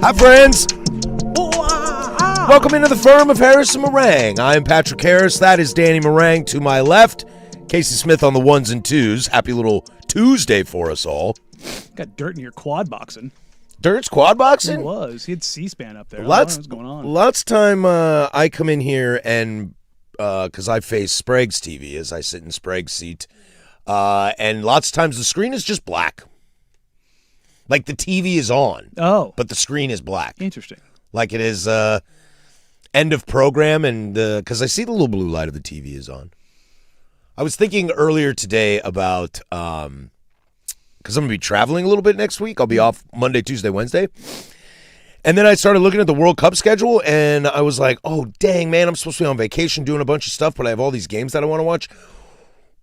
Hi, friends. Welcome into the firm of Harris and Marang. I'm Patrick Harris. That is Danny Marang to my left. Casey Smith on the ones and twos. Happy little Tuesday for us all. Got dirt in your quad boxing. Dirt's quad boxing? He was. He had C-SPAN up there. Lots what's going on. Lots of time I come in here and because I face Sprague's TV as I sit in Sprague's seat, and lots of times the screen is just black. Like the TV is on. Oh. But the screen is black. Interesting. Like it is end of program, and because I see the little blue light of the TV is on. I was thinking earlier today about because I'm going to be traveling a little bit next week. I'll be off Monday, Tuesday, Wednesday. And then I started looking at the World Cup schedule, and I was like, oh, dang, man, I'm supposed to be on vacation doing a bunch of stuff, but I have all these games that I want to watch.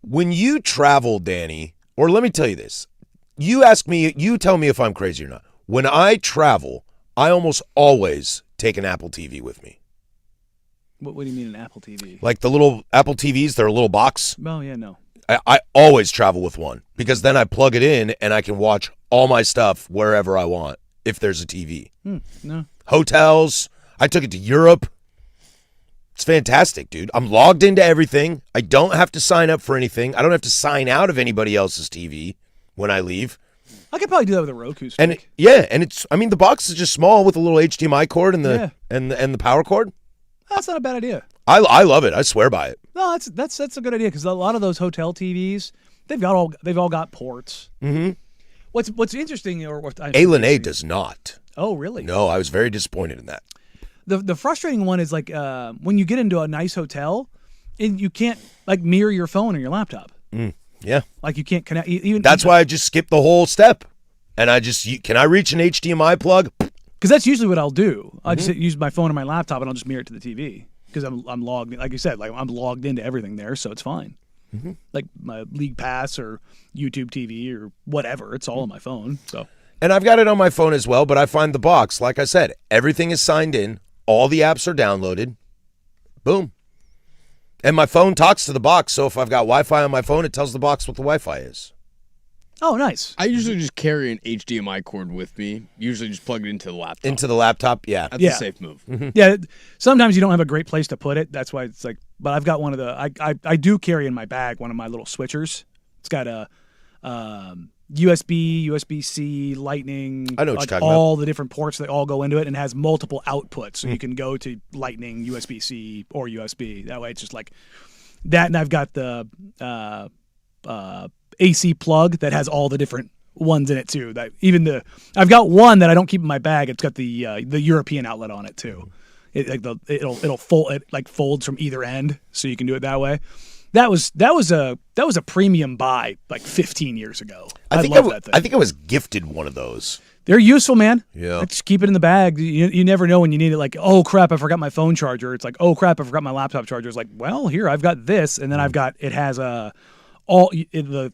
When you travel, Danny, or let me tell you this. You tell me if I'm crazy or not. When I travel, I almost always take an Apple TV with me. What do you mean an Apple TV? Like the little Apple TVs, they're a little box. Oh, yeah, no. I always travel with one because then I plug it in and I can watch all my stuff wherever I want if there's a TV. No. Hotels. I took it to Europe. It's fantastic, dude. I'm logged into everything. I don't have to sign up for anything. I don't have to sign out of anybody else's TV when I leave. I could probably do that with a Roku stick. And it's the box is just small with a little HDMI cord and the and the power cord. That's not a bad idea. I love it. I swear by it. No, that's a good idea because a lot of those hotel TVs, they've all got ports. Mm-hmm. What's interesting A does not. Oh, really? No, I was very disappointed in that. The frustrating one is like when you get into a nice hotel and you can't like mirror your phone or your laptop. Yeah. Like you can't connect. Even that's why I just skipped the whole step, and can I reach an HDMI plug? Because that's usually what I'll do. I just use my phone or my laptop, and I'll just mirror it to the TV because I'm logged. Like you said, like I'm logged into everything there, so it's fine. Mm-hmm. Like my League Pass or YouTube TV or whatever, it's all on my phone. So. And I've got it on my phone as well, but I find the box. Like I said, everything is signed in. All the apps are downloaded. Boom. And my phone talks to the box, so if I've got Wi-Fi on my phone, it tells the box what the Wi-Fi is. Oh, nice. I usually just carry an HDMI cord with me. Usually just plug it into the laptop. Into the laptop, yeah. That's a safe move. Mm-hmm. Yeah, sometimes you don't have a great place to put it. That's why it's like, but I've got one of the, I do carry in my bag one of my little switchers. It's got a USB, USB-C, Lightning. I know what you're talking all about. the different ports that all go into it and has multiple outputs. So you can go to Lightning, USB-C, or USB. That way it's just like that. And I've got the AC plug that has all the different ones in it too. That I've got one that I don't keep in my bag. It's got the European outlet on it too. It'll fold. It like folds from either end, so you can do it that way. That was a premium buy like 15 years ago. I love that thing. I think I was gifted one of those. They're useful, man. Yeah. Just keep it in the bag. You never know when you need it. Like, oh crap, I forgot my phone charger. It's like, oh crap, I forgot my laptop charger. It's like, well, here I've got this, and then it has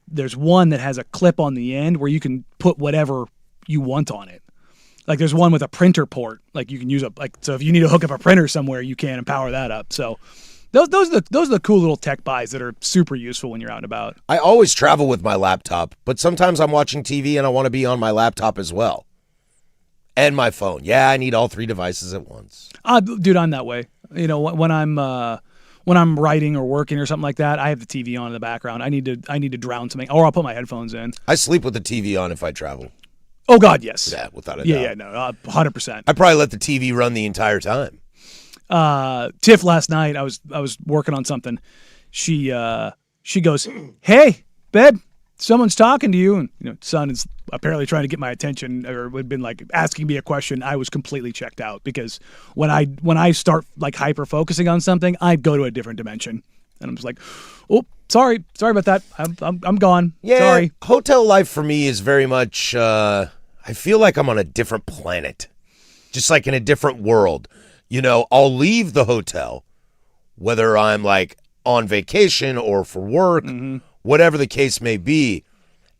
there's one that has a clip on the end where you can put whatever you want on it. Like there's one with a printer port. Like you can use so if you need to hook up a printer somewhere, you can and power that up. So. Those are the cool little tech buys that are super useful when you're out and about. I always travel with my laptop, but sometimes I'm watching TV and I want to be on my laptop as well. And my phone. Yeah, I need all three devices at once. Dude, I'm that way. You know, when I'm writing or working or something like that, I have the TV on in the background. I need to drown something, or I'll put my headphones in. I sleep with the TV on if I travel. Oh God, yes. Yeah, without a doubt. Yeah, no, 100%. I probably let the TV run the entire time. Tiff last night, I was working on something. She goes, "Hey, babe, someone's talking to you." And son is apparently trying to get my attention, or had been like asking me a question. I was completely checked out because when I start like hyper focusing on something, I go to a different dimension, and I'm just like, "Oh, sorry about that. I'm gone. Yeah, sorry." Hotel life for me is very much. I feel like I'm on a different planet, just like in a different world. I'll leave the hotel, whether I'm like on vacation or for work, whatever the case may be.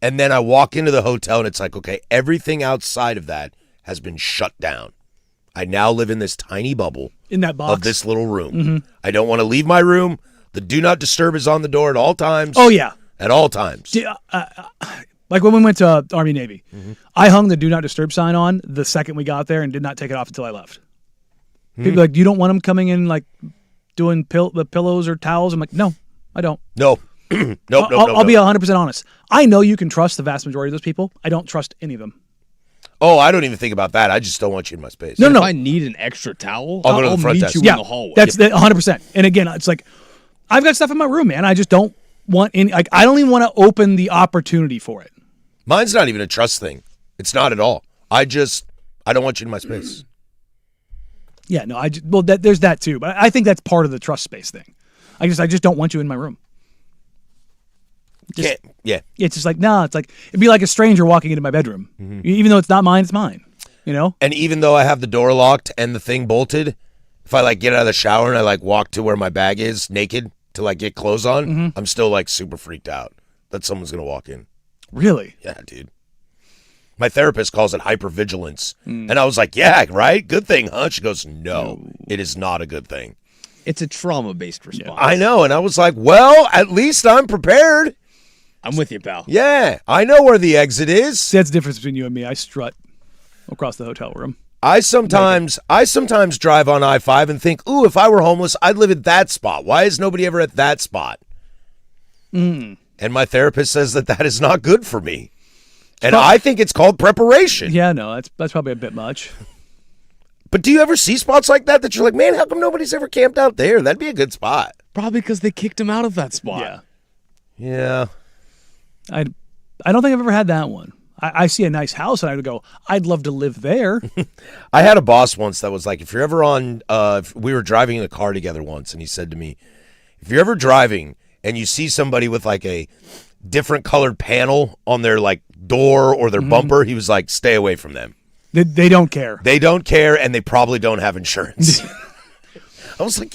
And then I walk into the hotel and it's like, okay, everything outside of that has been shut down. I now live in this tiny bubble in that box of this little room. I don't want to leave my room. The do not disturb is on the door at all times. Oh, yeah. At all times. Like when we went to Army Navy, I hung the Do Not Disturb sign on the second we got there and did not take it off until I left. People are like, you don't want them coming in like doing the pillows or towels? I'm like, no, I don't. No. Nope, I'll be 100% honest. I know you can trust the vast majority of those people. I don't trust any of them. Oh, I don't even think about that. I just don't want you in my space. No. If I need an extra towel, I'll go to the I'll front meet desk. you Yeah, in the hallway. that's 100%. And again, it's like, I've got stuff in my room, man. I just don't want any, like, I don't even want to open the opportunity for it. Mine's not even a trust thing. It's not at all. I don't want you in my space. Yeah, no, there's that too. But I think that's part of the trust space thing. I just don't want you in my room. Yeah. It's just like, no, it's like, it'd be like a stranger walking into my bedroom. Even though it's not mine, it's mine. You know? And even though I have the door locked and the thing bolted, if I like get out of the shower and I like walk to where my bag is naked to like get clothes on, I'm still like super freaked out that someone's going to walk in. Really? Yeah, dude. My therapist calls it hypervigilance. And I was like, yeah, right? Good thing, huh? She goes, no, it is not a good thing. It's a trauma-based response. I know. And I was like, well, at least I'm prepared. I'm with you, pal. Yeah, I know where the exit is. See, that's the difference between you and me. I strut across the hotel room. I sometimes drive on I-5 and think, ooh, if I were homeless, I'd live at that spot. Why is nobody ever at that spot? And my therapist says that is not good for me. And I think it's called preparation. Yeah, no, that's probably a bit much. But do you ever see spots like that you're like, man, how come nobody's ever camped out there? That'd be a good spot. Probably because they kicked him out of that spot. Yeah. Yeah. I don't think I've ever had that one. I see a nice house and I would go, I'd love to live there. I had a boss once that was like, if you're ever on, if we were driving in a car together once, and he said to me, if you're ever driving and you see somebody with like a different colored panel on their like door or their bumper, he was like, stay away from them. They don't care. They don't care, and they probably don't have insurance. I was like,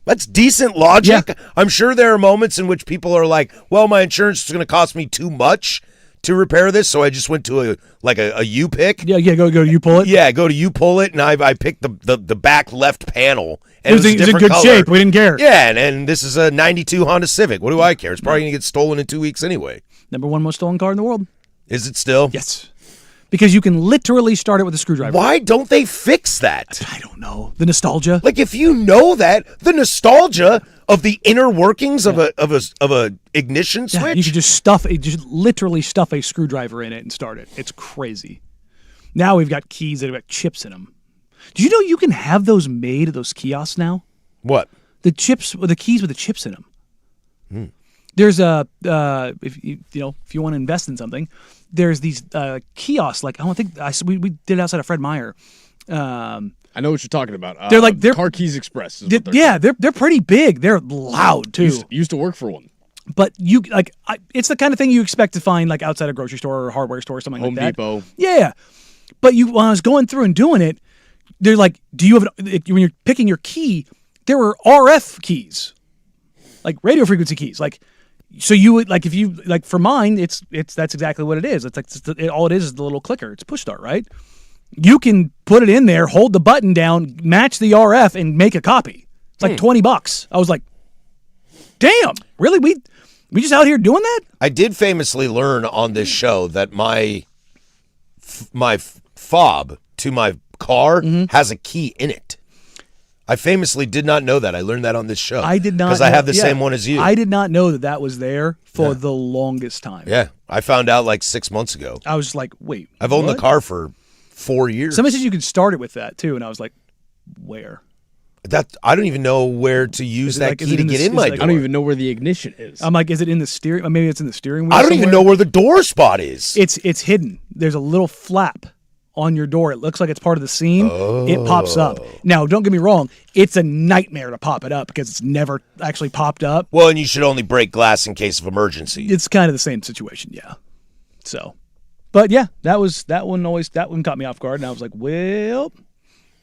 that's decent logic. Yeah. I'm sure there are moments in which people are like, well, my insurance is going to cost me too much to repair this, so I just went to a U pick. Yeah, go you pull it. Yeah, go to you pull it, and I picked the back left panel. And It was in different good color. shape. We didn't care. Yeah, and this is a 92 Honda Civic. What do I care? It's probably going to get stolen in 2 weeks anyway. Number one most stolen car in the world. Is it still? Yes. Because you can literally start it with a screwdriver. Why don't they fix that? I don't know. The nostalgia. Like, if you know that, the nostalgia of the inner workings of a ignition switch. Yeah, you could just literally stuff a screwdriver in it and start it. It's crazy. Now we've got keys that have got chips in them. Do you know you can have those made at those kiosks now? What? The chips, the keys with the chips in them. There's if you want to invest in something, there's these kiosks. Like we did it outside of Fred Meyer. I know what you're talking about. They're Car Keys Express. Is what they're pretty big. They're loud too. used to work for one. But it's the kind of thing you expect to find like outside a grocery store or hardware store or something Home like that. Depot. Yeah, but when I was going through and doing it, they're like, do you have when you're picking your key? There were RF keys, like radio frequency keys, like. So you would like if you like for mine, it's that's exactly what it is. It's like all it is the little clicker. It's push start, right? You can put it in there, hold the button down, match the RF, and make a copy. It's like $20. I was like, damn, really? We just out here doing that? I did famously learn on this show that my fob to my car has a key in it. I famously did not know that. I learned that on this show. I did not. Because I have the same one as you. I did not know that was there for the longest time. Yeah. I found out like 6 months ago. I was like, wait. I've owned the car for 4 years. Somebody said you could start it with that too, and I was like, where? I don't even know where to use that key to get in my door. I don't even know where the ignition is. I'm like, is it in the steering? Maybe it's in the steering wheel. I don't even know where the door spot is. It's hidden. There's a little flap on your door. It looks like it's part of the seam. It pops up. Now, don't get me wrong. It's a nightmare to pop it up because it's never actually popped up. Well, and you should only break glass in case of emergency. It's kind of the same situation, yeah. So, but yeah, that one caught me off guard, and I was like, well,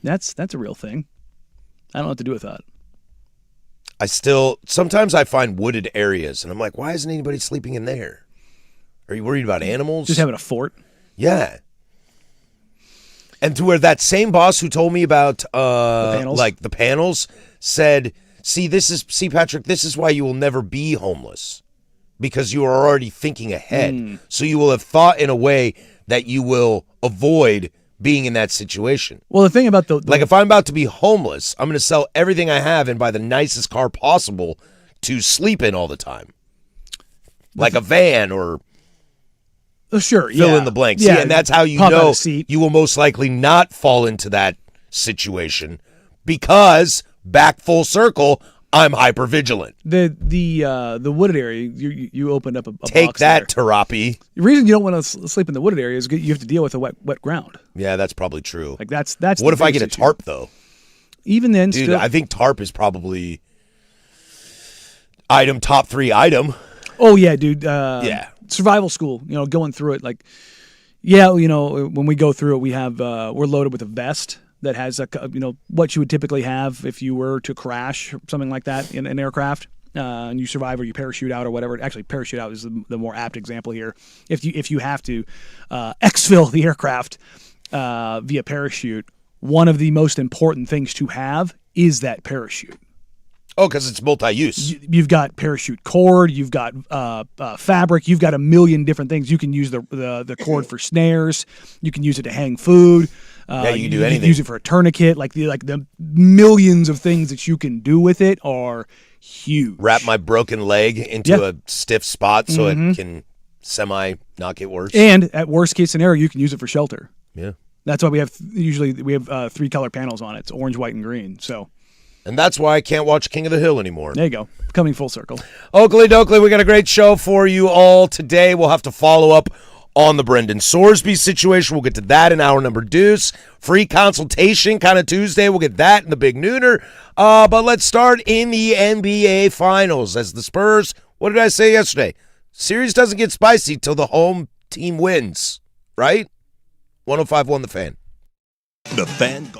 that's a real thing. I don't know what to do with that. Sometimes I find wooded areas, and I'm like, why isn't anybody sleeping in there? Are you worried about animals? Just having a fort. Yeah. And to where that same boss who told me about the panels said, see Patrick, this is why you will never be homeless. because you are already thinking ahead. So you will have thought in a way that you will avoid being in that situation. Well, the thing about the Like if I'm about to be homeless, I'm going to sell everything I have and buy the nicest car possible to sleep in all the time. Like a van or sure, fill in the blanks. Yeah, Yeah, and that's how you pop out know a seat. you will most likely not fall into that situation because back full circle, I'm hyper vigilant. The wooded area, you opened up a Take box that, there. Terapi. The reason you don't want to sleep in the wooded area is you have to deal with the wet ground. Yeah, that's probably true. Like that's. What the if I get biggest a issue. tarp though? Even then, Dude, still, I think tarp is probably top 3 item. oh yeah, dude. Yeah. Survival school. Going through it, like, yeah, when we go through it, we have we're loaded with a vest that has what you would typically have if you were to crash or something like that in an aircraft. And you survive or you parachute out or whatever. Actually, parachute out is the more apt example here. If you have to exfil the aircraft via parachute, one of the most important things to have is that parachute. Oh, because it's multi-use. You've got parachute cord, you've got fabric, you've got a million different things. You can use the cord for snares. You can use it to hang food. Yeah, you can do You anything. can use it for a tourniquet. Like the millions of things that you can do with it are huge. Wrap my broken leg into Yeah. a stiff spot so it can semi not get worse. And at worst case scenario, you can use it for shelter. Yeah. That's why we have 3 color panels on it. It's orange, white, and green. So And that's why I can't watch King of the Hill anymore. there you go. Coming full circle. Oakley Dokley, we got a great show for you all today. We'll have to follow up on the Brendan Sorsby situation. We'll get to that in hour number deuce. Free consultation kind of Tuesday. We'll get that in the big nooner. But let's start in the NBA Finals as the Spurs, what did I say yesterday? Series doesn't get spicy till the home team wins, right? 105.1 The Fan. The Fan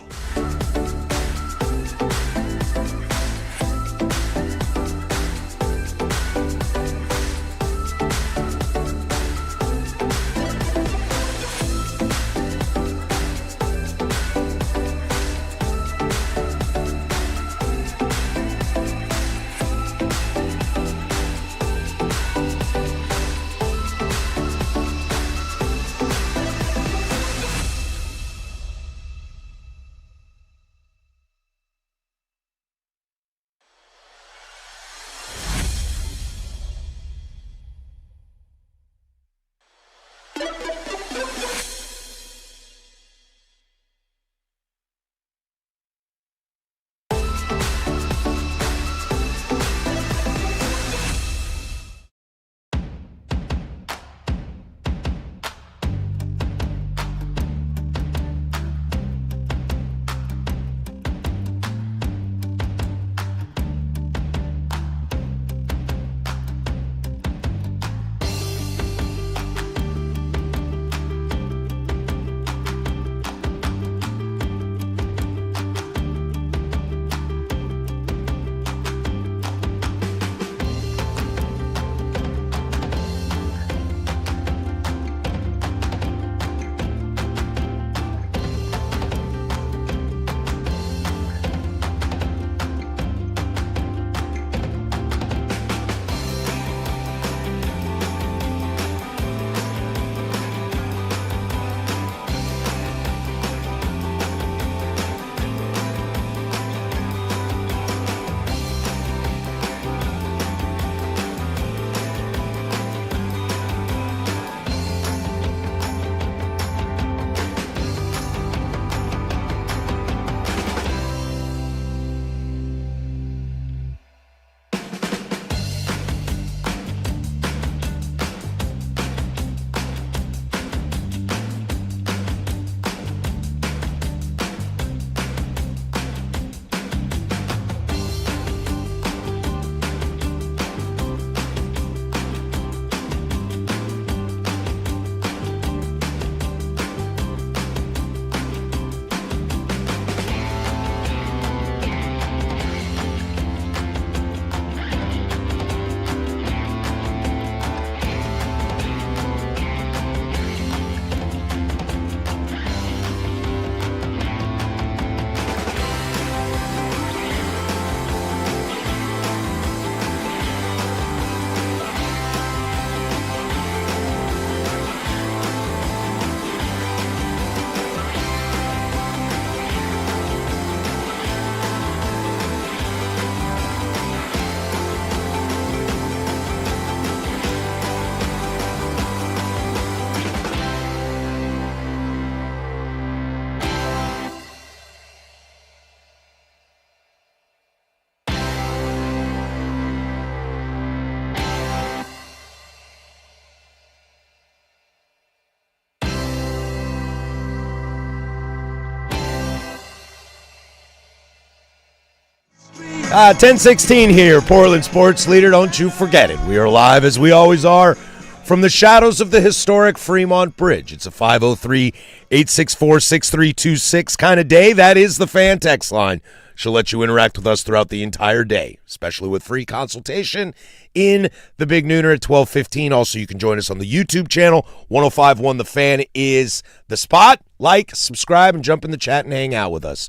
10:16 here, Portland Sports Leader. Don't you forget it. We are live, as we always are, from the shadows of the historic Fremont Bridge. It's a 503-864-6326 kind of day. That is the fan text line. She'll let you interact with us throughout the entire day, especially with free consultation in the Big Nooner at 12:15. Also, you can join us on the YouTube channel. 105.1 The Fan is the spot. Like, subscribe, and jump in the chat and hang out with us.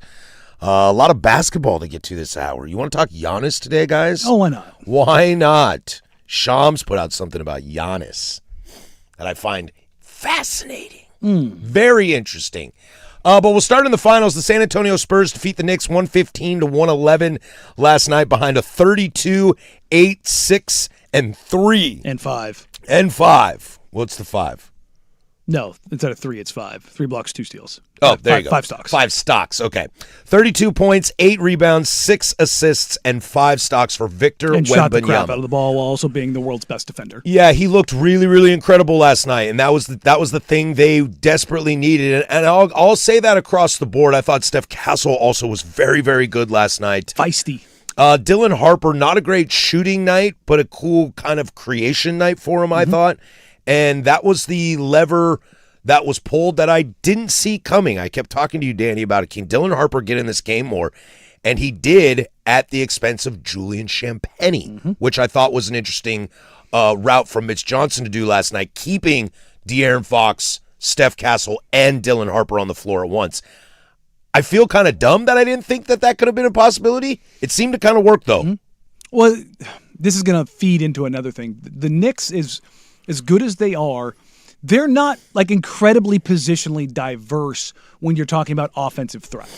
A lot of basketball to get to this hour. You want to talk Giannis today, guys? Oh, why not? Why not? Shams put out something about Giannis that I find fascinating. Very interesting. But we'll start in the finals. The San Antonio Spurs defeat the Knicks 115-111 last night behind a 32-8-6 and 3. And 5. And 5. What's the 5? No, instead of 3, it's 5. 3 blocks, 2 steals. Oh, there you go. 5 stocks. 5 stocks. Okay. 32 points, 8 rebounds, 6 assists, and 5 stocks for Victor And shot the crap Wembanyama. out of the ball while also being the world's best defender. Yeah, he looked really, really incredible last night, and that was the thing they desperately needed. And I'll say that across the board. I thought Steph Castle also was very, very good last night. Feisty. Dylan Harper, not a great shooting night, but a cool kind of creation night for him, I thought. And that was the lever that was pulled that I didn't see coming. I kept talking to you, Danny, about it. Can Dylan Harper get in this game more? And he did at the expense of Julian Champagnie, which I thought was an interesting route from Mitch Johnson to do last night, keeping De'Aaron Fox, Steph Castle, and Dylan Harper on the floor at once. I feel kind of dumb that I didn't think that could have been a possibility. It seemed to kind of work, though. Well, this is going to feed into another thing. The Knicks, is as good as they are, they're not like incredibly positionally diverse when you're talking about offensive threat.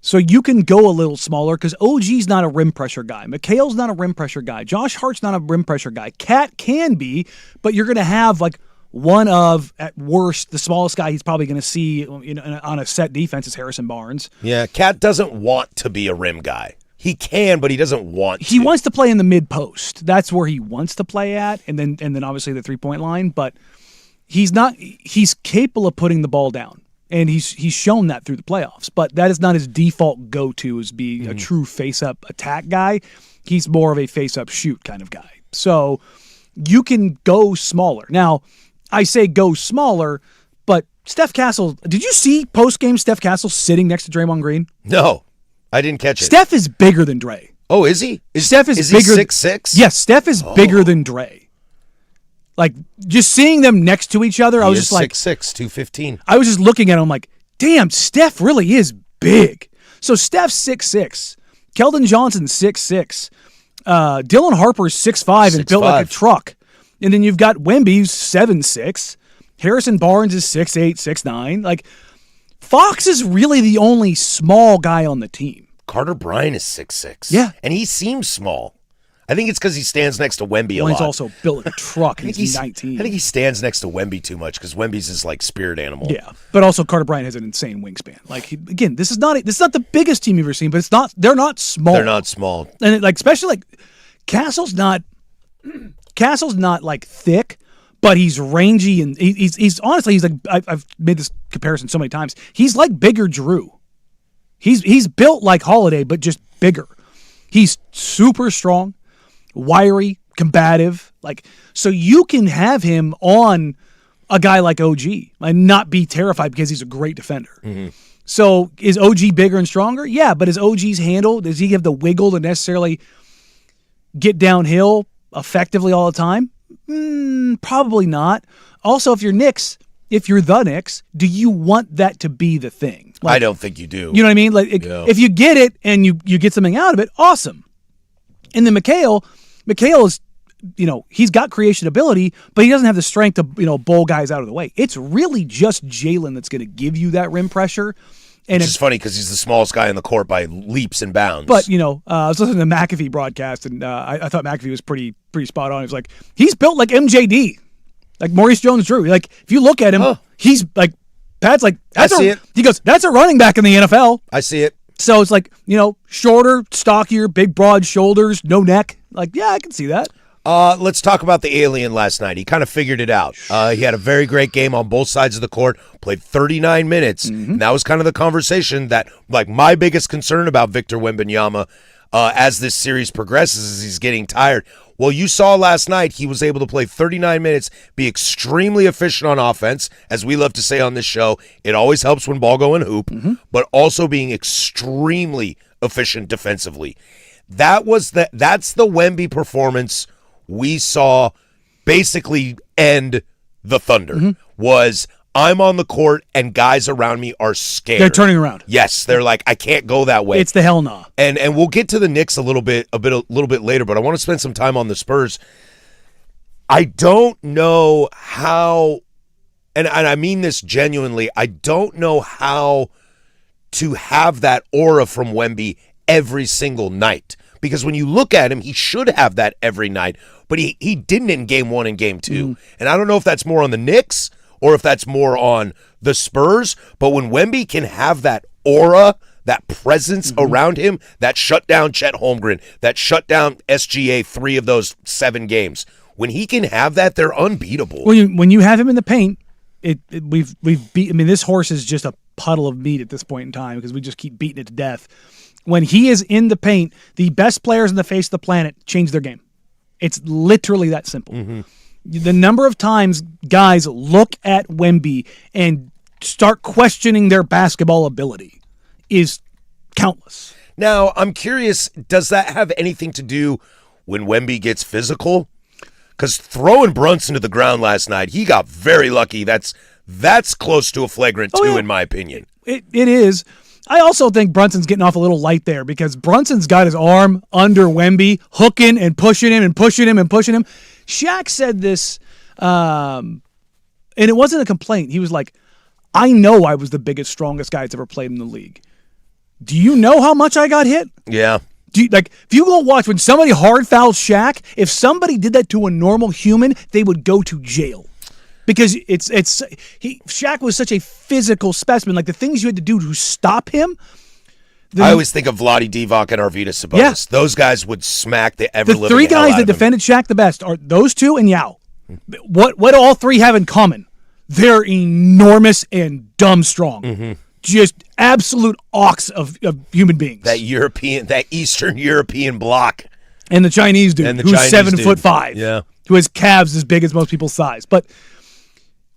So you can go a little smaller because OG's not a rim pressure guy. McHale's not a rim pressure guy. Josh Hart's not a rim pressure guy. Cat can be, but you're going to have like one of, at worst, the smallest guy he's probably going to see on a set defense is Harrison Barnes. Yeah, Cat doesn't want to be a rim guy. He can, but he doesn't want to. He wants to play in the mid post. That's where he wants to play at, and then obviously the 3-point line. But he's not. He's capable of putting the ball down, and he's shown that through the playoffs. But that is not his default go-to as being a true face-up attack guy. He's more of a face-up shoot kind of guy. So you can go smaller. Now, I say go smaller, but Steph Castle. Did you see post-game Steph Castle sitting next to Draymond Green? No. I didn't catch it. Steph is bigger than Dre. Oh, is he? Steph is He bigger. 6'6"? Yes, Steph is bigger than Dre. Like, just seeing them next to each other, I was just like 6'6", 215. I was just looking at him like, damn, Steph really is big. So Steph's 6'6". Keldon Johnson's 6'6". Dylan Harper's 6'5" and built like a truck. And then you've got Wemby, who's 7'6". Harrison Barnes is 6'8", 6'9". Like, Fox is really the only small guy on the team. Carter Bryant is 6'6". Yeah. And he seems small. I think it's because he stands next to Wemby a lot. He's also built like a truck, and he's 19. I think he stands next to Wemby too much because Wemby's his like spirit animal. Yeah, but also Carter Bryant has an insane wingspan. Like again, this is not the biggest team you've ever seen, but it's not. They're not small. They're not small, and especially like Castle's not like thick, but he's rangy and he's honestly he's like I've made this comparison so many times. He's like bigger Drew. He's built like Holiday, but just bigger. He's super strong, wiry, combative. Like so, you can have him on a guy like OG and not be terrified because he's a great defender. Mm-hmm. So is OG bigger and stronger? Yeah, but is OG's handle? Does he have the wiggle to necessarily get downhill effectively all the time? Probably not. Also, if you're the Knicks, do you want that to be the thing? Like, I don't think you do. You know what I mean? Like if you get it and you get something out of it, awesome. And then McHale is, he's got creation ability, but he doesn't have the strength to, bowl guys out of the way. It's really just Jalen that's going to give you that rim pressure. And it's funny because he's the smallest guy in the court by leaps and bounds. But, I was listening to the McAfee broadcast, and I thought McAfee was pretty spot on. He was like, he's built like MJD, like Maurice Jones-Drew. Like, if you look at him, he's like, Pat's like, I see it. He goes, that's a running back in the NFL. I see it. So it's like, shorter, stockier, big, broad shoulders, no neck. Like, yeah, I can see that. Let's talk about the alien last night. He kind of figured it out. He had a very great game on both sides of the court, played 39 minutes, and that was kind of the conversation that, like, my biggest concern about Victor Wembanyama as this series progresses, as he's getting tired. Well, you saw last night he was able to play 39 minutes, be extremely efficient on offense, as we love to say on this show. It always helps when ball go in hoop, but also being extremely efficient defensively. That's the Wemby performance we saw basically end the Thunder. Was I'm on the court and guys around me are scared. They're turning around. Yes, they're like, I can't go that way. It's the hell nah. And we'll get to the Knicks a little bit later, but I want to spend some time on the Spurs. I don't know how, and I mean this genuinely, I don't know how to have that aura from Wemby every single night. Because when you look at him, he should have that every night, but he didn't in game 1 and game 2. And I don't know if that's more on the Knicks or if that's more on the Spurs, but when Wemby can have that aura, that presence around him, that shut down Chet Holmgren, that shut down SGA 3 of those 7 games, when he can have that, they're unbeatable. When you have him in the paint, we've beat. I mean, this horse is just a puddle of meat at this point in time because we just keep beating it to death. When he is in the paint, the best players on the face of the planet change their game. It's literally that simple. The number of times guys look at Wemby and start questioning their basketball ability is countless. Now, I'm curious, does that have anything to do when Wemby gets physical? Because throwing Brunson to the ground last night, he got very lucky. That's close to a flagrant 2, in my opinion. It is. I also think Brunson's getting off a little light there because Brunson's got his arm under Wemby, hooking and pushing him and pushing him and pushing him. Shaq said this, and it wasn't a complaint. He was like, I know I was the biggest, strongest guy that's ever played in the league. Do you know how much I got hit? Yeah. If you go watch when somebody hard fouls Shaq, if somebody did that to a normal human, they would go to jail. Because Shaq was such a physical specimen. Like the things you had to do to stop him. I always think of Vlade Divac and Arvydas Sabonis. Yeah. Those guys would smack the ever-living The 3 hell guys out that of him. defended Shaq the best are those 2 and Yao. What do all 3 have in common? They're enormous and dumb strong. Just absolute ox of human beings. That Eastern European block. And the Chinese dude who's 7'5". Yeah. Who has calves as big as most people's size. But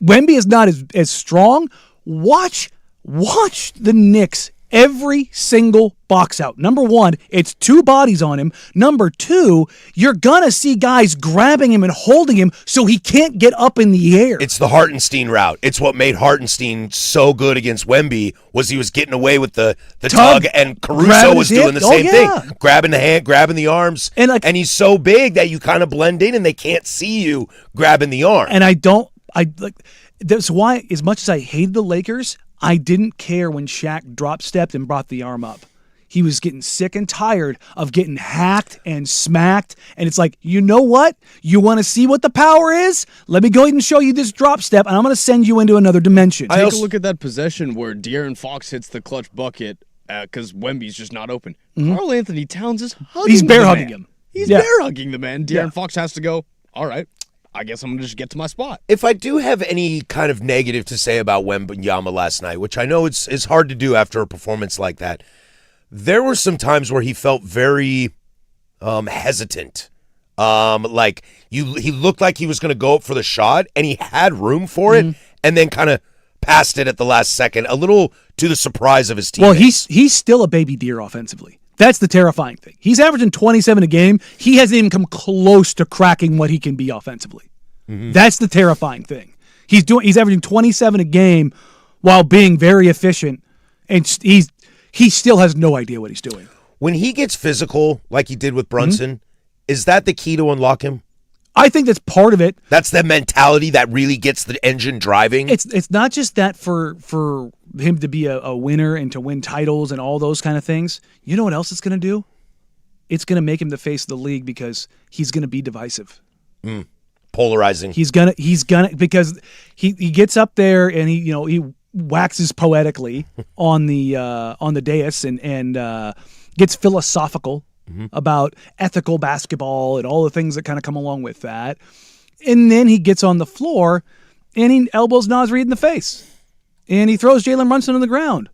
Wemby is not as strong. Watch the Knicks every single box out. Number 1, it's 2 bodies on him. Number 2, you're going to see guys grabbing him and holding him so he can't get up in the air. It's the Hartenstein route. It's what made Hartenstein so good against Wemby was he was getting away with the tug, and Caruso was doing the same thing. Grabbing the hand, grabbing the arms. And he's so big that you kind of blend in and they can't see you grabbing the arm. And that's why, as much as I hated the Lakers, I didn't care when Shaq drop-stepped and brought the arm up. He was getting sick and tired of getting hacked and smacked. And it's like, you know what? You want to see what the power is? Let me go ahead and show you this drop step, and I'm going to send you into another dimension. Take a look at that possession where De'Aaron Fox hits the clutch bucket because Wemby's just not open. Karl Anthony Towns is hugging He's bear the hugging man. him. He's bear hugging the man. De'Aaron Fox has to go, all right, I guess I'm going to just get to my spot. If I do have any kind of negative to say about Wembanyama last night, which I know it's hard to do after a performance like that, there were some times where he felt very hesitant. He looked like he was going to go up for the shot, and he had room for it, and then kind of passed it at the last second, a little to the surprise of his teammates. Well, he's still a baby deer offensively. That's the terrifying thing. He's averaging 27 a game. He hasn't even come close to cracking what he can be offensively. That's the terrifying thing. He's averaging 27 a game while being very efficient, and he still has no idea what he's doing. When he gets physical, like he did with Brunson, is that the key to unlock him? I think that's part of it. That's the mentality that really gets the engine driving. It's not just that for him to be a winner and to win titles and all those kind of things. You know what else it's going to do? It's going to make him the face of the league because he's going to be divisive. Polarizing. He's gonna because he gets up there and he waxes poetically on the dais and gets philosophical about ethical basketball and all the things that kind of come along with that. And then he gets on the floor and he elbows Naz Reid in the face. And he throws Jalen Brunson on the ground.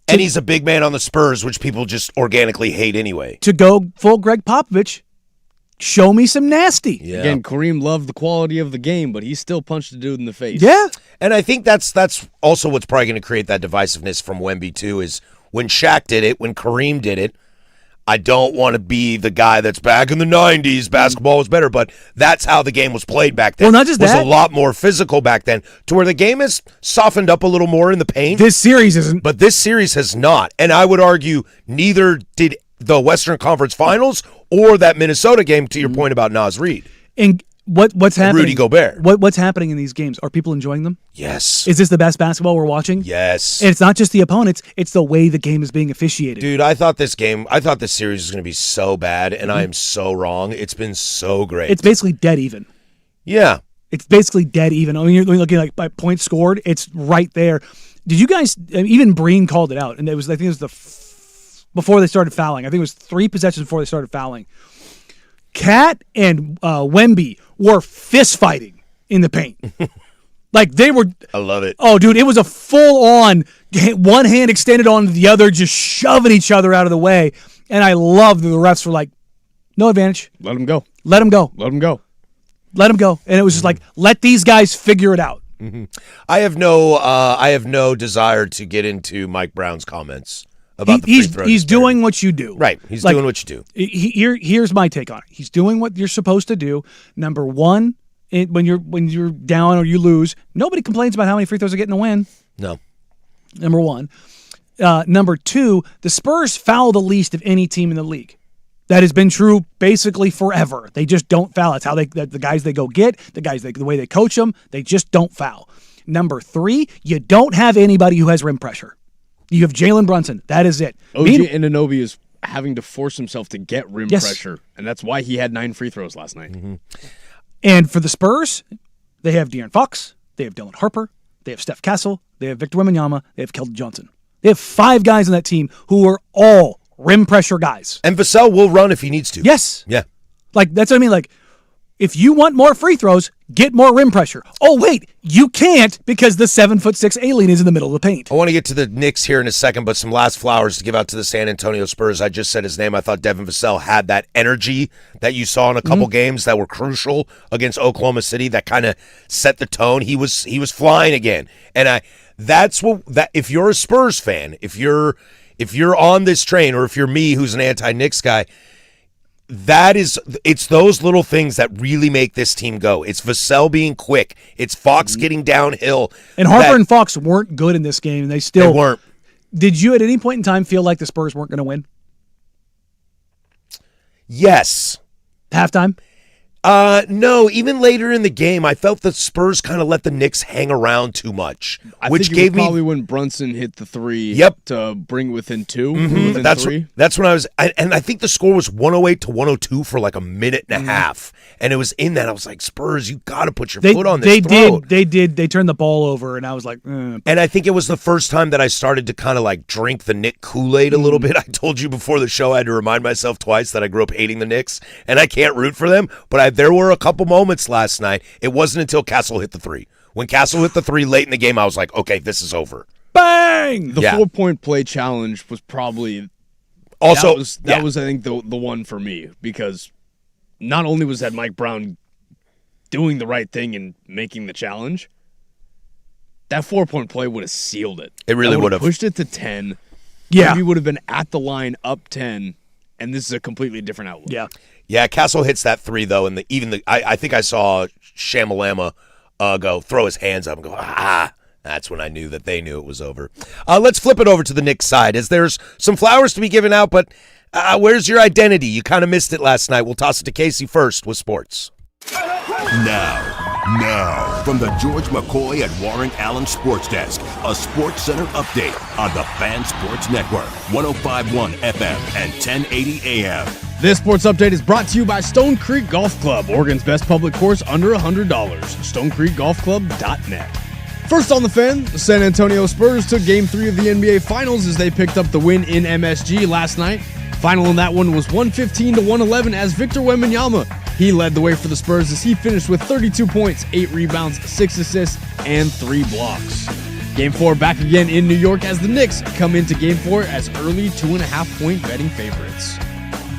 And he's a big man on the Spurs, which people just organically hate anyway. To go full Greg Popovich, show me some nasty. Yeah. Again, Kareem loved the quality of the game, but he still punched the dude in the face. Yeah. And I think that's also what's probably going to create that divisiveness from Wemby, too, is when Shaq did it, when Kareem did it, I don't want to be the guy that's back in the 90s, basketball was better, but that's how the game was played back then. Well, not just that. It was that. a lot more physical back then, to where the game has softened up a little more in the paint. This series isn't. But this series has not. And I would argue neither did the Western Conference Finals or that Minnesota game, to your point about Naz Reid. And what's happening? Rudy Gobert. What's happening in these games? Are people enjoying them? Yes. Is this the best basketball we're watching? Yes. And it's not just the opponents; it's the way the game is being officiated. Dude, I thought this series was going to be so bad, and I am so wrong. It's been so great. It's basically dead even. Yeah. It's basically dead even. I mean, you're looking like by points scored, it's right there. Did you guys? Even Breen called it out, and I think it was before they started fouling. I think it was 3 possessions before they started fouling. Cat and Wemby were fist fighting in the paint. Like they were. I love it. Oh, dude, it was a full-on one hand extended on the other, just shoving each other out of the way. And I love that the refs were like, no advantage. Let him go. Let him go. Let him go. Let him go. And it was just like, let these guys figure it out. I have no desire to get into Mike Brown's comments about the free throw He's disparity. doing what you do. Right. He's Like, doing what you do. Here's my take on it. He's doing what you're supposed to do. Number one, when you're down or you lose, nobody complains about how many free throws are getting a win. No. Number one. Number two, the Spurs foul the least of any team in the league. That has been true basically forever. They just don't foul. It's how the guys they go get, the way they coach them, they just don't foul. Number three, you don't have anybody who has rim pressure. You have Jalen Brunson. That is it. OG Anunoby is having to force himself to get rim pressure, and that's why he had 9 free throws last night. Mm-hmm. And for the Spurs, they have De'Aaron Fox, they have Dylan Harper, they have Steph Castle, they have Victor Wembanyama, they have Keldon Johnson. They have 5 guys on that team who are all rim pressure guys. And Vassell will run if he needs to. Yes. Yeah. Like, that's what I mean. Like, if you want more free throws, get more rim pressure. Oh, wait, you can't because the 7'6" alien is in the middle of the paint. I want to get to the Knicks here in a second, but some last flowers to give out to the San Antonio Spurs. I just said his name. I thought Devin Vassell had that energy that you saw in a couple games that were crucial against Oklahoma City that kind of set the tone. He was flying again. And if you're a Spurs fan, if you're on this train, or if you're me who's an anti-Knicks guy, it's those little things that really make this team go. It's Vassell being quick. It's Fox getting downhill. And Harper and Fox weren't good in this game. They weren't. Did you at any point in time feel like the Spurs weren't going to win? Yes. Halftime? No, even later in the game, I felt the Spurs kind of let the Knicks hang around too much, which think gave me probably when Brunson hit the 3 Yep. to bring within 2. Mhm. Within 3. That's when I think the score was 108 to 102 for like a minute and a half, and it was in that I was like, Spurs, you got to put your foot on this throat. They turned the ball over, and I was like, And I think it was the first time that I started to kind of like drink the Knick Kool-Aid a little bit. I told you before the show I had to remind myself twice that I grew up hating the Knicks, and I can't root for them, but there were a couple moments last night. It wasn't until Castle hit the 3. When Castle hit the 3 late in the game, I was like, okay, this is over. bang! The 4-point play challenge was probably also that was I think the one for me, because not only was that Mike Brown doing the right thing and making the challenge, that 4-point play would have sealed it. It really would have pushed it to 10. Yeah, we would have been at the line up 10, and this is a completely different outlook. Yeah. Castle hits that 3 though, and I think I saw Shamalama throw his hands up and go, That's when I knew that they knew it was over. Let's flip it over to the Knicks side, as there's some flowers to be given out, but where's your identity? You kind of missed it last night. We'll toss it to Casey first with sports. Now, from the George McCoy and Warren Allen Sports Desk, a Sports Center update on the Fan Sports Network, 105.1 FM and 1080 AM. This sports update is brought to you by Stone Creek Golf Club, Oregon's best public course under $100. StoneCreekGolfClub.net. First on the Fan, the San Antonio Spurs took Game 3 of the NBA Finals as they picked up the win in MSG last night. Final in that one was 115-111 as Victor Wembanyama. He led the way for the Spurs as he finished with 32 points, 8 rebounds, 6 assists, and 3 blocks. Game 4 back again in New York as the Knicks come into Game 4 as early 2.5-point betting favorites.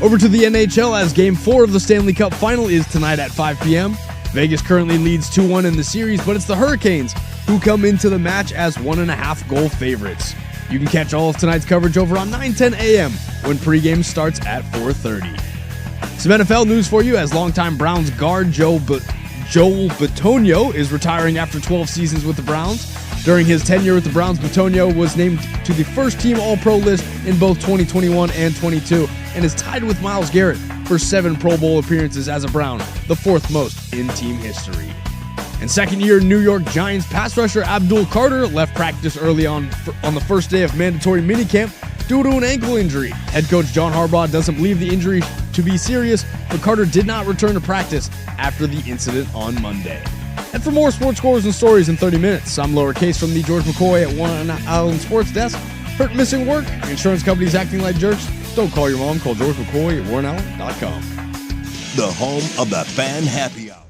Over to the NHL as Game 4 of the Stanley Cup Final is tonight at 5 p.m. Vegas currently leads 2-1 in the series, but it's the Hurricanes who come into the match as 1.5-goal favorites. You can catch all of tonight's coverage over on 9:10 a.m. when pregame starts at 4:30. Some NFL news for you as longtime Browns guard Joel Bitonio is retiring after 12 seasons with the Browns. During his tenure with the Browns, Bitonio was named to the first-team All-Pro list in both 2021 and 22 and is tied with Myles Garrett for 7 Pro Bowl appearances as a Brown, the 4th most in team history. And second-year New York Giants pass rusher Abdul Carter left practice early on the first day of mandatory minicamp due to an ankle injury. Head coach John Harbaugh doesn't believe the injury to be serious, but Carter did not return to practice after the incident on Monday. And for more sports scores and stories in 30 minutes, I'm lowercase from the George McCoy at Warren Allen Sports Desk. Hurt, missing work, insurance companies acting like jerks? Don't call your mom, call George McCoy at WarrenAllen.com. The home of the Fan Happy Hour.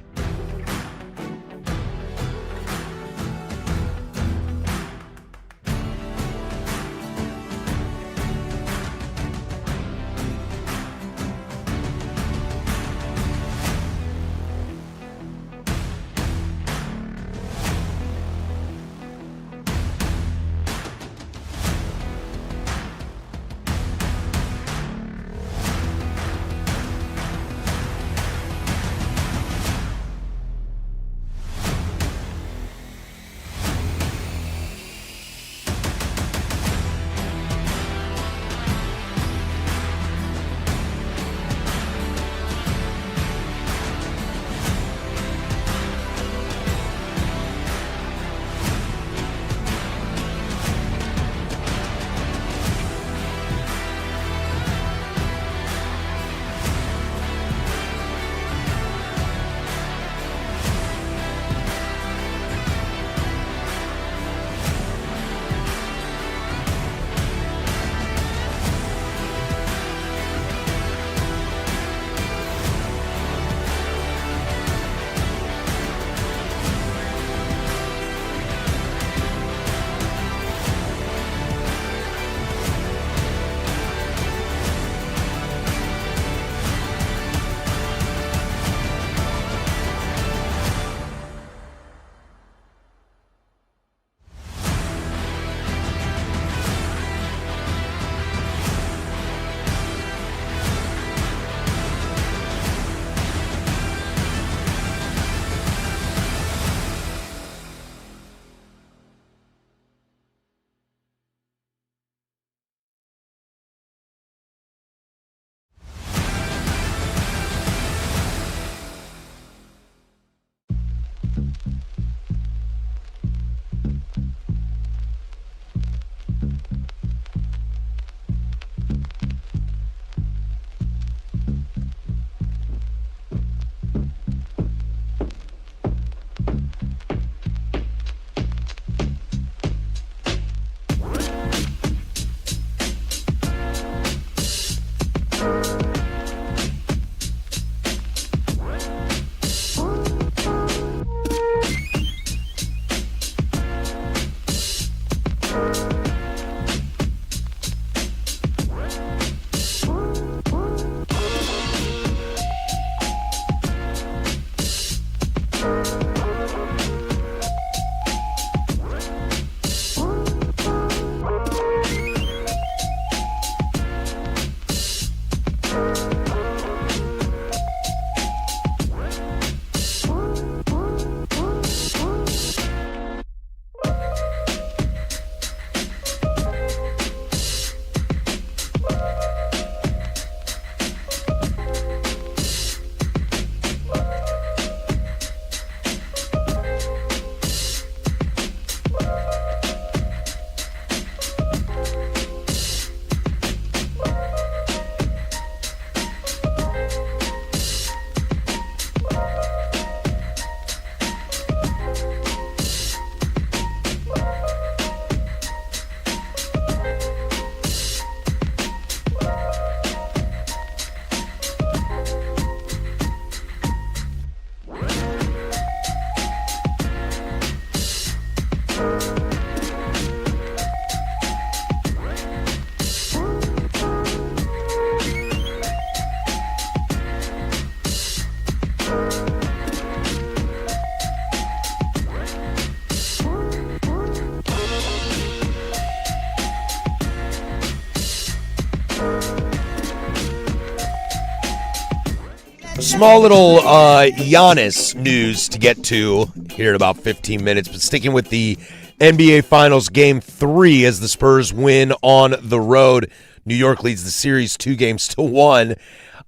Small little Giannis news to get to here in about 15 minutes, but sticking with the NBA Finals Game 3 as the Spurs win on the road. New York leads the series 2-1.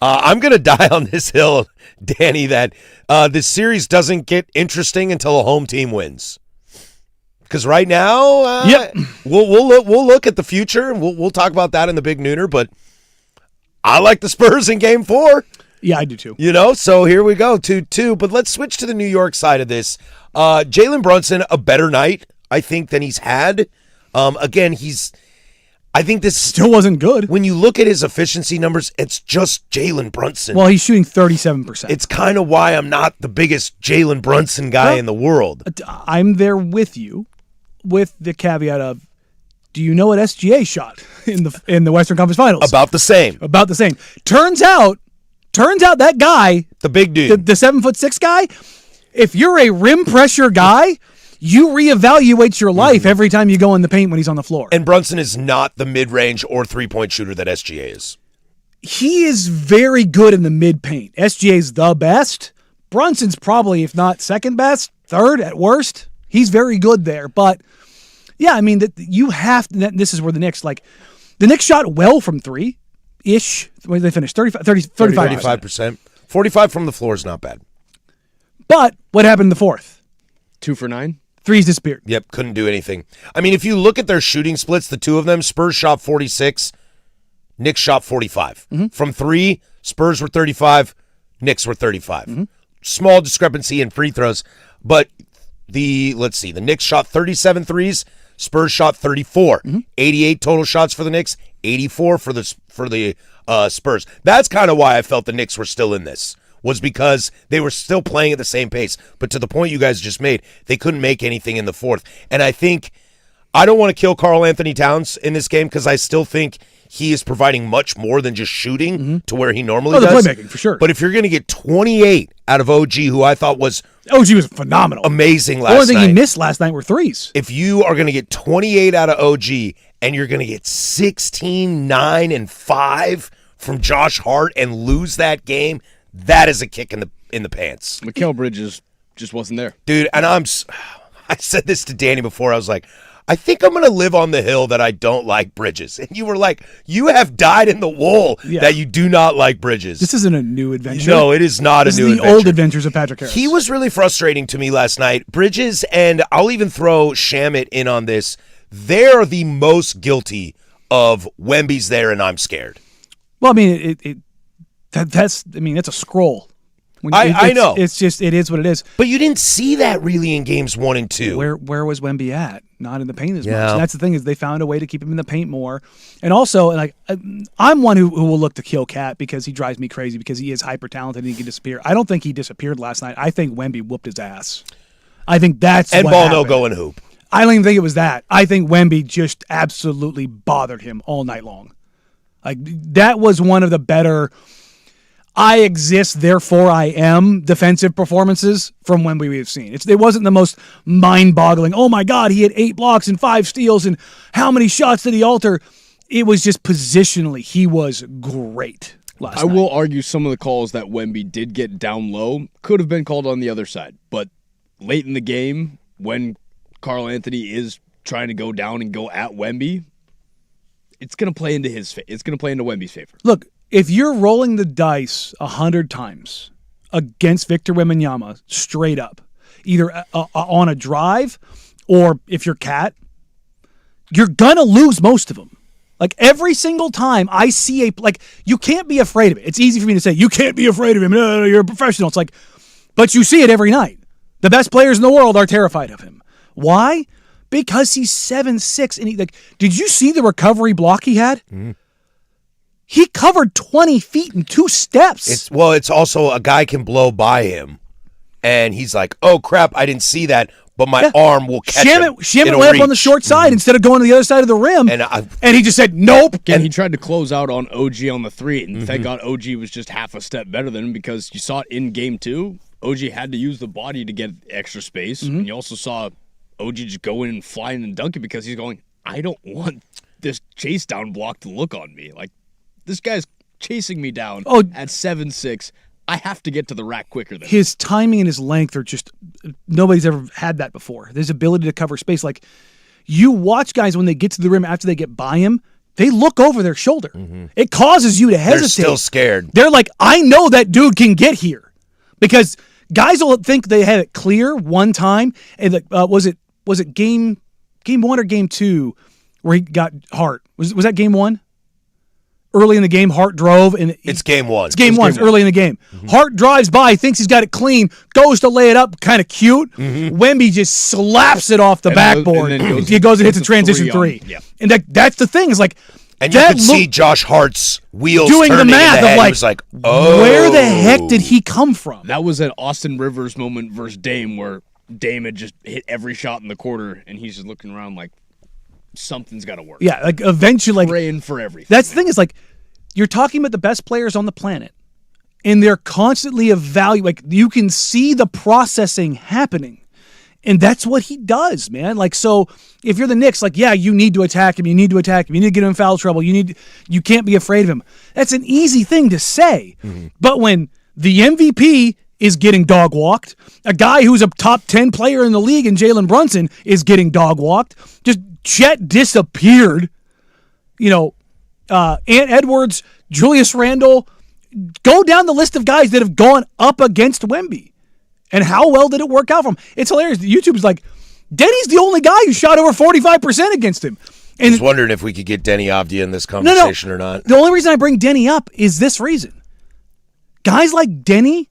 I'm going to die on this hill, Danny, that this series doesn't get interesting until a home team wins. Because right now, we'll look at the future, and we'll talk about that in the Big Nooner, but I like the Spurs in Game 4. Yeah, I do too. So here we go, 2-2. But let's switch to the New York side of this. Jalen Brunson, a better night, I think, than he's had. Again, I think this still wasn't good. When you look at his efficiency numbers, it's just Jalen Brunson. Well, he's shooting 37%. It's kind of why I'm not the biggest Jalen Brunson guy in the world. I'm there with you, with the caveat of, do you know what SGA shot in the Western Conference Finals? About the same. Turns out that guy, the big dude, the 7'6" guy, if you're a rim pressure guy, you reevaluate your life every time you go in the paint when he's on the floor. And Brunson is not the mid-range or three-point shooter that SGA is. He is very good in the mid-paint. SGA's the best. Brunson's probably, if not second best, third at worst. He's very good there. But, yeah, I mean, you have to, this is where the Knicks shot well from three-ish. Where did they finish? 35%. 45 from the floor is not bad. But what happened in the fourth? 2 for 9. Threes disappeared. Yep, couldn't do anything. I mean, if you look at their shooting splits, the two of them, Spurs shot 46, Knicks shot 45. From three, Spurs were 35, Knicks were 35. Small discrepancy in free throws, but the Knicks shot 37 threes, Spurs shot 34. 88 total shots for the Knicks, 84 for the Spurs. That's kind of why I felt the Knicks were still in this. Was because they were still playing at the same pace. But to the point you guys just made, they couldn't make anything in the fourth. And I think, I don't want to kill Karl Anthony Towns in this game because I still think he is providing much more than just shooting to where he normally does. The playmaking, for sure. But if you're going to get 28 out of OG, who I thought was phenomenal. Amazing last night. The only thing he missed last night were threes. If you are going to get 28 out of OG and you're going to get 16, 9, and 5 from Josh Hart and lose that game, that is a kick in the pants. Mikal Bridges just wasn't there. Dude, and I said this to Danny before. I was like, I think I'm going to live on the hill that I don't like Bridges. And you were like, you have died in the wool that you do not like Bridges. This isn't a new adventure. No, it is not a new adventure. This is the old adventures of Patrick Harris. He was really frustrating to me last night. Bridges, and I'll even throw Shamet in on this, they're the most guilty of Wemby's there and I'm scared. Well, I mean, that's a scroll. I know. It's just, it is what it is. But you didn't see that really in games 1 and 2. Where was Wemby at? Not in the paint as much. Yeah. And that's the thing, is they found a way to keep him in the paint more. And also, like, I'm one who will look to kill Cat because he drives me crazy because he is hyper talented and he can disappear. I don't think he disappeared last night. I think Wemby whooped his ass. I think that's and what ball happened. no go and hoop. I don't even think it was that. I think Wemby just absolutely bothered him all night long. Like, that was one of the better I exist, therefore I am defensive performances from when we've seen. It wasn't the most mind-boggling, oh my God, he had 8 blocks and 5 steals and how many shots did he alter? It was just positionally, he was great last night. I will argue some of the calls that Wemby did get down low could have been called on the other side. But late in the game, when Karl Anthony is trying to go down and go at Wemby, it's going to play into it's going to play into Wemby's favor. Look, if you're rolling the dice 100 times against Victor Wembanyama straight up, either on a drive or if you're Cat, you're going to lose most of them. Like, every single time I see you can't be afraid of it. It's easy for me to say, you can't be afraid of him. No, you're a professional. It's like, but you see it every night. The best players in the world are terrified of him. Why? Because he's 7'6", and did you see the recovery block he had? Mm-hmm. He covered 20 feet in 2 steps. It's also a guy can blow by him, and he's like, oh, crap, I didn't see that, but my arm will catch him. Shamit went up on the short side instead of going to the other side of the rim, and he just said, nope. Again, he tried to close out on OG on the 3, and thank God OG was just half a step better than him because you saw it in Game 2. OG had to use the body to get extra space, and you also saw OG just go in and fly in and dunk it because he's going, I don't want this chase down block to look on me. Like, this guy's chasing me down at 7'6". I have to get to the rack quicker than his timing and his length are just nobody's ever had that before. His ability to cover space. Like, you watch guys when they get to the rim after they get by him, they look over their shoulder. It causes you to hesitate. They're still scared. They're like, I know that dude can get here, because guys will think they had it clear one time. And was it game 1 or game 2 where he got Hart? Was that game 1? Early in the game, Hart drove, and It's game 1. It's game one. It's early in the game. Hart drives by, thinks he's got it clean, goes to lay it up, kind of cute. Wemby just slaps it off the backboard. He goes and hits a transition three. And that's the thing, is like, And you could see Josh Hart's wheels doing the turning math in the head. of, like, He was like, oh. where the heck did he come from? That was an Austin Rivers moment versus Dame, where Dame had just hit every shot in the quarter, and he's just looking around like, something's got to work. Yeah, like, eventually, like, praying for everything. that's the thing, is like, you're talking about the best players on the planet, and they're constantly evaluating. Like, you can see the processing happening, and that's what he does, man. Like, so if you're the Knicks, like, yeah, you need to attack him. You need to attack him. You need to get him in foul trouble. You can't be afraid of him. That's an easy thing to say, but when the MVP is getting dog walked, a guy who's a top 10 player in the league, and Jalen Brunson is getting dog walked, just Chet disappeared. Ant Edwards, Julius Randle, go down the list of guys that have gone up against Wemby. And how well did it work out for him? It's hilarious. YouTube's like, Denny's the only guy who shot over 45% against him. And I was wondering if we could get Denny Avdia in this conversation or not. The only reason I bring Denny up is this reason. Guys like Denny,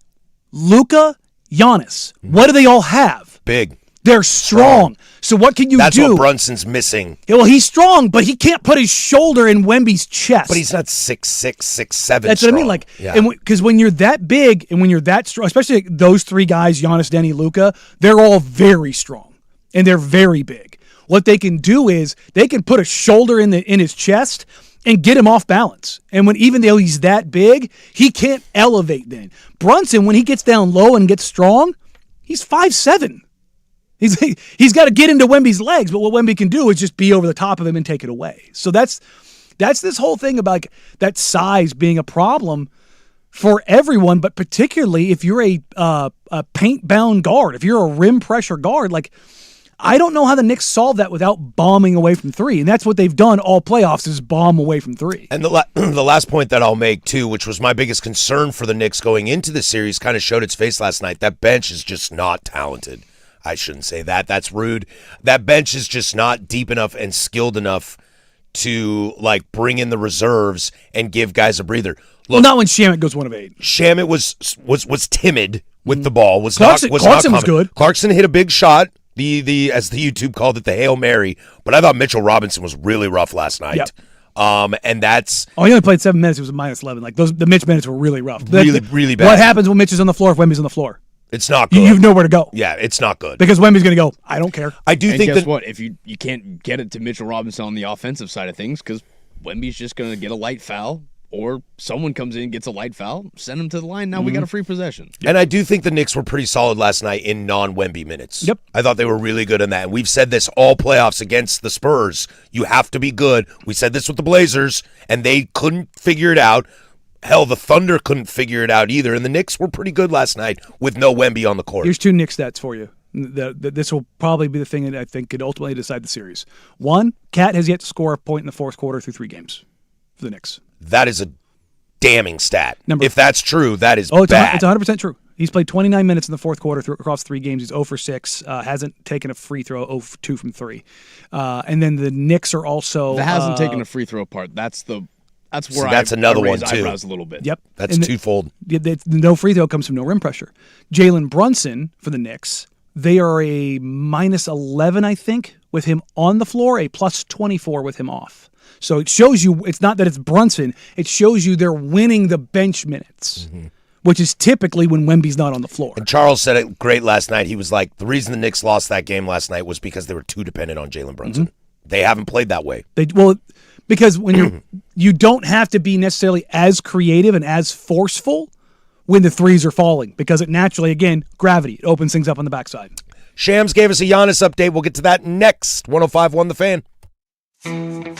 Luka, Giannis, what do they all have? Big. They're strong. So what can you do? That's what Brunson's missing. Yeah, well, he's strong, but he can't put his shoulder in Wemby's chest. But he's not 6'6", 6'7". That's what I mean. Like, because when you're that big and when you're that strong, especially like those three guys, Giannis, Denny, Luka, they're all very strong and they're very big. What they can do is they can put a shoulder in his chest and get him off balance. And even though he's that big, he can't elevate then. Brunson, when he gets down low and gets strong, he's 5'7". He's got to get into Wemby's legs, but what Wemby can do is just be over the top of him and take it away. So that's this whole thing about, like, that size being a problem for everyone, but particularly if you're a paint-bound guard, if you're a rim pressure guard. Like, I don't know how the Knicks solve that without bombing away from three, and that's what they've done all playoffs, is bomb away from three. And the last point that I'll make, too, which was my biggest concern for the Knicks going into the series, kind of showed its face last night. That bench is just not talented. I shouldn't say that. That's rude. That bench is just not deep enough and skilled enough to, like, bring in the reserves and give guys a breather. Look, Well, not when Shamet goes 1 of 8. Shamet was timid with the ball. Clarkson was good. Clarkson hit a big shot. The as the YouTube called it, the Hail Mary. But I thought Mitchell Robinson was really rough last night. Yep. And that's he only played 7 minutes. It was a minus 11. Like, the Mitch minutes were really rough. really bad. What happens when Mitch is on the floor if Wemby's on the floor? it's not good. You have nowhere to go. Yeah, it's not good. Because Wemby's going to go, I don't care. I do And think guess that what? If you can't get it to Mitchell Robinson on the offensive side of things, because Wemby's just going to get a light foul, or someone comes in and gets a light foul, send him to the line. Now we got a free possession. And I do think the Knicks were pretty solid last night in non-Wemby minutes. Yep. I thought they were really good in that. And we've said this all playoffs against the Spurs. You have to be good. We said this with the Blazers, and they couldn't figure it out. Hell, the Thunder couldn't figure it out either. And the Knicks were pretty good last night with no Wemby on the court. Here's 2 Knicks stats for you. This will probably be the thing that I think could ultimately decide the series. 1, Cat has yet to score a point in the fourth quarter through 3 games for the Knicks. That is a damning stat. Number- if that's true, that is it's bad. It's 100% true. He's played 29 minutes in the fourth quarter across 3 games. He's 0 for 6. Hasn't taken a free throw. 0 for 2 from 3. And then the Knicks are also The hasn't taken a free throw part. That's where that's I another raise one, too. eyebrows a little bit. Yep, That's and twofold. The no free throw comes from no rim pressure. Jalen Brunson for the Knicks, they are a minus 11, I think, with him on the floor, a plus 24 with him off. So it shows you, it's not that it's Brunson, it shows you they're winning the bench minutes, which is typically when Wemby's not on the floor. And Charles said it great last night. He was like, the reason the Knicks lost that game last night was because they were too dependent on Jalen Brunson. They haven't played that way. Because when you don't have to be necessarily as creative and as forceful when the threes are falling, because it naturally, again, gravity, it opens things up on the backside. Shams gave us a Giannis update. We'll get to that next. 105.1 The Fan.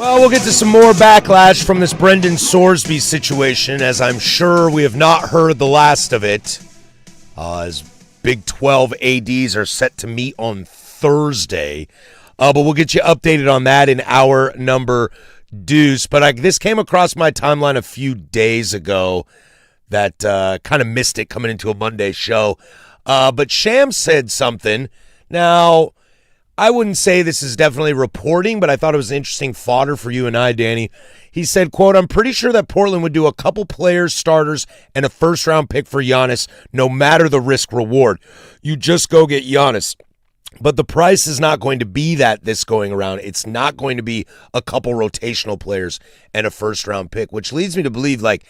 Well, we'll get to some more backlash from this Brendan Sorsby situation, as I'm sure we have not heard the last of it. As Big 12 ADs are set to meet on Thursday. But we'll get you updated on that in hour number deuce. But this came across my timeline a few days ago that kind of missed it coming into a Monday show. But Sham said something. Now, I wouldn't say this is definitely reporting, but I thought it was interesting fodder for you and I, Danny. He said, quote, "I'm pretty sure that Portland would do a couple players, starters, and a first-round pick for Giannis, no matter the risk-reward. You just go get Giannis. But the price is not going to be that this going around. It's not going to be a couple rotational players and a first-round pick," which leads me to believe, like,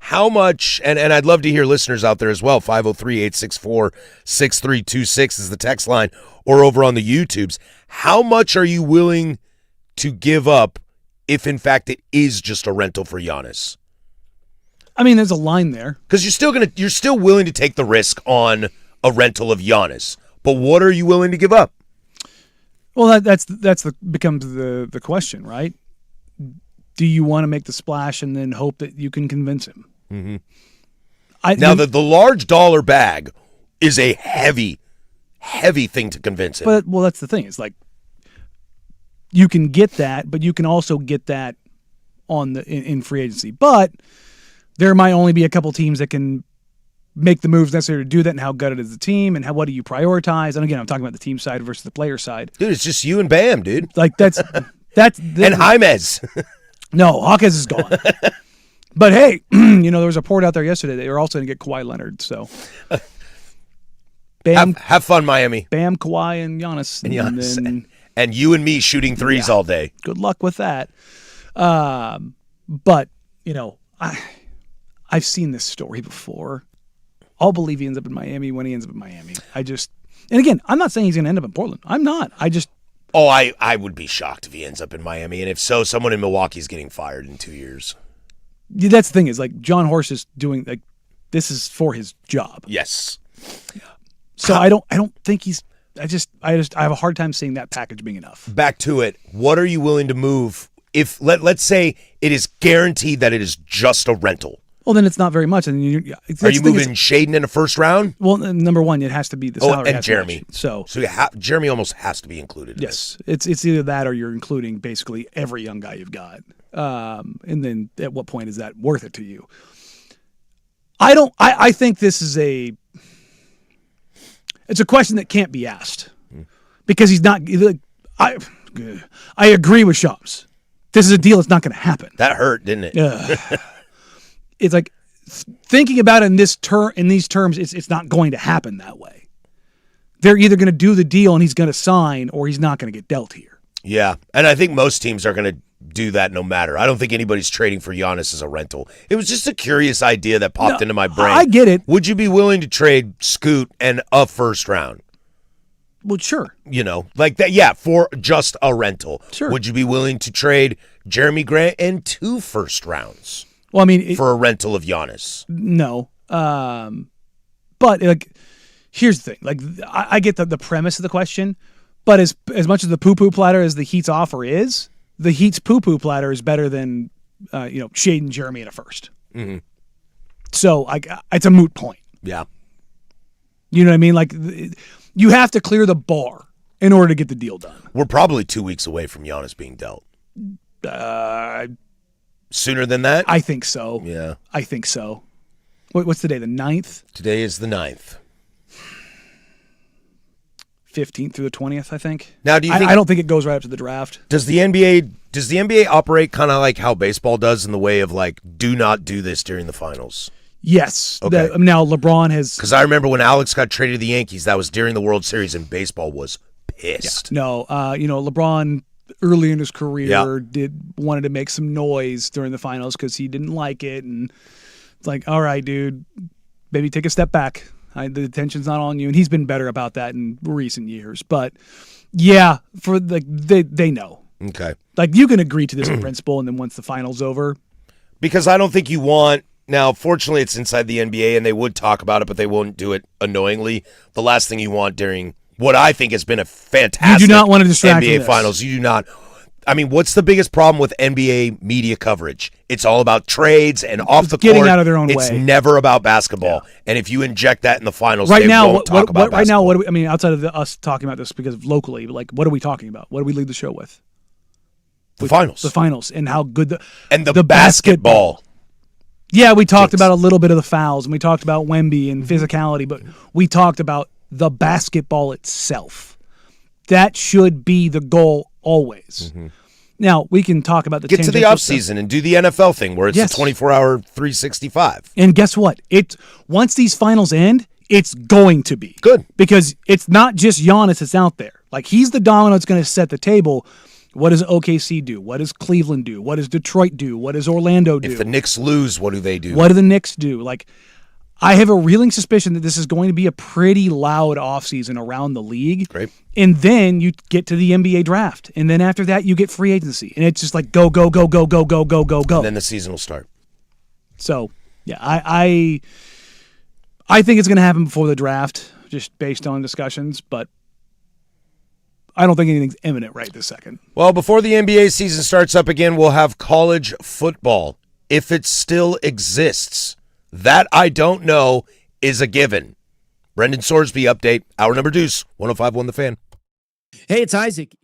how much, and I'd love to hear listeners out there as well, 503-864-6326 is the text line, or over on the YouTubes. How much are you willing to give up if, in fact, it is just a rental for Giannis? I mean, there's a line there. Because you're still willing to take the risk on a rental of Giannis, but what are you willing to give up? Well, becomes the question, right? Do you want to make the splash and then hope that you can convince him? Mm-hmm. The large dollar bag is a heavy thing to convince him. But that's the thing. It's like you can get that, but you can also get that in free agency. But there might only be a couple teams that can make the moves necessary to do that, and how good it is the team, and what do you prioritize? And again, I'm talking about the team side versus the player side. Dude, it's just you and Bam, dude. Like and Jaimez. No, Hawkins is gone. But hey, there was a report out there yesterday that they were also going to get Kawhi Leonard. So, Bam, have fun, Miami. Bam, Kawhi, and Giannis. And you and me shooting threes all day. Good luck with that. But I've seen this story before. I'll believe he ends up in Miami when he ends up in Miami. And again, I'm not saying he's going to end up in Portland. I'm not. I would be shocked if he ends up in Miami, and if so, someone in Milwaukee is getting fired in 2 years. That's the thing, is like John Horst is doing, like, this is for his job. Yes. So I don't think he's. I have a hard time seeing that package being enough. Back to it. What are you willing to move if let's say it is guaranteed that it is just a rental? Well, then it's not very much. And are you moving Shaden in a first round? Well, number one, it has to be the salary. And Jeremy. So Jeremy almost has to be included. Yes, it's either that or you're including basically every young guy you've got. And then at what point is that worth it to you? I think this is it's a question that can't be asked because he's not. I agree with Shams. This is a deal that's not going to happen. That hurt, didn't it? It's like thinking about it in these terms. It's not going to happen that way. They're either going to do the deal and he's going to sign, or he's not going to get dealt here. Yeah, and I think most teams are going to do that no matter. I don't think anybody's trading for Giannis as a rental. It was just a curious idea that popped into my brain. I get it. Would you be willing to trade Scoot and a first round? Well, sure. Like that. Yeah, for just a rental. Sure. Would you be willing to trade Jeremy Grant and 2 first rounds? Well, I mean, for a rental of Giannis. No. But like, here's the thing. Like, I get the premise of the question, but as much as the poo-poo platter as the Heat's offer is, the Heat's poo-poo platter is better than Shaden, Jeremy, and a first. Mm-hmm. So it's a moot point. Yeah. You know what I mean? Like, you have to clear the bar in order to get the deal done. We're probably 2 weeks away from Giannis being dealt. Sooner than that? I think so. Yeah. I think so. What's today, the 9th? Today is the 9th. 15th through the 20th, I think. Now, do you think... I don't think it goes right up to the draft. Does the NBA operate kind of like how baseball does in the way of, like, do not do this during the finals? Yes. Okay. Now, LeBron has... Because I remember when Alex got traded to the Yankees, that was during the World Series, and baseball was pissed. Yeah. No, LeBron... early in his career, wanted to make some noise during the finals because he didn't like it, and it's like, all right, dude, maybe take a step back. The attention's not on you, and he's been better about that in recent years. But yeah, for they know. Okay, like you can agree to this in principle, and then once the final's over, because I don't think you want. Now, fortunately, it's inside the NBA, and they would talk about it, but they won't do it annoyingly. The last thing you want during what I think has been a fantastic you do not want to distract NBA from Finals. You do not. I mean, what's the biggest problem with NBA media coverage? It's all about trades and off the getting court. out of their own It's way. never about basketball. And if you inject that in the finals, Right they now, won't talk about right now, basketball. what do we, I mean, outside of us talking about this because locally, like, what are we talking about? What do we lead the show with? The finals. The finals and how good the basketball. Yeah, we talked Jinx. about a little bit of the fouls and we talked about Wemby and physicality, but we talked about the basketball itself. That should be the goal always. Now, we can talk about the Get to the tangential stuff. offseason and do the NFL thing where it's Yes. a 24-hour 365. And guess what? Once these finals end, it's going to be Good. because it's not just Giannis that's out there. Like, he's the domino that's going to set the table. What does OKC do? What does Cleveland do? What does Detroit do? What does Orlando do? If the Knicks lose, what do they do? What do the Knicks do? Like, I have a reeling suspicion that this is going to be a pretty loud offseason around the league. Great. And then you get to the NBA draft. And then after that, you get free agency. And it's just like go, go, go, go, go, go, go, go, go. And then the season will start. So, yeah, I think it's going to happen before the draft, just based on discussions. But I don't think anything's imminent right this second. Well, before the NBA season starts up again, we'll have college football, if it still exists. That I don't know is a given. Brendan Sorsby update, hour number deuce, 105.1 The Fan. Hey, it's Isaac.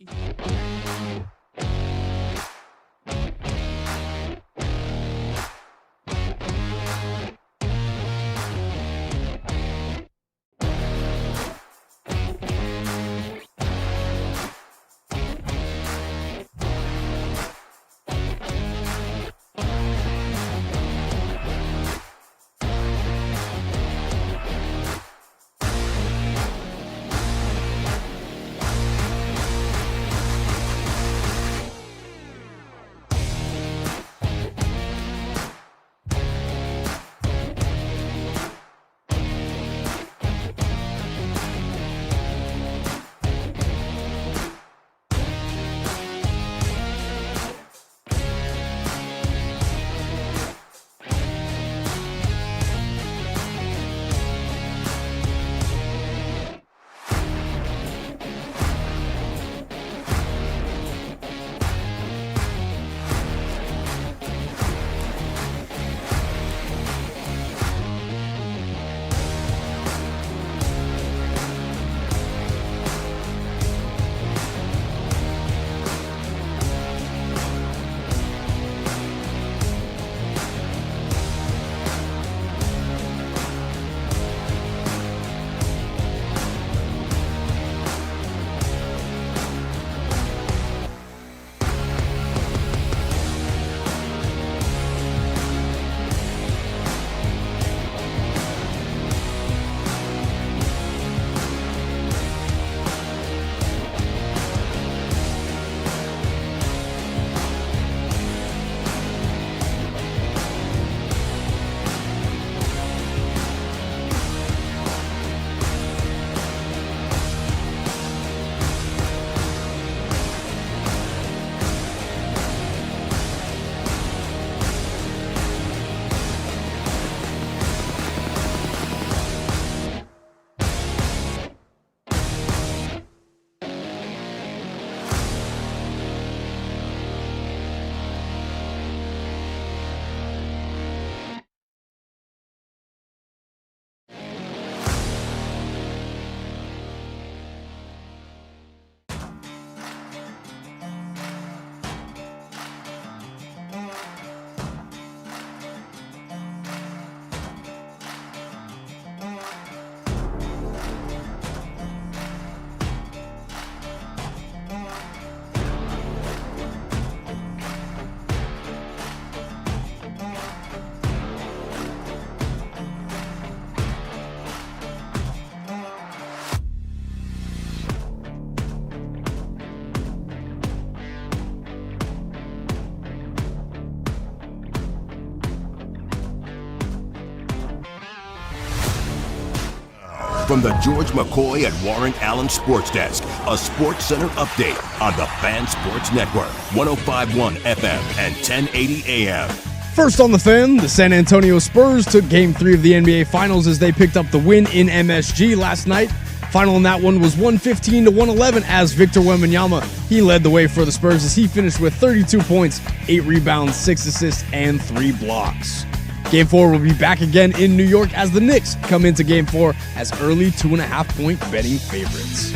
From the George McCoy and Warren Allen Sports Desk, a Sports Center update on the Fan Sports Network, 105.1 FM and 1080 AM. First on the Fan, the San Antonio Spurs took Game 3 of the NBA Finals as they picked up the win in MSG last night. Final in that one was 115-111 as Victor Wembanyama, he led the way for the Spurs as he finished with 32 points, 8 rebounds, 6 assists, and 3 blocks. Game 4 will be back again in New York as the Knicks come into Game 4 as early 2.5-point betting favorites.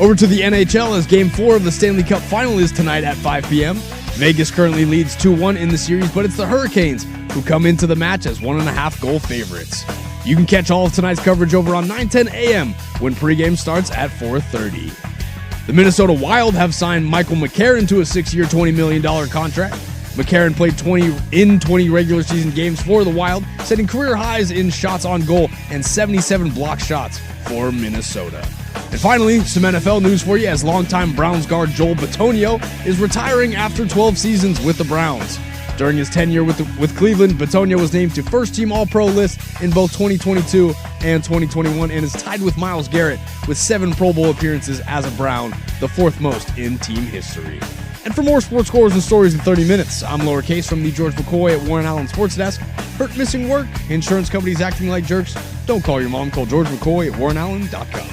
Over to the NHL as Game 4 of the Stanley Cup Final is tonight at 5 p.m. Vegas currently leads 2-1 in the series, but it's the Hurricanes who come into the match as 1.5-goal favorites. You can catch all of tonight's coverage over on 9:10 a.m. when pregame starts at 4:30. The Minnesota Wild have signed Michael McCarron to a 6-year, $20 million contract. McCarron played 20 regular season games for the Wild, setting career highs in shots on goal and 77 block shots for Minnesota. And finally, some NFL news for you as longtime Browns guard Joel Bitonio is retiring after 12 seasons with the Browns. During his tenure with Cleveland, Bitonio was named to first-team All-Pro list in both 2022 and 2021 and is tied with Myles Garrett with 7 Pro Bowl appearances as a Brown, the 4th most in team history. And for more sports scores and stories in 30 minutes, I'm lowercase from the George McCoy at Warren Allen Sports Desk. Hurt, missing work, insurance companies acting like jerks. Don't call your mom, call George McCoy at warrenallen.com.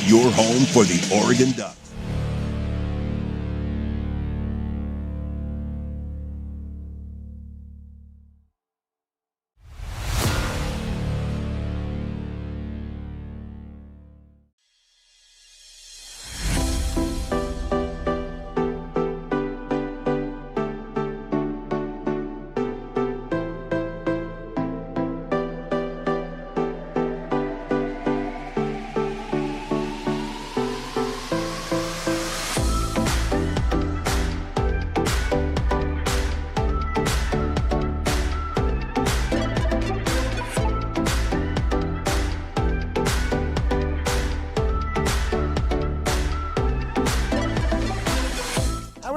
Your home for the Oregon Ducks.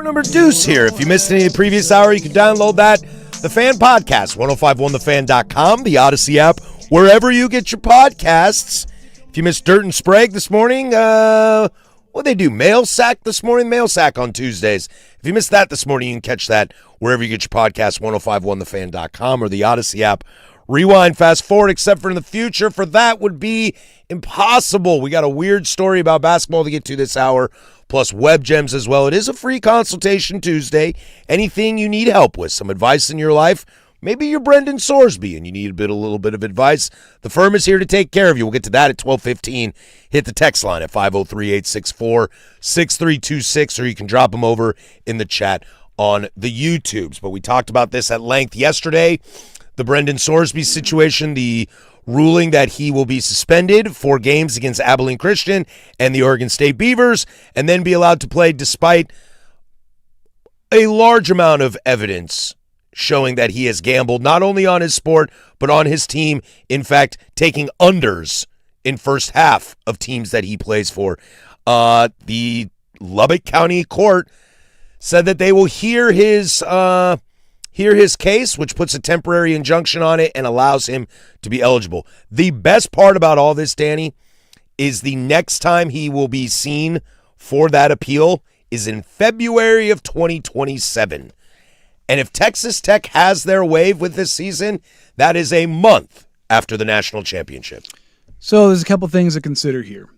Number Deuce here. If you missed any of the previous hour, you can download that. The Fan Podcast, 1051thefan.com, the Odyssey app, wherever you get your podcasts. If you missed Dirt and Sprague this morning, what'd they do? Mail Sack this morning? Mail Sack on Tuesdays. If you missed that this morning, you can catch that wherever you get your podcasts, 1051thefan.com or the Odyssey app. Rewind, fast forward, except for in the future. For that would be impossible. We got a weird story about basketball to get to this hour, plus web gems as well. It is a free consultation Tuesday. Anything you need help with, some advice in your life, maybe you're Brendan Sorsby and you need a little bit of advice, the firm is here to take care of you. We'll get to that at 12:15. Hit the text line at 503-864-6326, or you can drop them over in the chat on the YouTubes. But we talked about this at length yesterday. The Brendan Sorsby situation, the ruling that he will be suspended 4 games against Abilene Christian and the Oregon State Beavers, and then be allowed to play despite a large amount of evidence showing that he has gambled not only on his sport, but on his team. In fact, taking unders in first half of teams that he plays for. The Lubbock County Court said that they will hear his case, which puts a temporary injunction on it and allows him to be eligible. The best part about all this, Danny, is the next time he will be seen for that appeal is in February of 2027. And if Texas Tech has their wave with this season, that is a month after the national championship. So there's a couple things to consider here.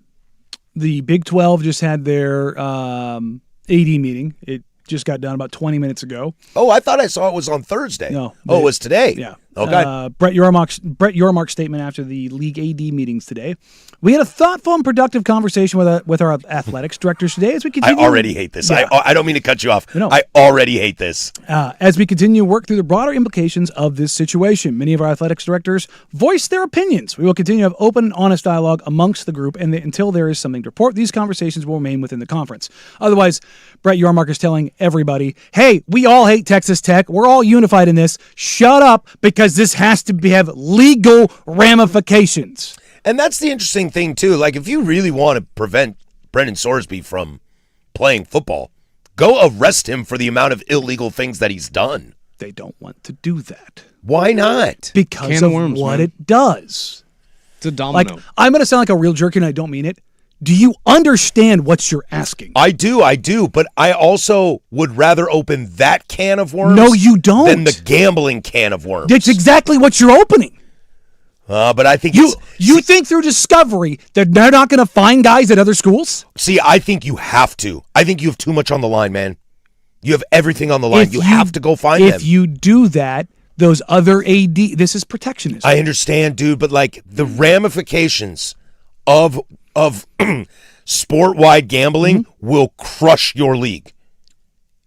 The Big 12 just had their AD meeting. It just got done about 20 minutes ago. Oh, I thought I saw it was on Thursday. No. Oh, it was today? Yeah. Okay. Brett Yormark's statement after the league AD meetings today. We had a thoughtful and productive conversation with our athletics directors today as we continue. I already hate this. Yeah. I don't mean to cut you off. No. I already hate this. As we continue to work through the broader implications of this situation, many of our athletics directors voiced their opinions. We will continue to have open and honest dialogue amongst the group, and until there is something to report, these conversations will remain within the conference. Otherwise, Brett Yormark is telling everybody, hey, we all hate Texas Tech. We're all unified in this. Shut up, because this has to have legal ramifications. And that's the interesting thing, too. Like, if you really want to prevent Brendan Sorsby from playing football, go arrest him for the amount of illegal things that he's done. They don't want to do that. Why not? Because of what it does. It's a domino. Like, I'm going to sound like a real jerk, and I don't mean it. Do you understand what you're asking? I do, but I also would rather open that can of worms No, you don't. than the gambling can of worms. That's exactly what you're opening. But I think you think through discovery that they're not going to find guys at other schools? See, I think you have to. I think you have too much on the line, man. You have everything on the line. You have to go find them. If you do that, those other this is protectionism. I understand, dude, but like the ramifications of sport-wide gambling will crush your league.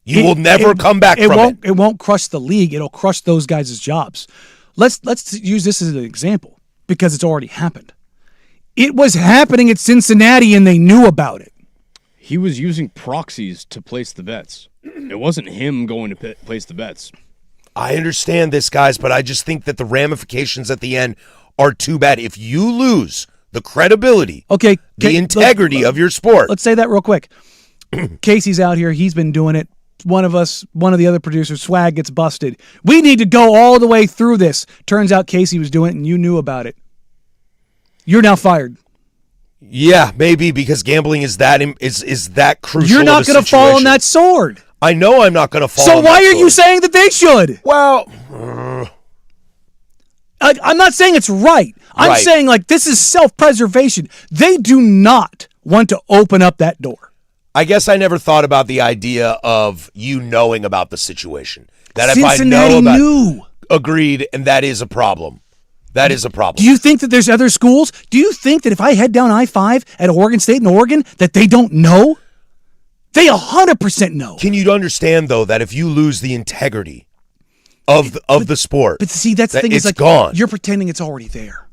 You will never come back from it. It won't crush the league. It'll crush those guys' jobs. Let's use this as an example because it's already happened. It was happening at Cincinnati and they knew about it. He was using proxies to place the bets. It wasn't him going to place the bets. I understand this, guys, but I just think that the ramifications at the end are too bad. If you lose the credibility, the integrity of your sport. Let's say that real quick. Casey's out here. He's been doing it. One of the other producers, Swag, gets busted. We need to go all the way through this. Turns out Casey was doing it and you knew about it. You're now fired. Yeah, maybe because gambling is that crucial. You're not going to fall on that sword. I know I'm not going to fall. So on why that are sword. you saying that they should? Well, I'm not saying it's right. I'm saying like this is self-preservation. They do not want to open up that door. I guess I never thought about the idea of you knowing about the situation. That Cincinnati if I know about, knew. Agreed, and that is a problem. That is a problem. Do you think that there's other schools? Do you think that if I head down I-5 at Oregon State in Oregon that they don't know? They 100% know. Can you understand though that if you lose the integrity of the sport, but see that's the thing it's is like gone. You're pretending it's already there.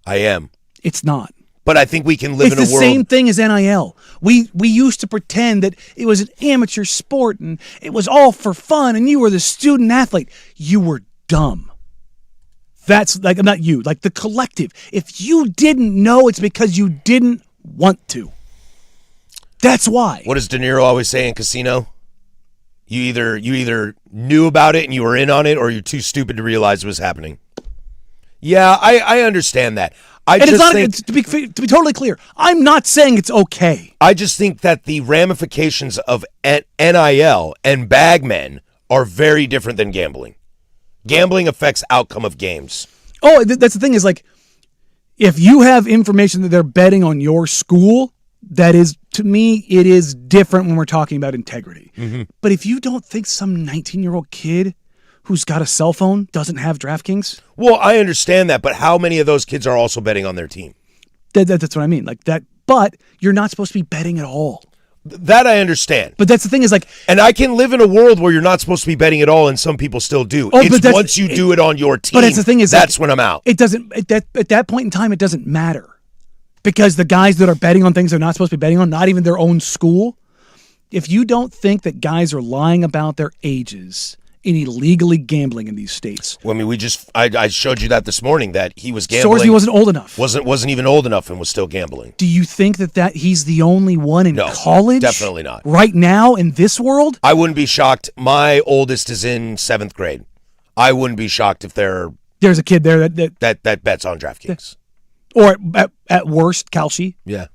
I am. It's not. But I think we can live in a world. It's the same thing as NIL. We used to pretend that it was an amateur sport and it was all for fun and you were the student athlete. You were dumb. That's like, not you, like the collective. If you didn't know, it's because you didn't want to. That's why. What does De Niro always say in Casino? You either knew about it and you were in on it, or you're too stupid to realize it was happening. Yeah, I understand that. To be totally clear, I'm not saying it's okay. I just think that the ramifications of NIL and bagmen are very different than gambling. Gambling affects outcome of games. Oh, that's the thing is like, if you have information that they're betting on your school, that is, to me, it is different when we're talking about integrity. Mm-hmm. But if you don't think some 19-year-old kid who's got a cell phone doesn't have DraftKings? Well, I understand that, but how many of those kids are also betting on their team? That's what I mean. Like that, but you're not supposed to be betting at all. That I understand. But that's the thing is like... And I can live in a world where you're not supposed to be betting at all, and some people still do. It's once you do it on your team, but the thing is, that's when I'm out. It doesn't... At that point in time, it doesn't matter. Because the guys that are betting on things they're not supposed to be betting on, not even their own school, if you don't think that guys are lying about their ages and illegally gambling in these states... Well, I mean, I showed you that this morning, that he was gambling. Sorsby wasn't old enough. Wasn't even old enough and was still gambling. Do you think that he's the only one in college? Definitely not. Right now in this world? I wouldn't be shocked. My oldest is in 7th grade. I wouldn't be shocked if there's a kid there that bets on DraftKings. Or at worst, Kalshi. Yeah.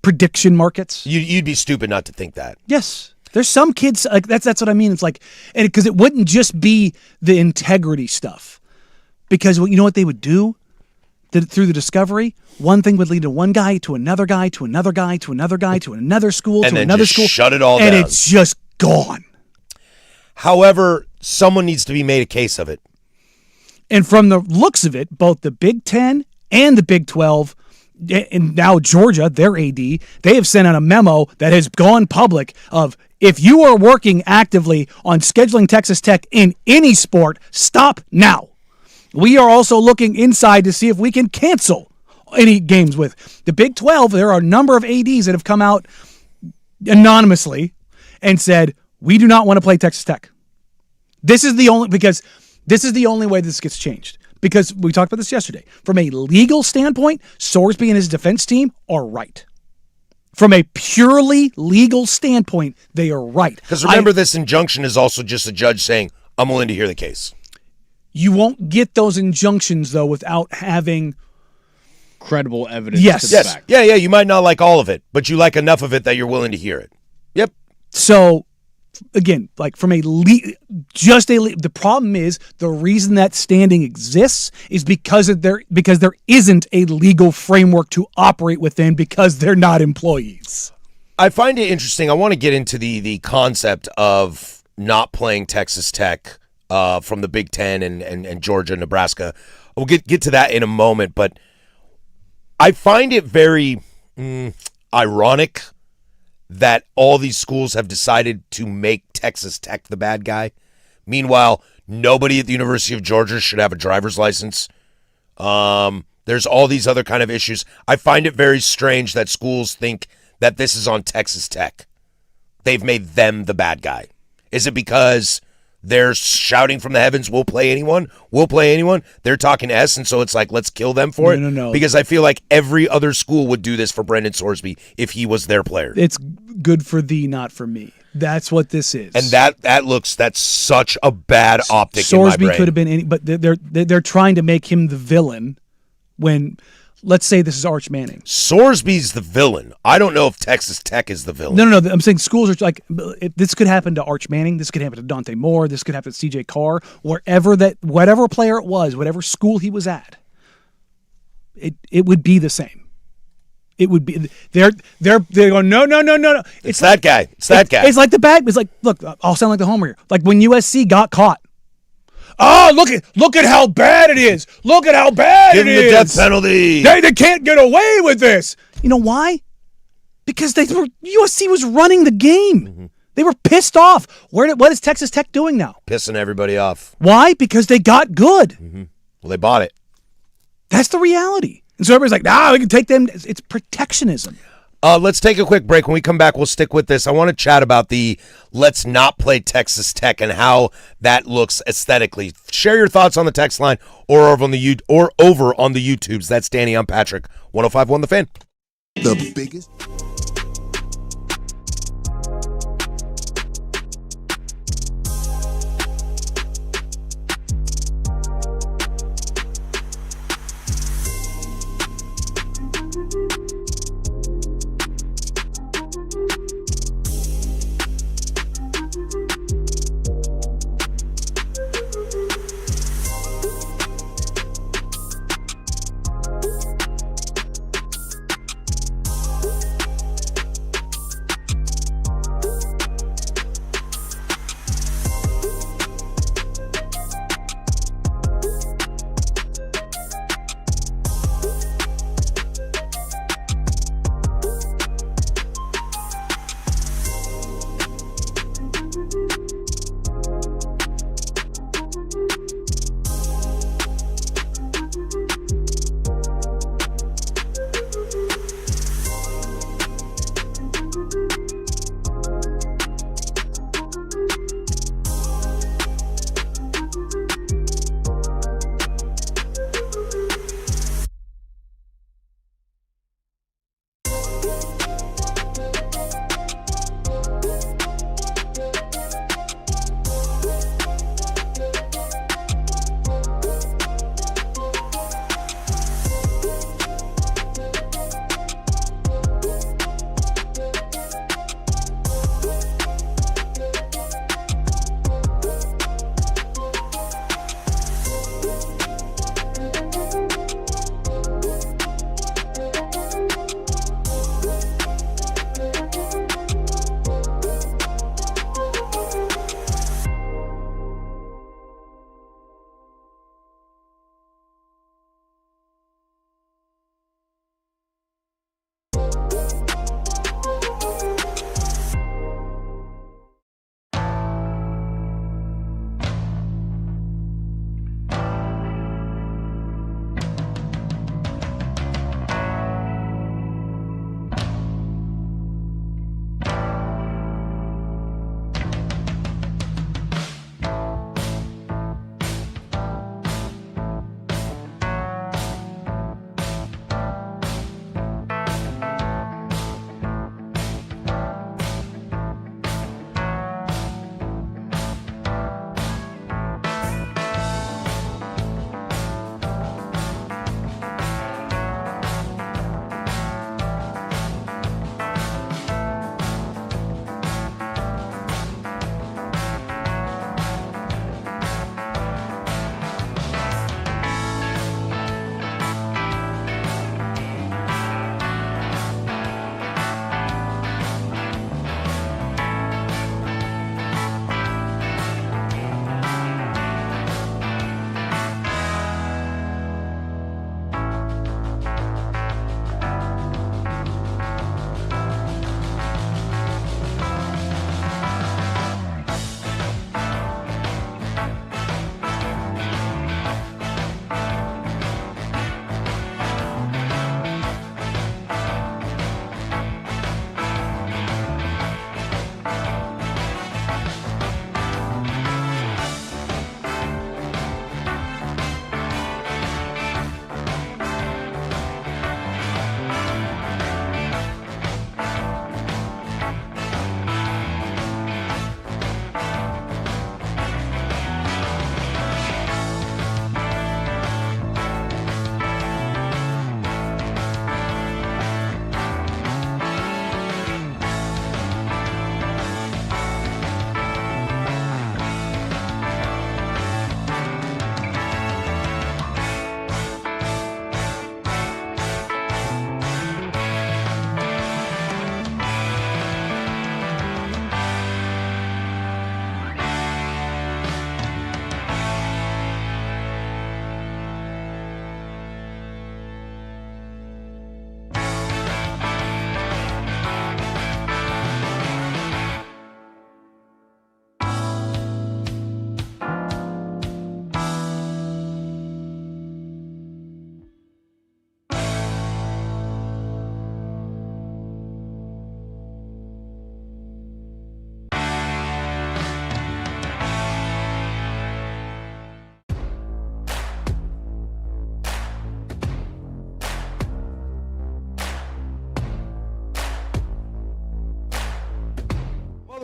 Prediction markets. You'd be stupid not to think that. Yes. There's some kids, like that's what I mean. It's like, and because it wouldn't just be the integrity stuff. Because you know what they would do? Through the discovery, one thing would lead to one guy, to another guy, to another guy, to another guy, to another school, and to another school. Shut it all down. And it's just gone. However, someone needs to be made a case of it. And from the looks of it, both the Big Ten and the Big 12, and now Georgia, their AD, they have sent out a memo that has gone public of, if you are working actively on scheduling Texas Tech in any sport, stop now. We are also looking inside to see if we can cancel any games with. The Big 12, there are a number of ADs that have come out anonymously and said, we do not want to play Texas Tech. This is the only way this gets changed. Because we talked about this yesterday. From a legal standpoint, Sorsby and his defense team are right. From a purely legal standpoint, they are right. Because remember, this injunction is also just a judge saying, I'm willing to hear the case. You won't get those injunctions, though, without having credible evidence. Yes. Back. Yeah. You might not like all of it, but you like enough of it that you're willing to hear it. Yep. So again, like from the problem is the reason that standing exists is because there isn't a legal framework to operate within because they're not employees. I find it interesting. I want to get into the concept of not playing Texas Tech from the Big Ten and Georgia, Nebraska. We'll get to that in a moment, but I find it very ironic that all these schools have decided to make Texas Tech the bad guy. Meanwhile, nobody at the University of Georgia should have a driver's license. There's all these other kind of issues. I find it very strange that schools think that this is on Texas Tech. They've made them the bad guy. Is it because they're shouting from the heavens, we'll play anyone? We'll play anyone? They're talking S, and so it's like, let's kill them for it? No. Because I feel like every other school would do this for Brendan Sorsby if he was their player. It's good for thee, not for me. That's what this is. And that's such a bad optic in my brain. Sorsby could have been any, but they're trying to make him the villain when, let's say this is Arch Manning. Sorsby's the villain. I don't know if Texas Tech is the villain. No. I'm saying schools are like, this could happen to Arch Manning. This could happen to Dante Moore. This could happen to CJ Carr. Whatever player it was, whatever school he was at, it would be the same. It would be they're going no. It's that guy. It's that guy. It's like the bag. It's like, look, I'll sound like the homer here. Like when USC got caught. Oh, look at how bad it is. Look at how bad Give it him is. the death penalty. They can't get away with this. You know why? Because USC was running the game. Mm-hmm. They were pissed off. What is Texas Tech doing now? Pissing everybody off. Why? Because they got good. Mm-hmm. Well, they bought it. That's the reality. And so everybody's like, we can take them. It's protectionism. Let's take a quick break. When we come back, we'll stick with this. I want to chat about the let's not play Texas Tech and how that looks aesthetically. Share your thoughts on the text line or over on the YouTubes. That's Danny. I'm Patrick. 105.1 The Fan. The biggest.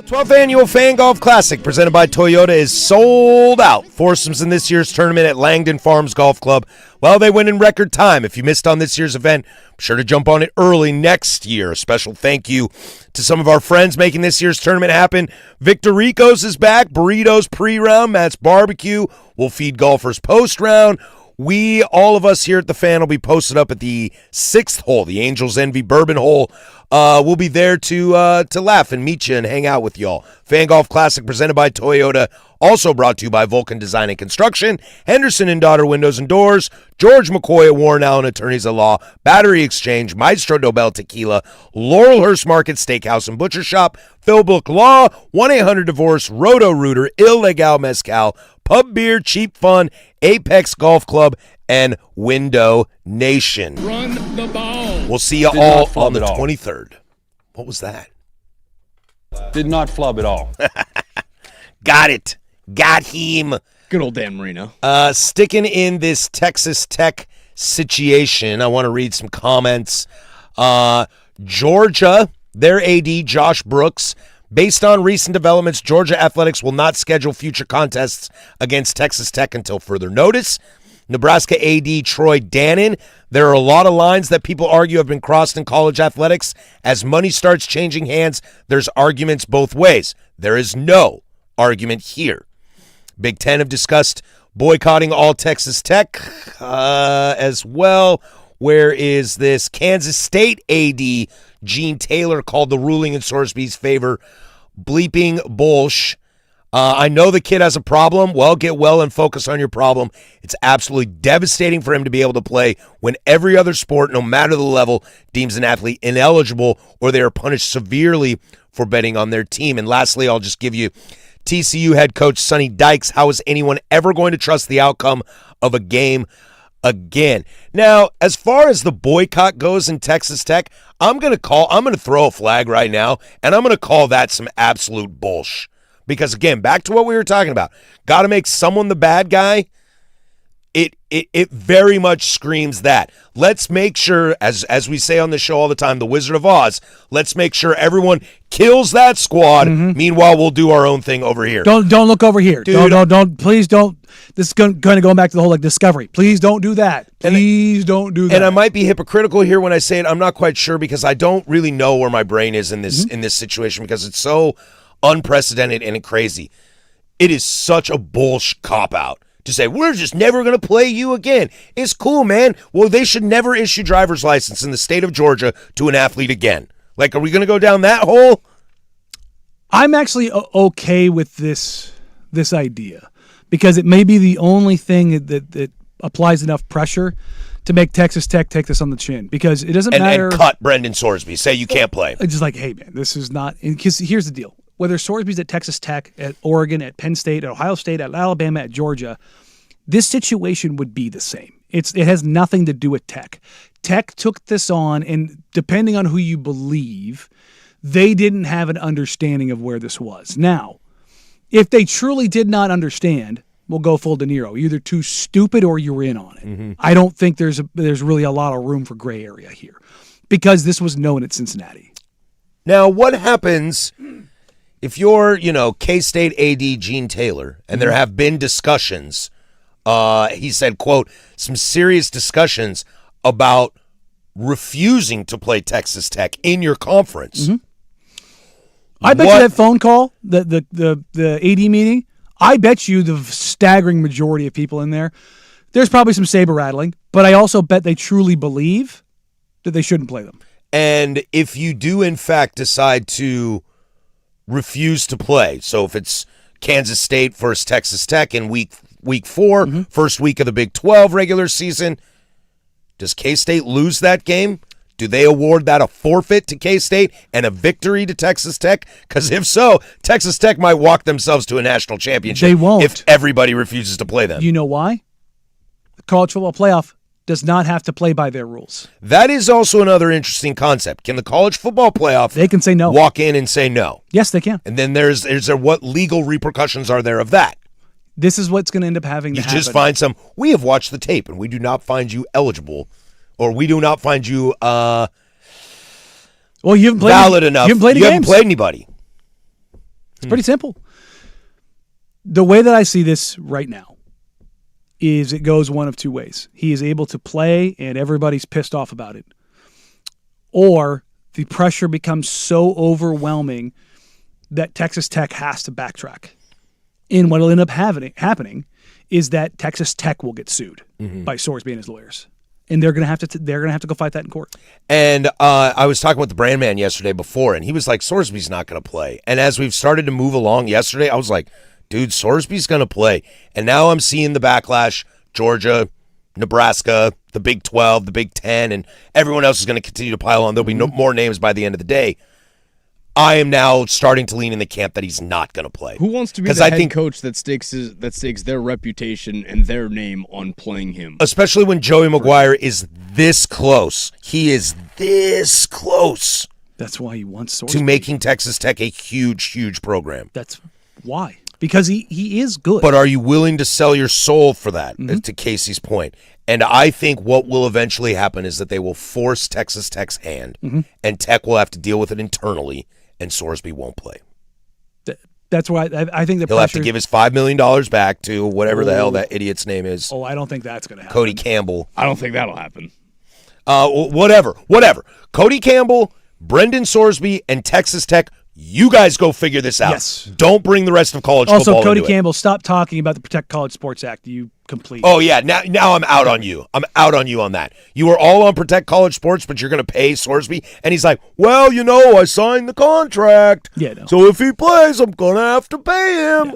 12th Annual Fan Golf Classic presented by Toyota is sold out. Foursomes in this year's tournament at Langdon Farms Golf Club. Well, they win in record time. If you missed on this year's event, be sure to jump on it early next year. A special thank you to some of our friends making this year's tournament happen. Victor Rico's is back. Burritos pre-round. Matt's Barbecue will feed golfers post-round. All of us here at the Fan will be posted up at the 6th hole, the Angels Envy Bourbon hole. We'll be there to laugh and meet you and hang out with y'all. Fan Golf Classic presented by Toyota, also brought to you by Vulcan Design and Construction, Henderson and Daughter Windows and Doors, George McCoy at Warren Allen Attorneys at Law, Battery Exchange, Maestro Dobel Tequila, Laurelhurst Market Steakhouse and Butcher Shop, Philbrook Law, 1-800-DIVORCE, Roto-Rooter, Ilegal Mezcal, Pub Beer, Cheap Fun, Apex Golf Club, and Window Nation. Run the ball. We'll see you all on the 23rd. What was that? Did not flub at all. Got it. Got him. Good old Dan Marino. Sticking in this Texas Tech situation, I want to read some comments. Georgia, their AD, Josh Brooks. Based on recent developments, Georgia Athletics will not schedule future contests against Texas Tech until further notice. Nebraska AD Troy Dannon. There are a lot of lines that people argue have been crossed in college athletics. As money starts changing hands, there's arguments both ways. There is no argument here. Big Ten have discussed boycotting all Texas Tech as well. Where is this? Kansas State AD Gene Taylor called the ruling in Sorsby's favor bleeping bullsh. I know the kid has a problem. Well, get well and focus on your problem. It's absolutely devastating for him to be able to play when every other sport, no matter the level, deems an athlete ineligible or they are punished severely for betting on their team. And lastly, I'll just give you TCU head coach Sonny Dykes. How is anyone ever going to trust the outcome of a game again? Now, as far as the boycott goes in Texas Tech, I'm going to throw a flag right now, and I'm going to call that some absolute bullshit. Because, again, back to what we were talking about, got to make someone the bad guy. It very much screams that. Let's make sure, as we say on the show all the time, the Wizard of Oz, let's make sure everyone kills that squad. Mm-hmm. Meanwhile, we'll do our own thing over here. Don't look over here. Dude, don't, please don't. This is going to go back to the whole Discovery. Please don't do that. Please don't do that. And I might be hypocritical here when I say it. I'm not quite sure because I don't really know where my brain is in this in this situation because it's so unprecedented and crazy. It is such a bullshit cop-out to say, we're just never going to play you again. It's cool, man. Well, they should never issue driver's license in the state of Georgia to an athlete again. Like, are we going to go down that hole? I'm actually okay with this idea because it may be the only thing that applies enough pressure to make Texas Tech take this on the chin because it doesn't matter. And cut Brendan Sorsby. Say you can't play. It's just like, hey, man, this is not – because here's the deal. Whether Sorsby's at Texas Tech, at Oregon, at Penn State, at Ohio State, at Alabama, at Georgia, this situation would be the same. It has nothing to do with Tech. Tech took this on, and depending on who you believe, they didn't have an understanding of where this was. Now, if they truly did not understand, we'll go full De Niro. You're either too stupid or you're in on it. Mm-hmm. I don't think there's really a lot of room for gray area here because this was known at Cincinnati. Now, what happens if you're, K-State AD Gene Taylor, and there have been discussions, he said, quote, some serious discussions about refusing to play Texas Tech in your conference. Mm-hmm. I bet you that phone call, the AD meeting, I bet you the staggering majority of people in there's probably some saber rattling, but I also bet they truly believe that they shouldn't play them. And if you do, in fact, decide to refuse to play, so if it's Kansas State versus Texas Tech in week 4, first week of the Big 12 regular season, does K-State lose that game? Do they award that a forfeit to K-State and a victory to Texas Tech? Because if so, Texas Tech might walk themselves to a national championship. They won't. If everybody refuses to play them. You know why? The college football playoff does not have to play by their rules. That is also another interesting concept. Can the college football playoff they can say no. Walk in and say no? Yes, they can. And then there's what legal repercussions are there of that? This is what's going to end up having to happen. You just find we have watched the tape and we do not find you eligible, or we do not find you well, you haven't played valid enough. You haven't played anybody. It's pretty simple. The way that I see this right now is it goes one of two ways. He is able to play and everybody's pissed off about it. Or the pressure becomes so overwhelming that Texas Tech has to backtrack. And what will end up happening is that Texas Tech will get sued by Sorsby and his lawyers. And they're gonna have to go fight that in court. And I was talking with the brand man yesterday before, and he was like, Sorsby's not going to play. And as we've started to move along yesterday, I was like, dude, Sorsby's going to play. And now I'm seeing the backlash, Georgia, Nebraska, the Big 12, the Big 10, and everyone else is going to continue to pile on. There'll be no more names by the end of the day. I am now starting to lean in the camp that he's not going to play. Who wants to be the head coach that stakes their reputation and their name on playing him? Especially when Joey Maguire is this close. He is this close. That's why he wants Sorsby. To making Texas Tech a huge, huge program. That's why. Because he is good. But are you willing to sell your soul for that, to Casey's point? And I think what will eventually happen is that they will force Texas Tech's hand, and Tech will have to deal with it internally, and Sorsby won't play. That's why I think he'll have to give his $5 million back to whatever the hell that idiot's name is. Oh, I don't think that's going to happen. Cody Campbell. I don't think that'll happen. Whatever. Cody Campbell, Brendan Sorsby, and Texas Tech. You guys go figure this out. Yes. Don't bring the rest of college football Also, Cody into Campbell, stop talking about the Protect College Sports Act. You complete. Oh, yeah. Now I'm out on you. I'm out on you on that. You were all on Protect College Sports, but you're going to pay Sorsby. And he's like, well, I signed the contract. Yeah, no. So if he plays, I'm going to have to pay him.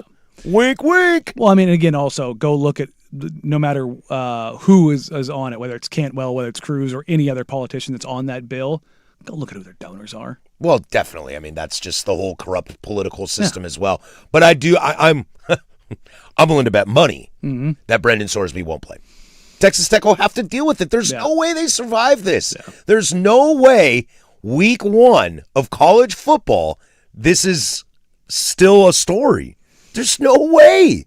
Yeah. Wink, wink. Well, I mean, again, also, go look at no matter who is on it, whether it's Cantwell, whether it's Cruz, or any other politician that's on that bill, go look at who their donors are. Well, definitely. I mean, that's just the whole corrupt political system as well. But I'm willing to bet money that Brendan Sorsby won't play. Texas Tech will have to deal with it. There's no way they survive this. Yeah. There's no way week 1 of college football, this is still a story. There's no way.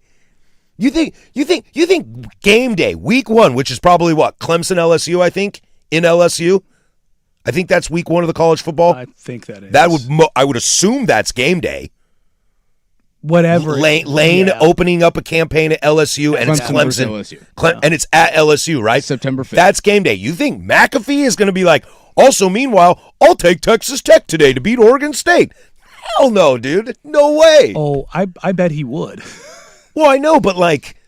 You think game day, week 1, which is probably what? Clemson LSU, I think, in LSU. I think that's week 1 of the college football. I think that is. I would assume that's game day. Whatever. Lane opening up a campaign at LSU, and it's Clemson. LSU. And it's at LSU, right? September 5th. That's game day. You think McAfee is going to be like, also, meanwhile, I'll take Texas Tech today to beat Oregon State? Hell no, dude. No way. Oh, I bet he would. Well, I know, but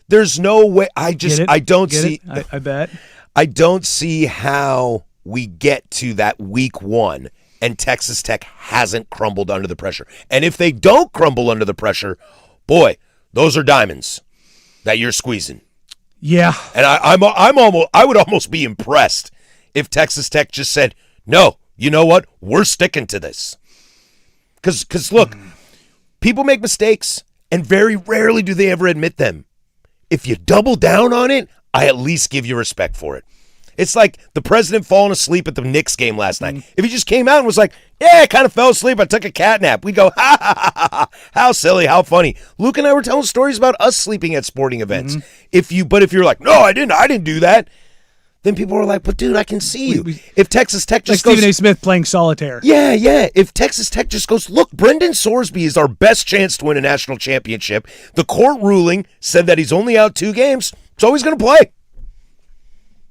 there's no way. I don't see. I bet. I don't see how we get to that week 1 and Texas Tech hasn't crumbled under the pressure. And if they don't crumble under the pressure, boy, those are diamonds that you're squeezing. Yeah. And I would almost be impressed if Texas Tech just said, no, you know what? We're sticking to this. Because look, people make mistakes, and very rarely do they ever admit them. If you double down on it, I at least give you respect for it. It's like the president falling asleep at the Knicks game last night. If he just came out and was like, yeah, I kind of fell asleep, I took a cat nap, we'd go, ha, ha, ha, ha, how silly, how funny. Luke and I were telling stories about us sleeping at sporting events. If you're like, no, I didn't do that, then people are like, but dude, I can see you. If Texas Tech just like Stephen A. Smith playing solitaire. Yeah. If Texas Tech just goes, look, Brendan Sorsby is our best chance to win a national championship. The court ruling said that he's only out 2 games, so he's going to play.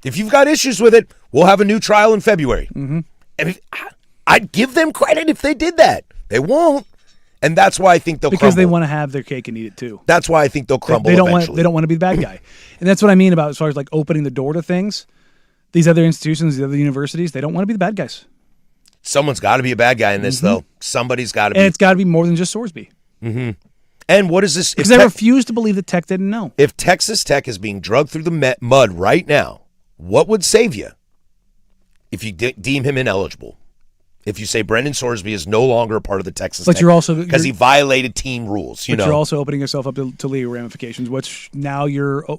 If you've got issues with it, we'll have a new trial in February. And I'd give them credit if they did that. They won't. And that's why I think they'll because crumble. they want to have their cake and eat it too. That's why I think they'll crumble they don't eventually. Want to be the bad guy. And that's what I mean about as far as opening the door to things. These other institutions, the other universities, they don't want to be the bad guys. Someone's got to be a bad guy in this, though. Somebody's got to be. And it's got to be more than just Sorsby. And what is this? Because I refuse to believe that Tech didn't know. If Texas Tech is being drugged through the mud right now, what would save you if you deem him ineligible? If you say Brendan Sorsby is no longer a part of the Texas Tech, you're also because he violated team rules, you're also opening yourself up to legal ramifications, which now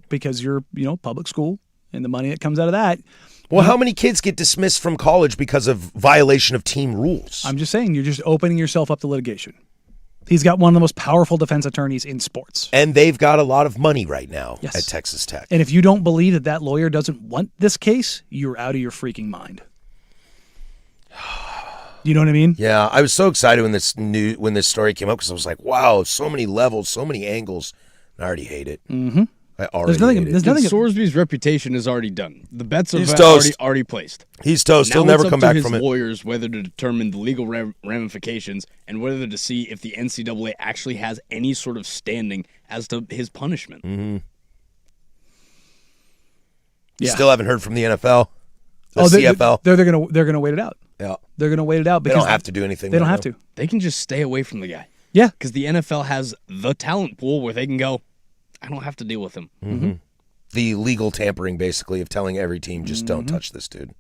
because you're public school and the money that comes out of that. Well, how many kids get dismissed from college because of violation of team rules? I'm just saying, you're just opening yourself up to litigation. He's got one of the most powerful defense attorneys in sports. And they've got a lot of money right now at Texas Tech. And if you don't believe that lawyer doesn't want this case, you're out of your freaking mind. You know what I mean? Yeah, I was so excited when this story came up because I was like, wow, so many levels, so many angles. And I already hate it. Mm-hmm. I already hate it. There's nothing. Sorsby's reputation is already done. The bets are He's toast. already placed. He's toast. Now He'll never it's up come to back his from it. lawyers whether to determine the legal ramifications and whether to see if the NCAA actually has any sort of standing as to his punishment. Mm-hmm. Yeah. Still haven't heard from the NFL, the they, CFL. They're gonna wait it out. Yeah. They're gonna wait it out They because don't have to do anything. They don't right have now. to. They can just stay away from the guy. Yeah. Because the NFL has the talent pool where they can go, I don't have to deal with him. Mm-hmm. The legal tampering, basically, of telling every team, just don't touch this dude.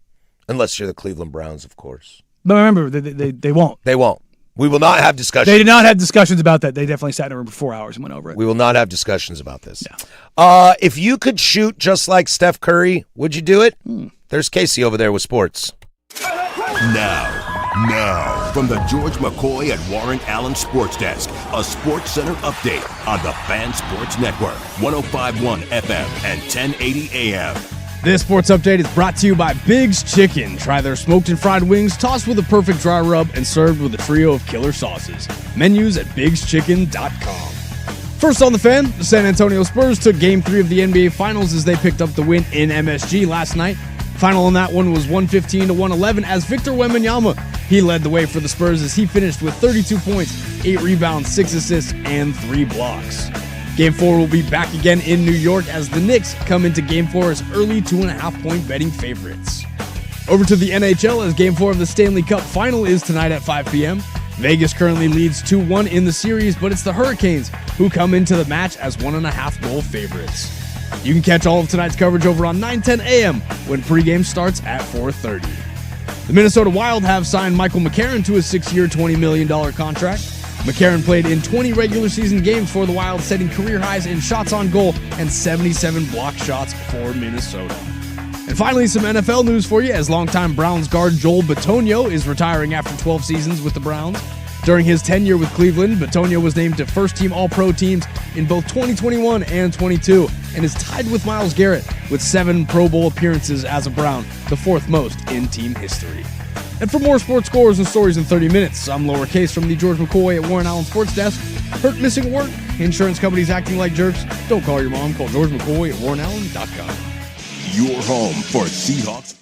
Unless you're the Cleveland Browns, of course. But remember, they won't. They won't. We will not have discussions. They did not have discussions about that. They definitely sat in a room for 4 hours and went over it. We will not have discussions about this. No. If you could shoot just like Steph Curry, would you do it? There's Casey over there with sports. Now, from the George McCoy and Warren Allen Sports Desk, a Sports Center update on the Fan Sports Network, 105.1 FM and 1080 AM. This sports update is brought to you by Big's Chicken. Try their smoked and fried wings, tossed with a perfect dry rub, and served with a trio of killer sauces. Menus at bigschicken.com. First on the Fan, the San Antonio Spurs took Game 3 of the NBA Finals as they picked up the win in MSG last night. Final on that one was 115-111 as Victor Wembanyama, he led the way for the Spurs as he finished with 32 points, 8 rebounds, 6 assists, and 3 blocks. Game 4 will be back again in New York as the Knicks come into Game 4 as early 2.5-point betting favorites. Over to the NHL as Game 4 of the Stanley Cup Final is tonight at 5 p.m. Vegas currently leads 2-1 in the series, but it's the Hurricanes who come into the match as 1.5-goal favorites. You can catch all of tonight's coverage over on 9:10 a.m. when pregame starts at 4:30. The Minnesota Wild have signed Michael McCarron to a 6-year, $20 million contract. McCarron played in 20 regular season games for the Wild, setting career highs in shots on goal and 77 block shots for Minnesota. And finally, some NFL news for you as longtime Browns guard Joel Bitonio is retiring after 12 seasons with the Browns. During his tenure with Cleveland, Bitonio was named to first-team All-Pro teams in both 2021 and 22 and is tied with Myles Garrett with 7 Pro Bowl appearances as a Brown, the 4th most in team history. And for more sports scores and stories in 30 minutes, I'm Lowercase from the George McCoy at Warren Allen Sports Desk. Hurt, missing work? Insurance companies acting like jerks? Don't call your mom. Call George McCoy at warrenallen.com. Your home for Seahawks.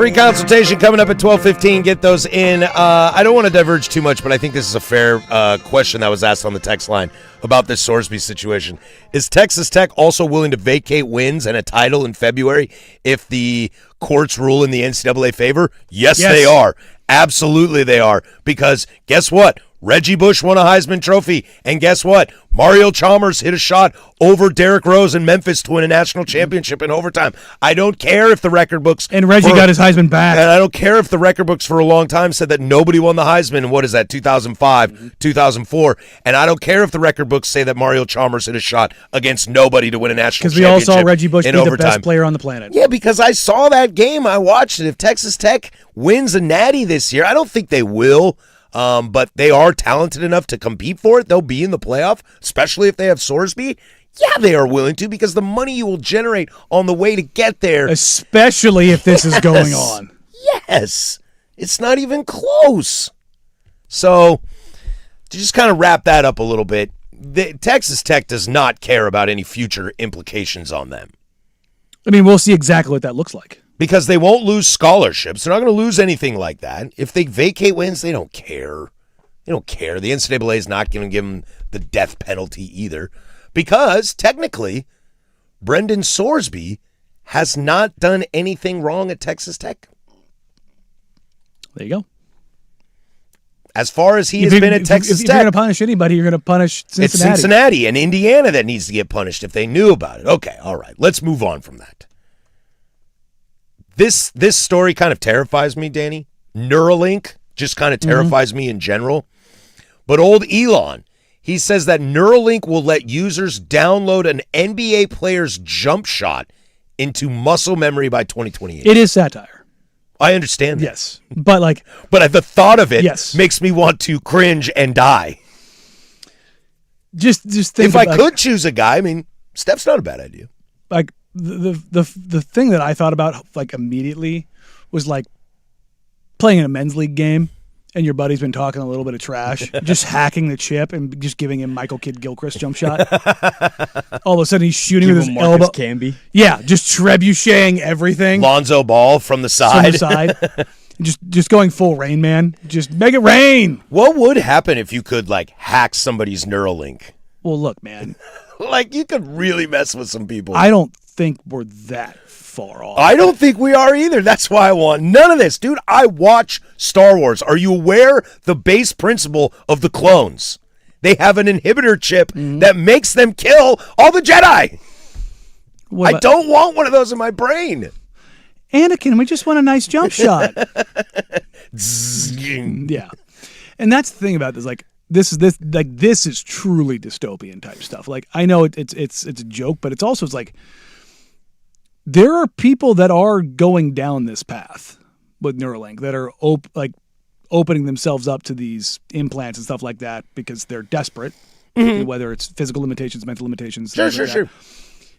Free consultation coming up at 12:15. Get those in. I don't want to diverge too much, but I think this is a fair question that was asked on the text line about this Sorsby situation. Is Texas Tech also willing to vacate wins and a title in February if the courts rule in the NCAA favor? Yes, they are. Absolutely they are. Because guess what? Reggie Bush won a Heisman Trophy. And guess what? Mario Chalmers hit a shot over Derrick Rose in Memphis to win a national championship in overtime. I don't care if the record books... And Reggie got his Heisman back. And I don't care if the record books for a long time said that nobody won the Heisman in, what is that, 2005, 2004. And I don't care if the record books say that Mario Chalmers hit a shot against nobody to win a national championship. Because we all saw Reggie Bush be overtime. the best player on the planet. Yeah, because I saw that game. I watched it. If Texas Tech wins a natty this year, I don't think they will. But they are talented enough to compete for it. They'll be in the playoff, especially if they have Sorsby. Yeah, they are willing to, because the money you will generate on the way to get there. Especially if this is going on. Yes. It's not even close. So, to just kind of wrap that up a little bit, Texas Tech does not care about any future implications on them. I mean, we'll see exactly what that looks like. Because they won't lose scholarships. They're not going to lose anything like that. If they vacate wins, they don't care. They don't care. The NCAA is not going to give them the death penalty either. Because, technically, Brendan Sorsby has not done anything wrong at Texas Tech. There you go. As far as he has been at Texas Tech. If you're going to punish anybody, you're going to punish Cincinnati. It's Cincinnati and Indiana that needs to get punished if they knew about it. Okay, all right. Let's move on from that. This story kind of terrifies me, Danny. Neuralink just kind of terrifies me in general. But old Elon, he says that Neuralink will let users download an NBA player's jump shot into muscle memory by 2028. It is satire. I understand that. Yes. But the thought of it yes. makes me want to cringe and die. Just think if I could choose a guy, I mean, Steph's not a bad idea. Like the thing that I thought about like immediately was like playing in a men's league game and your buddy's been talking a little bit of trash, just hacking the chip and just giving him Michael Kidd-Gilchrist jump shot. All of a sudden he's shooting with his elbow. Camby. Yeah, just trebucheting everything. Lonzo Ball from the side. Just going full Rain Man. Just make it rain. What would happen if you could like hack somebody's Neuralink? Well, look, man. Like you could really mess with some people. I don't think we're that far off. I don't think we are either. That's why I want none of this. Dude, I watch Star Wars. Are you aware the base principle of the clones? They have an inhibitor chip that makes them kill all the Jedi. I don't want one of those in my brain. Anakin, we just want a nice jump shot. Yeah. And that's the thing about this, like, this is truly dystopian type stuff. Like, I know it's a joke, but it's also like there are people that are going down this path with Neuralink that are opening themselves up to these implants and stuff like that because they're desperate, whether it's physical limitations, mental limitations. Sure.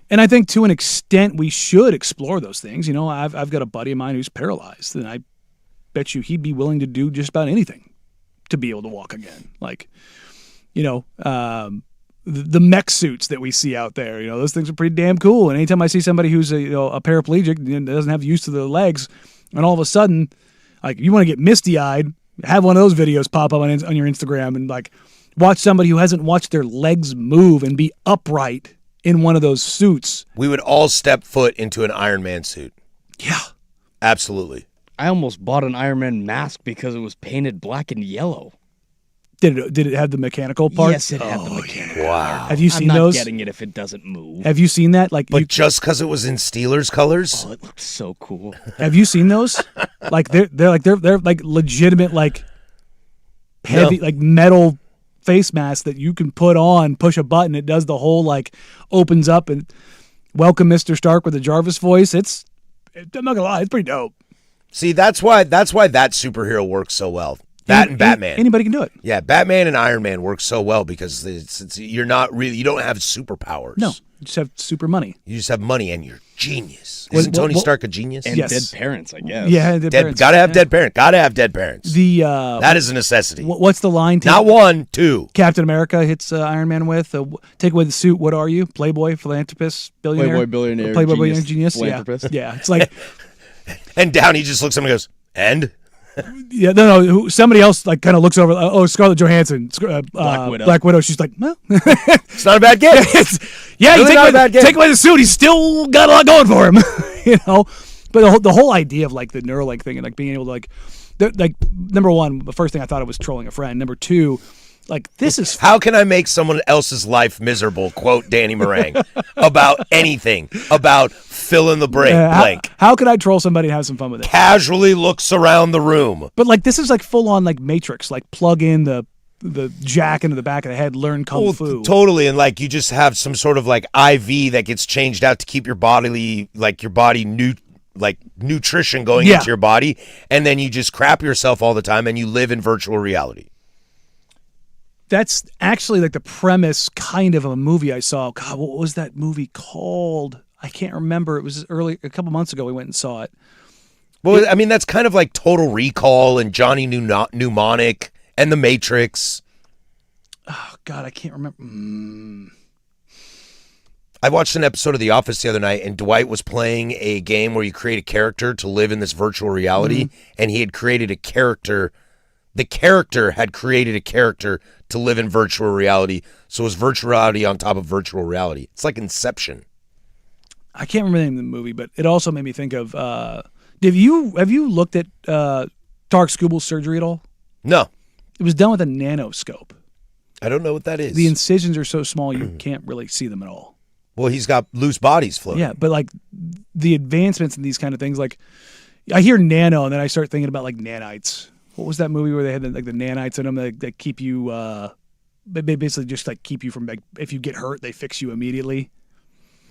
And I think to an extent we should explore those things. You know, I've got a buddy of mine who's paralyzed, and I bet you he'd be willing to do just about anything to be able to walk again. Like, you know, the mech suits that we see out there, you know, those things are pretty damn cool. And anytime I see somebody who's a paraplegic and doesn't have use to their legs, and all of a sudden, like, you want to get misty-eyed, have one of those videos pop up on your Instagram and like watch somebody who hasn't watched their legs move and be upright in one of those suits. We would all step foot into an Iron Man suit. Yeah. Absolutely. I almost bought an Iron Man mask because it was painted black and yellow. Did it have the mechanical part? Yes, it had the mechanical. Wow. Have you seen I'm not those? getting it if it doesn't move. Have you seen that? But just because it was in Steelers colors? Oh, it looks so cool. Have you seen those? Like they're like legitimate like heavy like metal face mask that you can put on, push a button, it does the whole like opens up and welcome Mr. Stark with a Jarvis voice. I'm not gonna lie, it's pretty dope. See, that's why that superhero works so well. That and Batman. Anybody can do it. Yeah, Batman and Iron Man work so well because you don't have superpowers. No, you just have super money. You just have money and you're genius. Isn't Tony Stark a genius? And Yes. dead parents, I guess. Yeah, dead parents. Gotta have dead parents. Gotta have dead parents. That is a necessity. What's the line? Not one, two. Captain America hits Iron Man with take away the suit. What are you? Playboy, philanthropist, billionaire. Playboy, billionaire, Playboy, genius, billionaire, genius. philanthropist. Yeah. It's like And Downey just looks at him and goes, and? Yeah, no. Somebody else like kind of looks over. Scarlett Johansson, Black Widow. She's like, well, It's not a bad game. yeah. Really not a bad game. Take away the suit. He's still got a lot going for him, you know. But the whole idea of like the Neuralink thing and like being able to like number one, the first thing I thought it was trolling a friend. Number two, like this is How can I make someone else's life miserable? Quote Danny Marang about anything, about fill in the blank. How could I troll somebody and have some fun with it? Casually looks around the room. But like this is like full on like Matrix, like plug in the jack into the back of the head, learn kung fu. Totally, and like you just have some sort of like IV that gets changed out to keep your body nutrition going into your body, and then you just crap yourself all the time and you live in virtual reality. That's actually like the premise kind of a movie I saw. God, what was that movie called? I can't remember. It was a couple months ago we went and saw it. Well, I mean, that's kind of like Total Recall and Johnny Mnemonic and The Matrix. Oh, God, I can't remember. I watched an episode of The Office the other night, and Dwight was playing a game where you create a character to live in this virtual reality, and he had created a character. The character had created a character to live in virtual reality, so it was virtual reality on top of virtual reality. It's like Inception. I can't remember the name of the movie, but it also made me think of. Have you looked at Dark Scooble's surgery at all? No, It was done with a nanoscope. I don't know what that is. The incisions are so small you can't really see them at all. Well, he's got loose bodies floating. Yeah, but like the advancements in these kind of things, like I hear nano, and then I start thinking about like nanites. What was that movie where they had like the nanites in them that keep you, they basically just like keep you from like if you get hurt, they fix you immediately.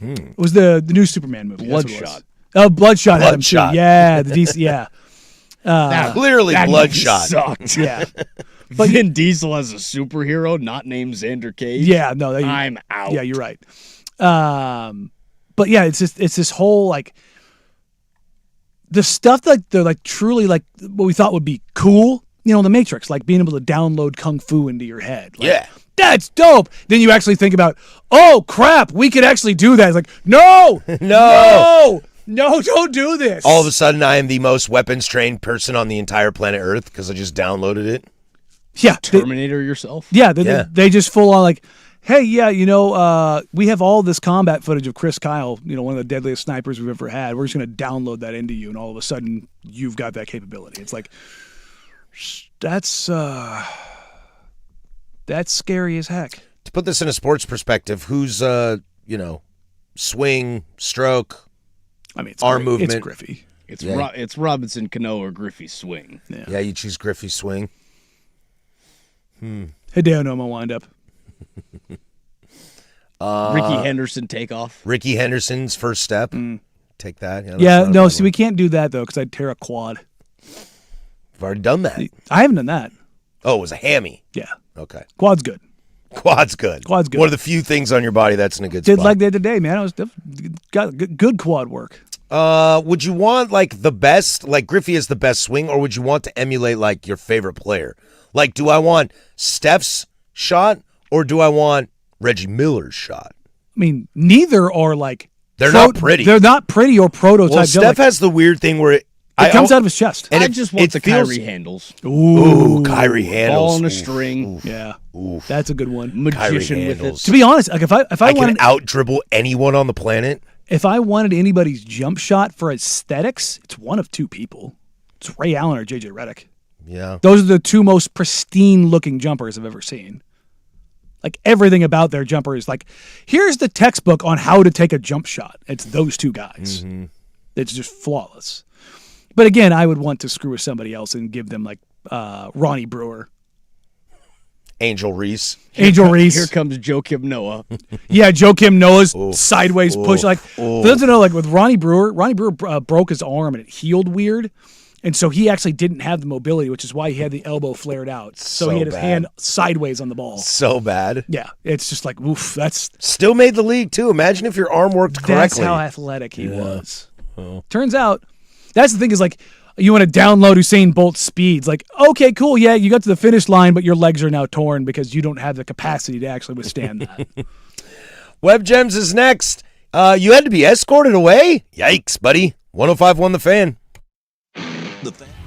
It was the new Superman movie. Bloodshot. Oh, Bloodshot. Had him too. Bloodshot. Yeah, the DC. Yeah, Clearly That Bloodshot. sucked. yeah, But Vin Diesel as a superhero, not named Xander Cage. yeah. No, I'm out. Yeah, you're right. But yeah, it's this whole like the stuff that they're like truly like what we thought would be cool. You know, the Matrix, like being able to download kung fu into your head. Like, Yeah. that's dope. Then you actually think about, oh crap, we could actually do that. It's like, no, no, don't do this. All of a sudden, I am the most weapons trained person on the entire planet Earth because I just downloaded it. yeah, Terminator yourself. they just full on like, hey, yeah, you know, we have all this combat footage of Chris Kyle, you know, one of the deadliest snipers we've ever had. We're just going to download that into you, and all of a sudden, you've got that capability. It's like, that's scary as heck. To put this in a sports perspective, who's, swing, stroke, I mean, it's arm movement. It's Griffey. It's Robinson Cano or Griffey swing. Yeah, you choose Griffey swing. Hideo Nomo windup. Ricky Henderson takeoff. Ricky Henderson's first step. Take that. That's Yeah, not a no, bad see, one. we can't do that, though, because I'd tear a quad. We've already done that. I haven't done that. Oh, it was a hammy. Yeah. Okay. Quad's good. Quad's good. Quad's good. One of the few things on your body that's in a good Did spot. like that today, man. I was got good quad work. Would you want like the best, like Griffey is the best swing, or would you want to emulate like your favorite player? Like, do I want Steph's shot or do I want Reggie Miller's shot? I mean, neither are like They're not pretty. They're not pretty or prototype. Well, Steph has the weird thing where it comes out of his chest. and I it just want it the feels- Kyrie handles. Ooh, Kyrie handles. Ball on a Oof, string. oof, Yeah, oof. that's a good one. Magician Kyrie with it. handles. To be honest, like if I I can wanted out dribble anyone on the planet. if I wanted anybody's jump shot for aesthetics, it's one of two people. It's Ray Allen or JJ Redick. Yeah. Those are the two most pristine looking jumpers I've ever seen. Like everything about their jumper is like, here's the textbook on how to take a jump shot. It's those two guys. It's just flawless. But again, I would want to screw with somebody else and give them like Ronnie Brewer, Angel Reese. Angel Reese. Here comes Joakim Noah. Yeah, Joakim Noah's Oof. sideways push. Like, for those that know, like with Ronnie Brewer broke his arm and it healed weird. And so he actually didn't have the mobility, which is why he had the elbow flared out. So he had his bad. hand sideways on the ball. So bad. Yeah, it's just like, oof, that's Still made the league too. Imagine if your arm worked correctly. That's how athletic he was. Turns out, that's the thing is like, you want to download Usain Bolt's speeds. Like, okay, cool, yeah, you got to the finish line, but your legs are now torn because you don't have the capacity to actually withstand that. Web Gems is next. You had to be escorted away? Yikes, buddy. 105.1 The Fan. The Fan.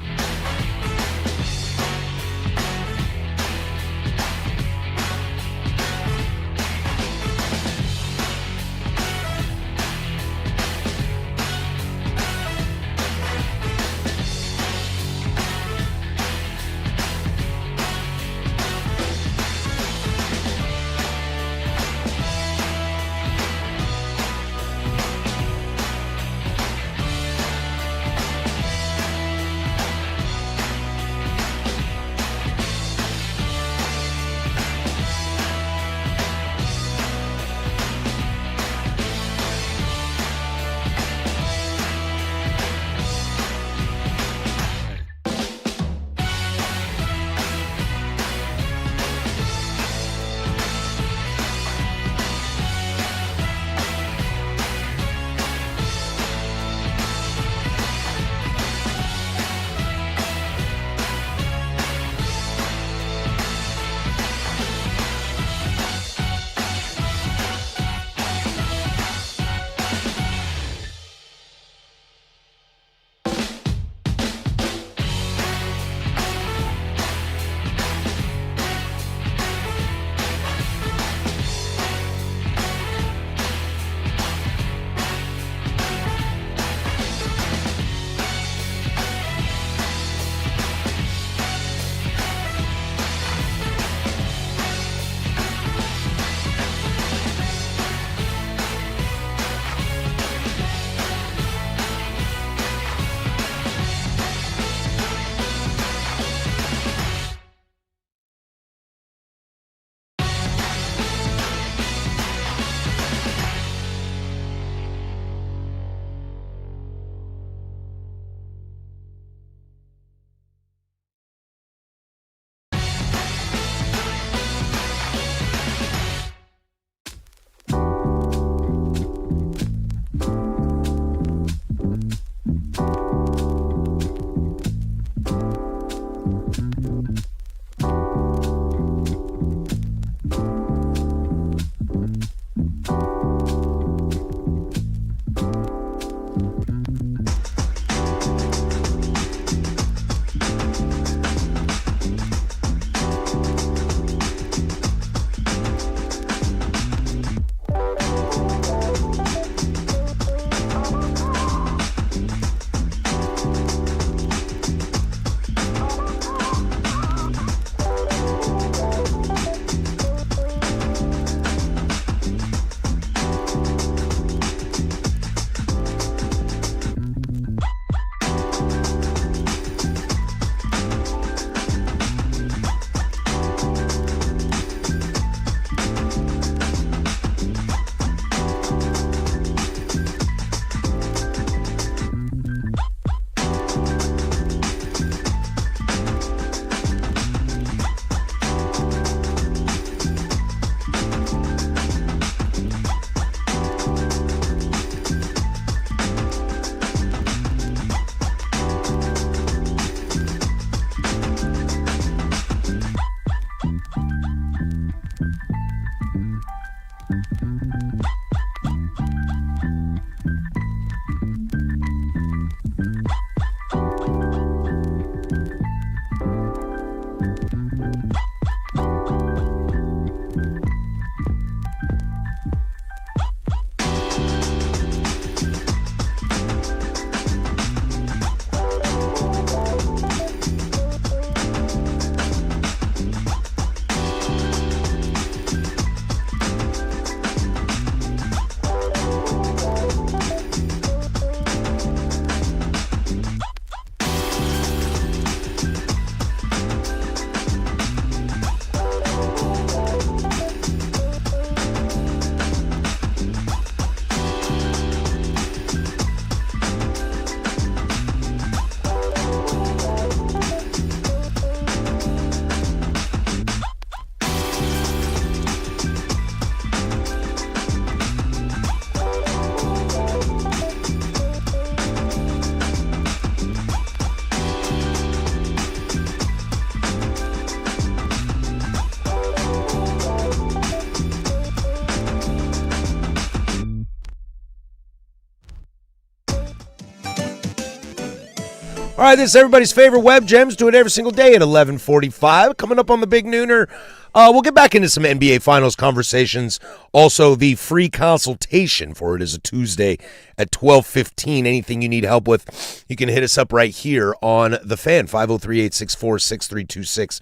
All right, this is everybody's favorite Web Gems. Do it every single day at 11:45. Coming up on the Big Nooner, we'll get back into some NBA Finals conversations. Also, the free consultation for it is a Tuesday at 12:15. Anything you need help with, you can hit us up right here on The Fan, 503-864-6326,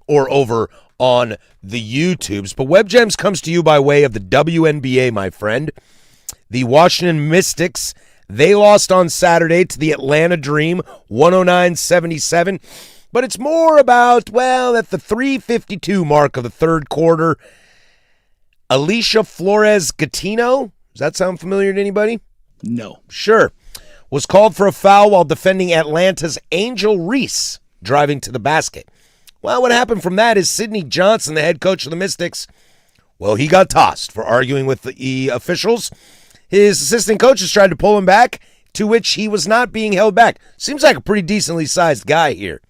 or over on the YouTubes. But Web Gems comes to you by way of the WNBA, my friend. The Washington Mystics, they lost on Saturday to the Atlanta Dream, 109-77. But it's more about, well, at the 3:52 mark of the third quarter, Alicia Flores-Gattino, does that sound familiar to anybody? No. Sure. Was called for a foul while defending Atlanta's Angel Reese, driving to the basket. Well, what happened from that is Sidney Johnson, the head coach of the Mystics, well, he got tossed for arguing with the officials. His assistant coaches tried to pull him back, to which he was not being held back. Seems like a pretty decently sized guy here,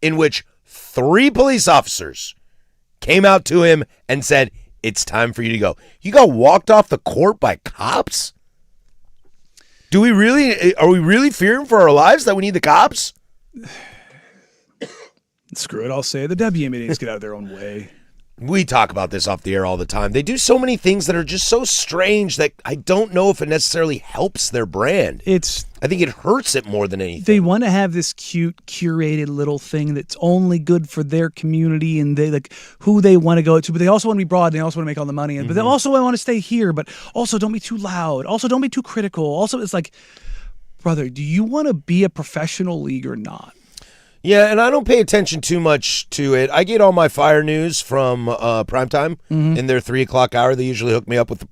in which 3 police officers came out to him and said, it's time for you to go. You got walked off the court by cops? Are we really fearing for our lives that we need the cops? Screw it, I'll say the WNBA needs to get out of their own way. We talk about this off the air all the time. They do so many things that are just so strange that I don't know if it necessarily helps their brand. I think it hurts it more than anything. They want to have this cute, curated little thing that's only good for their community and they like who they want to go to, but they also want to be broad and they also want to make all the money. But they also want to stay here, but also don't be too loud. Also don't be too critical. Also, it's like, brother, do you want to be a professional league or not? Yeah, and I don't pay attention too much to it. I get all my Fire news from Primetime in their 3 o'clock hour. They usually hook me up with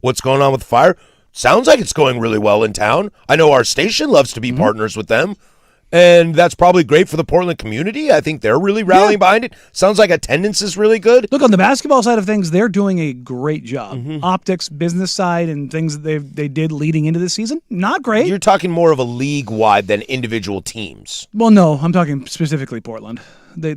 what's going on with the Fire. Sounds like it's going really well in town. I know our station loves to be partners with them, and that's probably great for the Portland community. I think they're really rallying behind it. Sounds like attendance is really good. Look, on the basketball side of things, they're doing a great job. Optics, business side, and things that they did leading into the season, not great. You're talking more of a league-wide than individual teams. Well, no, I'm talking specifically Portland. They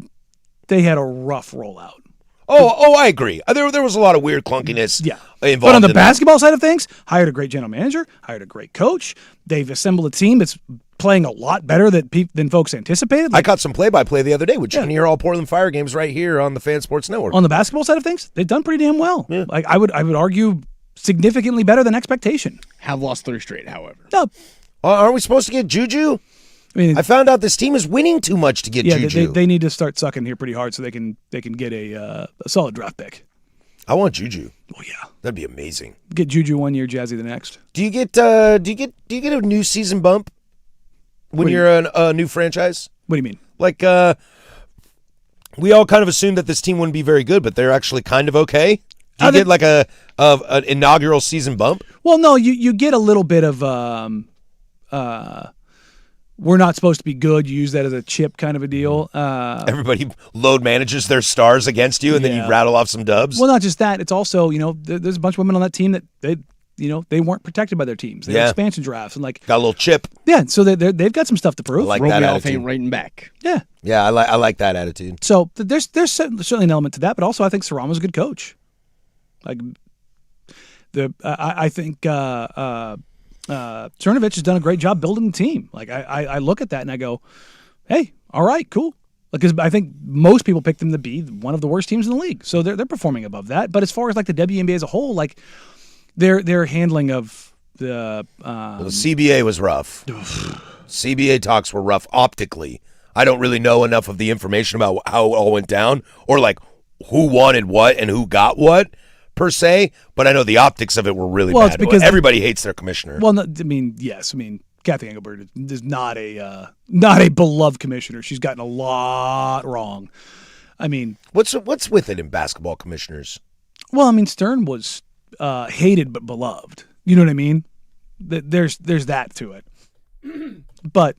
had a rough rollout. Oh, I agree. There was a lot of weird clunkiness involved. But on the basketball side of things, hired a great general manager, hired a great coach. They've assembled a team that's playing a lot better than folks anticipated. I caught some play-by-play the other day, which you can hear all Portland Fire games right here on the Fan Sports Network. On the basketball side of things, they've done pretty damn well. Yeah. Like I would argue significantly better than expectation. Have lost 3 straight, however. No. Aren't we supposed to get Juju? I mean, I found out this team is winning too much to get Juju. They need to start sucking here pretty hard so they can get a solid draft pick. I want Juju. Oh yeah, that'd be amazing. Get Juju 1 year, Jazzy the next. Do you get a new season bump when you're a new franchise? What do you mean? Like we all kind of assumed that this team wouldn't be very good, but they're actually kind of okay. Do you get like an inaugural season bump? Well, no, you get a little bit of we're not supposed to be good. You use that as a chip kind of a deal. Everybody load manages their stars against you, and then you rattle off some dubs. Well, not just that. It's also, there's a bunch of women on that team that they weren't protected by their teams. They had expansion drafts and like got a little chip. Yeah, so they've got some stuff to prove. I like that attitude. Ain't writing back. Yeah, yeah, I like that attitude. So there's certainly an element to that, but also I think Sarama's a good coach. Like I think Cernovich has done a great job building the team. Like I look at that and I go, hey, all right, cool. Because I think most people pick them to be one of the worst teams in the league, so they're performing above that. But as far as like the WNBA as a whole, like their handling of the the CBA was rough. CBA talks were rough optically. I don't really know enough of the information about how it all went down or like who wanted what and who got what per se, but I know the optics of it were really bad. It's because everybody hates their commissioner. Well, yes. Kathy Engelbert is not a beloved commissioner. She's gotten a lot wrong. I mean, what's with it in basketball commissioners? Well, I mean, Stern was hated but beloved. You know what I mean? There's that to it. But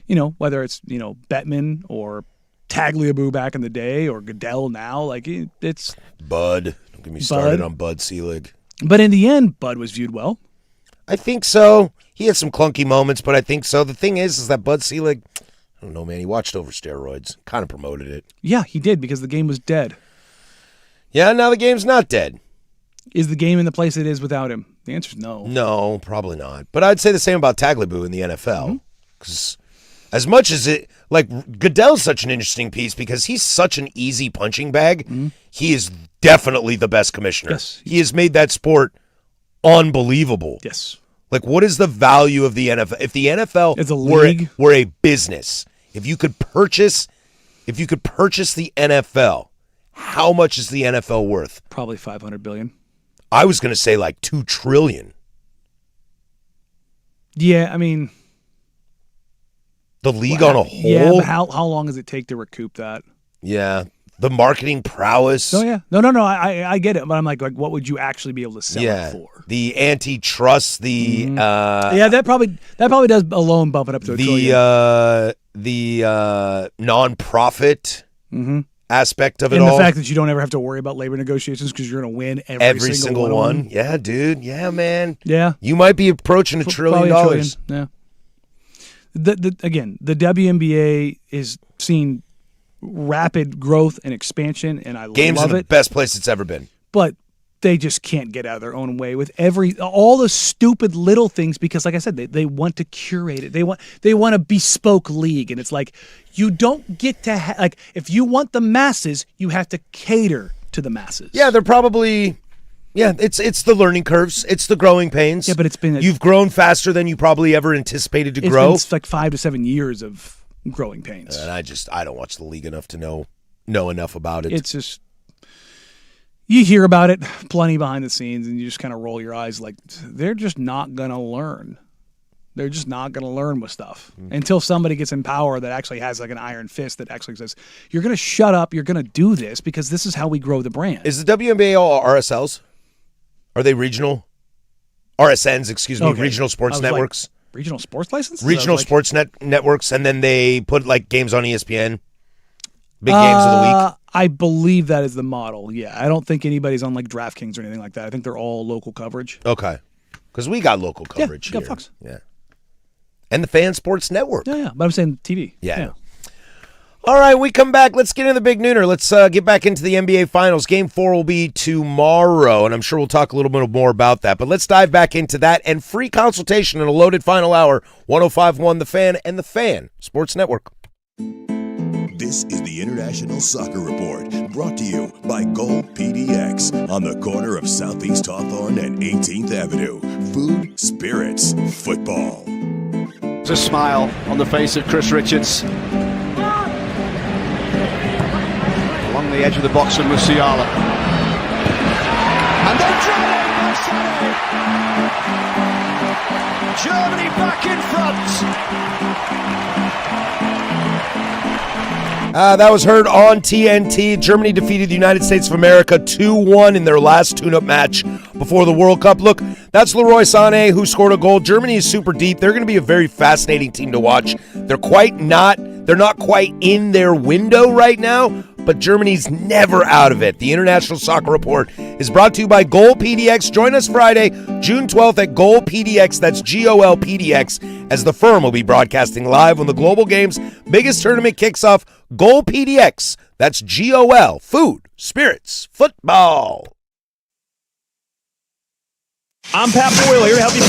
whether it's Bettman or Tagliabue back in the day or Goodell now, like it's Bud. Don't get me started on Bud Selig. But in the end, Bud was viewed well. I think so. He had some clunky moments, but I think so. The thing is that Bud Selig, I don't know, man, he watched over steroids, kind of promoted it. Yeah, he did because the game was dead. Yeah, now the game's not dead. Is the game in the place it is without him? The answer is no. No, probably not. But I'd say the same about Tagliabue in the NFL because As much as it, like, Goodell's such an interesting piece because he's such an easy punching bag. He is definitely the best commissioner. Yes. He has made that sport unbelievable. Yes. Like, what is the value of the NFL? If the NFL It's a league. were a business, if you could purchase the NFL, how much is the NFL worth? Probably $500 billion. I was going to say like $2 trillion. Yeah, I mean, The league on a whole. yeah, but how long does it take to recoup that? Yeah. The marketing prowess. Oh yeah, no, I get it, but I'm like, what would you actually be able to sell it for? The antitrust, Yeah, that probably does alone bump it up to $1 trillion. the non-profit aspect of it And all. the fact that you don't ever have to worry about labor negotiations because you're going to win every single one. Yeah, dude. Yeah, man. Yeah. You might be approaching $1 trillion. Probably $1 trillion. Yeah. Again, the WNBA is seeing rapid growth and expansion, and I Games love are the it. best place it's ever been. But they just can't get out of their own way with all the stupid little things because, like I said, they want to curate it. They want a bespoke league, and it's like you don't get to like if you want the masses, you have to cater to the masses. Yeah, they're probably. Yeah, it's the learning curves. It's the growing pains. Yeah, but it's been you've grown faster than you probably ever anticipated to it's grow. been like 5 to 7 years of growing pains. And I don't watch the league enough to know enough about it. It's just you hear about it plenty behind the scenes, and you just kind of roll your eyes like they're just not gonna learn. They're just not going to learn with stuff until somebody gets in power that actually has like an iron fist that actually says, you're going to shut up, you're going to do this because this is how we grow the brand. Is the WNBA all RSLs? Are they regional? RSNs, excuse me, Okay. regional sports I was like, networks? regional sports licenses? Regional I was like, sports networks, and then they put like games on ESPN. Big games of the week. I believe that is the model, yeah. I don't think anybody's on like DraftKings or anything like that. I think they're all local coverage. Okay. Because we got local coverage we got here. Fox. Yeah. And the Fan Sports Network. Yeah, but I'm saying TV. Yeah. All right, we come back. Let's get into the big nooner. Let's get back into the NBA Finals. Game 4 will be tomorrow, and I'm sure we'll talk a little bit more about that. But let's dive back into that and free consultation in a loaded final hour. 105.1 The Fan and the Fan Sports Network. This is the International Soccer Report, brought to you by Gold PDX on the corner of Southeast Hawthorne and 18th Avenue. Food, spirits, football. There's a smile on the face of Chris Richards. Along the edge of the box of Musiala. And they're driving Marseille! Germany back in front! That was heard on TNT. Germany defeated the United States of America 2-1 in their last tune-up match before the World Cup. Look, that's Leroy Sané who scored a goal. Germany is super deep. They're going to be a very fascinating team to watch. They're not quite in their window right now, but Germany's never out of it. The International Soccer Report is brought to you by Goal PDX. Join us Friday, June 12th at Goal PDX. That's GOL PDX, as the firm will be broadcasting live when the Global Games biggest tournament kicks off. Goal PDX. That's GOL. Food, spirits, football. I'm Pat Boyle here to help you.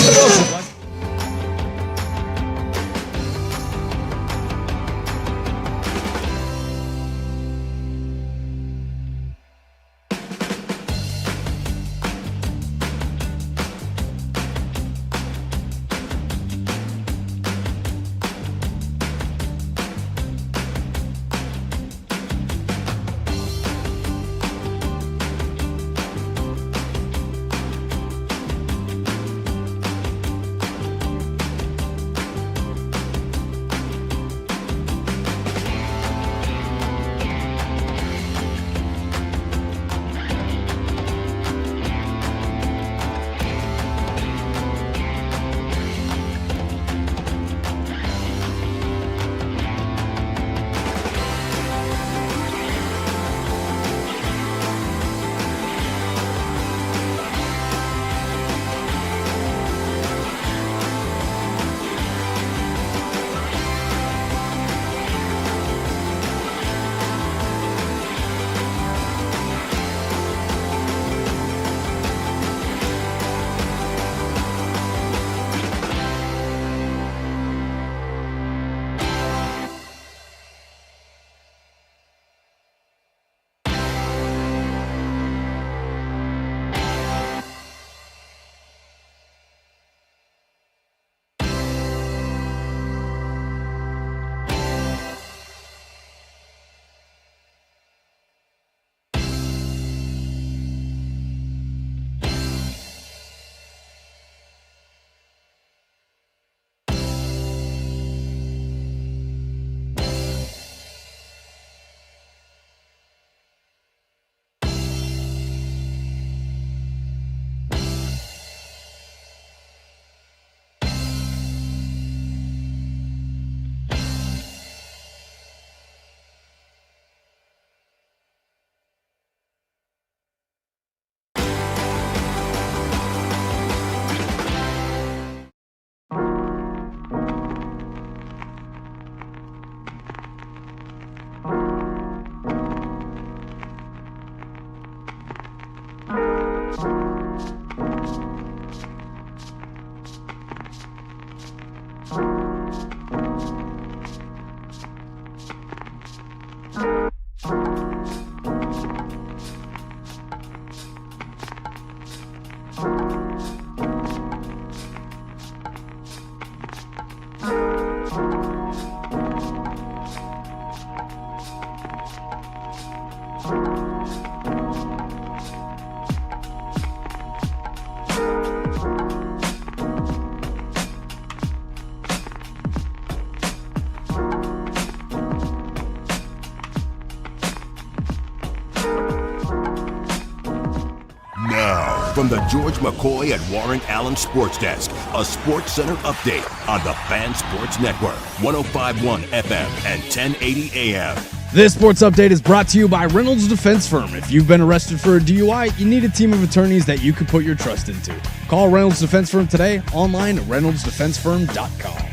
From the George McCoy and Warren Allen Sports Desk, a Sports Center update on the Fan Sports Network, 105.1 FM and 1080 AM. This sports update is brought to you by Reynolds Defense Firm. If you've been arrested for a DUI, you need a team of attorneys that you can put your trust into. Call Reynolds Defense Firm today, online at reynoldsdefensefirm.com.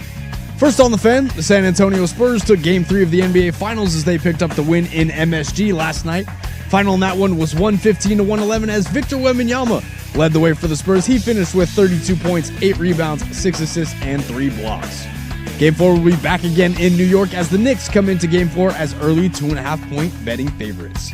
First on the Fan, the San Antonio Spurs took Game 3 of the NBA Finals as they picked up the win in MSG last night. Final in that one was 115-111 as Victor Wembanyama led the way for the Spurs. He finished with 32 points, 8 rebounds, 6 assists, and 3 blocks. Game 4 will be back again in New York as the Knicks come into Game 4 as early 2.5-point betting favorites.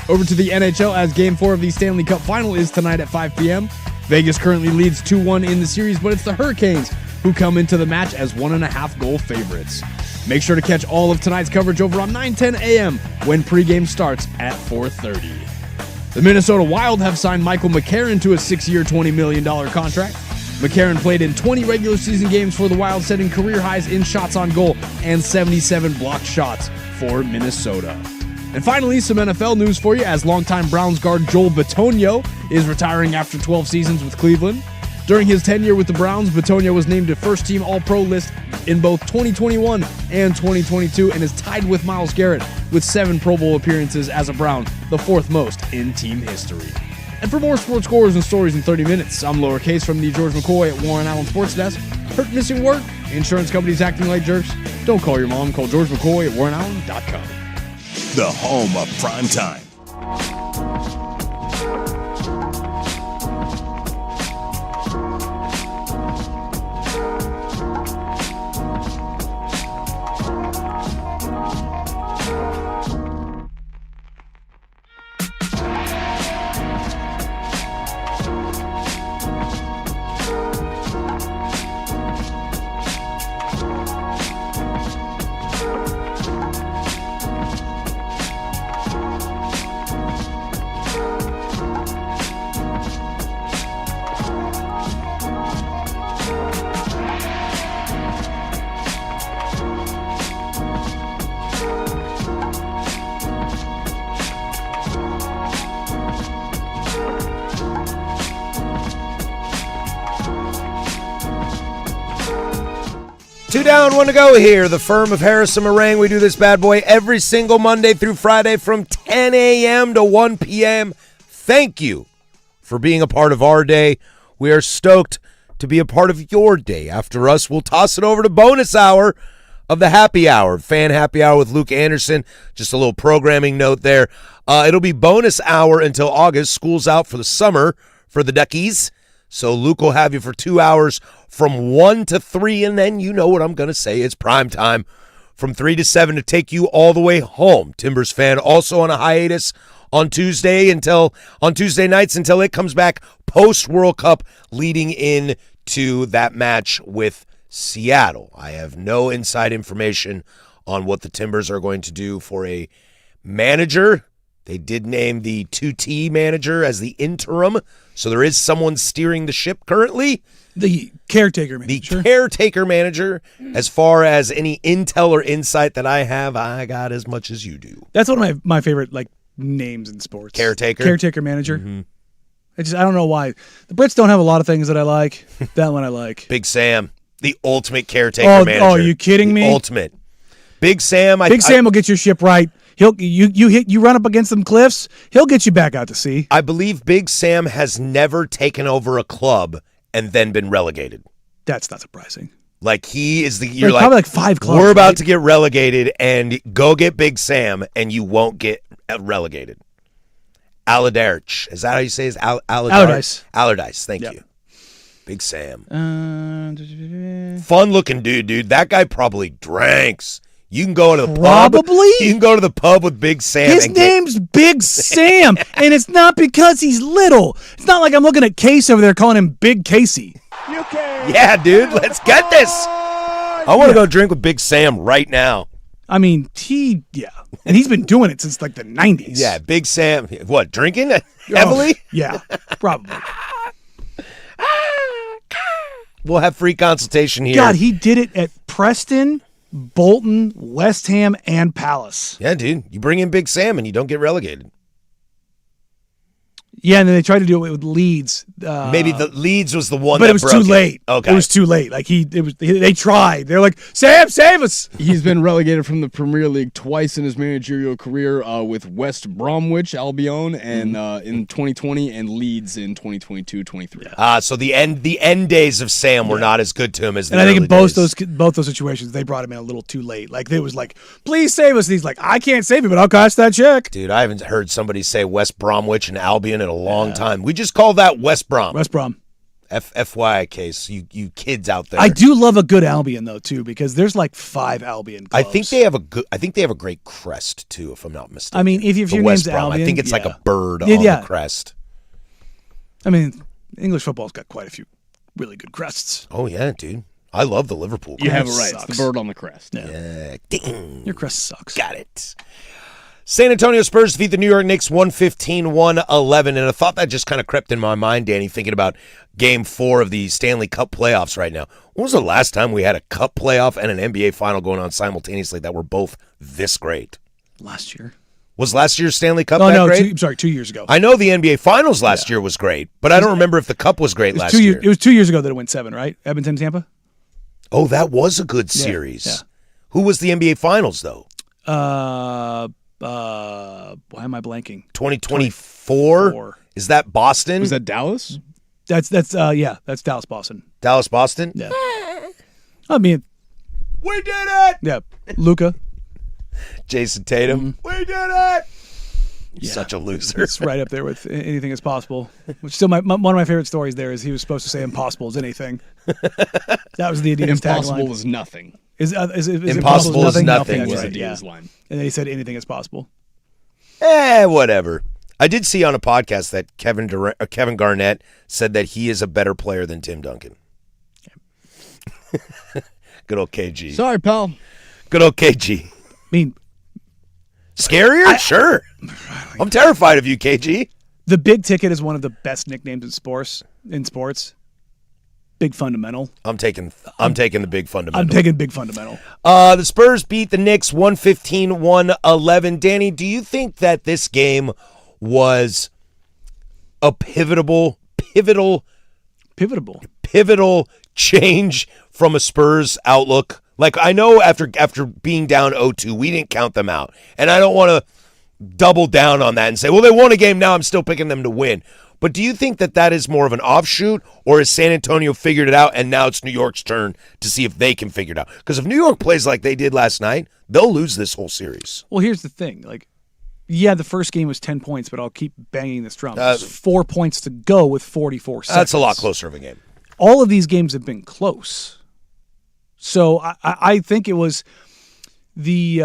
Over to the NHL as Game 4 of the Stanley Cup Final is tonight at 5 p.m. Vegas currently leads 2-1 in the series, but it's the Hurricanes who come into the match as 1.5-goal favorites. Make sure to catch all of tonight's coverage over on 9:10 a.m. when pregame starts at 4:30. The Minnesota Wild have signed Michael McCarron to a 6-year, $20 million contract. McCarron played in 20 regular season games for the Wild, setting career highs in shots on goal and 77 blocked shots for Minnesota. And finally, some NFL news for you as longtime Browns guard Joel Bitonio is retiring after 12 seasons with Cleveland. During his tenure with the Browns, Bitonio was named a first-team All-Pro list in both 2021 and 2022 and is tied with Myles Garrett with 7 Pro Bowl appearances as a Brown, the 4th most in team history. And for more sports scores and stories in 30 minutes, I'm Lowercase from the George McCoy at Warren Allen Sports Desk. Hurt, missing work? Insurance companies acting like jerks? Don't call your mom. Call George McCoy at warrenallen.com. The home of prime time. Two down, one to go here. The firm of Harrison Marang. We do this bad boy every single Monday through Friday from 10 a.m. to 1 p.m. Thank you for being a part of our day. We are stoked to be a part of your day. After us, we'll toss it over to bonus hour of the happy hour, fan happy hour with Luke Anderson. Just a little programming note there. It'll be bonus hour until August. School's out for the summer for the Duckies. So Luke will have you for 2 hours from 1 to 3, and then you know what I'm going to say. It's prime time from 3 to 7 to take you all the way home. Timbers fan also on a hiatus on Tuesday nights until it comes back post-World Cup leading into that match with Seattle. I have no inside information on what the Timbers are going to do for a manager. They did name the 2T manager as the interim, so there is someone steering the ship currently. The caretaker manager. The caretaker manager. As far as any intel or insight that I have, I got as much as you do. That's one of my favorite names in sports. Caretaker? Caretaker manager. Mm-hmm. I don't know why. The Brits don't have a lot of things that I like. That one I like. Big Sam, the ultimate caretaker manager. Oh, are you kidding me? Ultimate. Big Sam. Sam will get your ship right. You run up against some cliffs, he'll get you back out to sea. I believe Big Sam has never taken over a club and then been relegated. That's not surprising. Like he is probably 5 clubs. We're about to get relegated, and go get Big Sam, and you won't get relegated. Allardyce. Is that how you say it? Allardyce. Allardyce. Thank yep. you. Big Sam. Fun looking dude. That guy probably drinks. You can go to the pub. Probably? You can go to the pub with Big Sam. His name's Big Sam, and it's not because he's little. It's not like I'm looking at Case over there calling him Big Casey. Yeah, dude, let's get this. I want to go drink with Big Sam right now. I mean, and he's been doing it since the 90s. Yeah, Big Sam. What, drinking heavily? Yeah, probably. We'll have free consultation here. God, he did it at Preston, Bolton, West Ham, and Palace. Yeah, dude. You bring in Big Sam and you don't get relegated. Yeah, and then they tried to do it with Leeds. Maybe the Leeds was the one, but that it was broke too late. Okay, it was too late. Like they tried. They're like, Sam, save us. He's been relegated from the Premier League twice in his managerial career with West Bromwich Albion and in 2020 and Leeds in 2022-23. So the end days of Sam were not as good to him as the And I think in early days. both those situations, they brought him in a little too late. Like it was like, please save us. And he's like, I can't save you, but I'll cash that check. Dude, I haven't heard somebody say West Bromwich and Albion in a long time. We just call that West Brom. West Brom. FYI case, you kids out there. I do love a good Albion though too, because there's like 5 Albion clubs. I think they have a great crest too, if I'm not mistaken. I mean, if The your West name's Brom, Albion, I think it's like yeah. a bird Yeah, on yeah. the crest. I mean, English football's got quite a few really good crests. Oh yeah, dude. I love the Liverpool You have crest. it right. It's Sucks. the bird on the crest. Yeah. Ding. Your crest sucks. Got it. San Antonio Spurs defeat the New York Knicks 115-111. And a thought that just kind of crept in my mind, Danny, thinking about Game 4 of the Stanley Cup playoffs right now. When was the last time we had a Cup playoff and an NBA final going on simultaneously that were both this great? Last year. Was last year's Stanley Cup Oh that no, great? 2 years ago. I know the NBA Finals last year was great, but I don't remember if the Cup was great last 2 year. years. It was 2 years ago that it went 7, right? Edmonton, Tampa. Oh, that was a good series. yeah. Who was the NBA Finals, though? Why am I blanking? 2024? 4. Is that Boston? Was that Dallas? That's Dallas, Boston. Dallas, Boston? Yeah. I mean, We did it! yeah, Luca. Jason Tatum. We did it! He's such a loser. It's right up there with anything is possible. Which still, one of my favorite stories there is he was supposed to say impossible is anything. That was the Adidas Impossible tagline. is nothing. Is Impossible is nothing That's was right, Adidas yeah. line. And then he said anything is possible. Whatever. I did see on a podcast that Kevin Garnett said that he is a better player than Tim Duncan. Good old KG. Sorry, pal. Good old KG. I mean, Scarier? Sure. I'm terrified of you, KG. the big ticket is one of the best nicknames in sports. Big fundamental. I'm taking the big fundamental. I'm taking big fundamental. The Spurs beat the Knicks 115-111. Danny, do you think that this game was a pivotal change from a Spurs outlook? Like, I know after being down 0-2, we didn't count them out. And I don't want to double down on that and say, well, they won a game, now I'm still picking them to win. But do you think that is more of an offshoot, or has San Antonio figured it out and now it's New York's turn to see if they can figure it out? Because if New York plays like they did last night, they'll lose this whole series. Well, here's the thing. Like, yeah, the first game was 10 points, but I'll keep banging this drum. There's 4 points to go with 44 seconds. That's a lot closer of a game. All of these games have been close. So I think it was the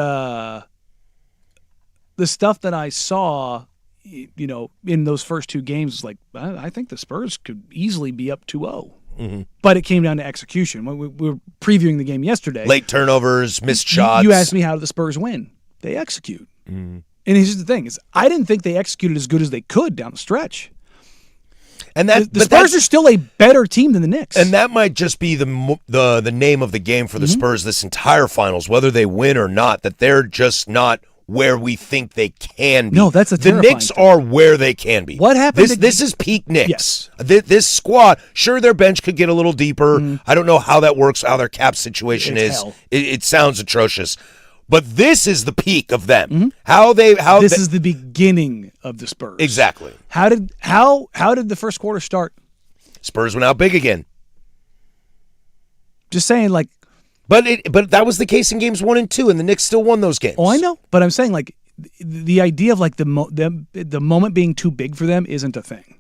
stuff that I saw, in those first 2 games was like, I think the Spurs could easily be up 2-0. Mm-hmm. But it came down to execution. We were previewing the game yesterday. Late turnovers, missed shots. You asked me how did the Spurs win. They execute. Mm-hmm. And here's the thing: is I didn't think they executed as good as they could down the stretch. And The Spurs are still a better team than the Knicks. And that might just be the name of the game for the Spurs this entire finals, whether they win or not, that they're just not where we think they can be. No, that's a The terrifying Knicks thing. are where they can be. What happened This is peak Knicks. Yes. This squad, sure, their bench could get a little deeper. I don't know how that works, how their cap situation It's is. hell. It sounds atrocious. But this is the peak of them. Mm-hmm. This is the beginning of the Spurs. Exactly. How did the first quarter start? Spurs went out big again. Just saying, like, But that was the case in games 1 and 2, and the Knicks still won those games. oh, I know, but I'm saying, like, the idea of like the moment being too big for them isn't a thing.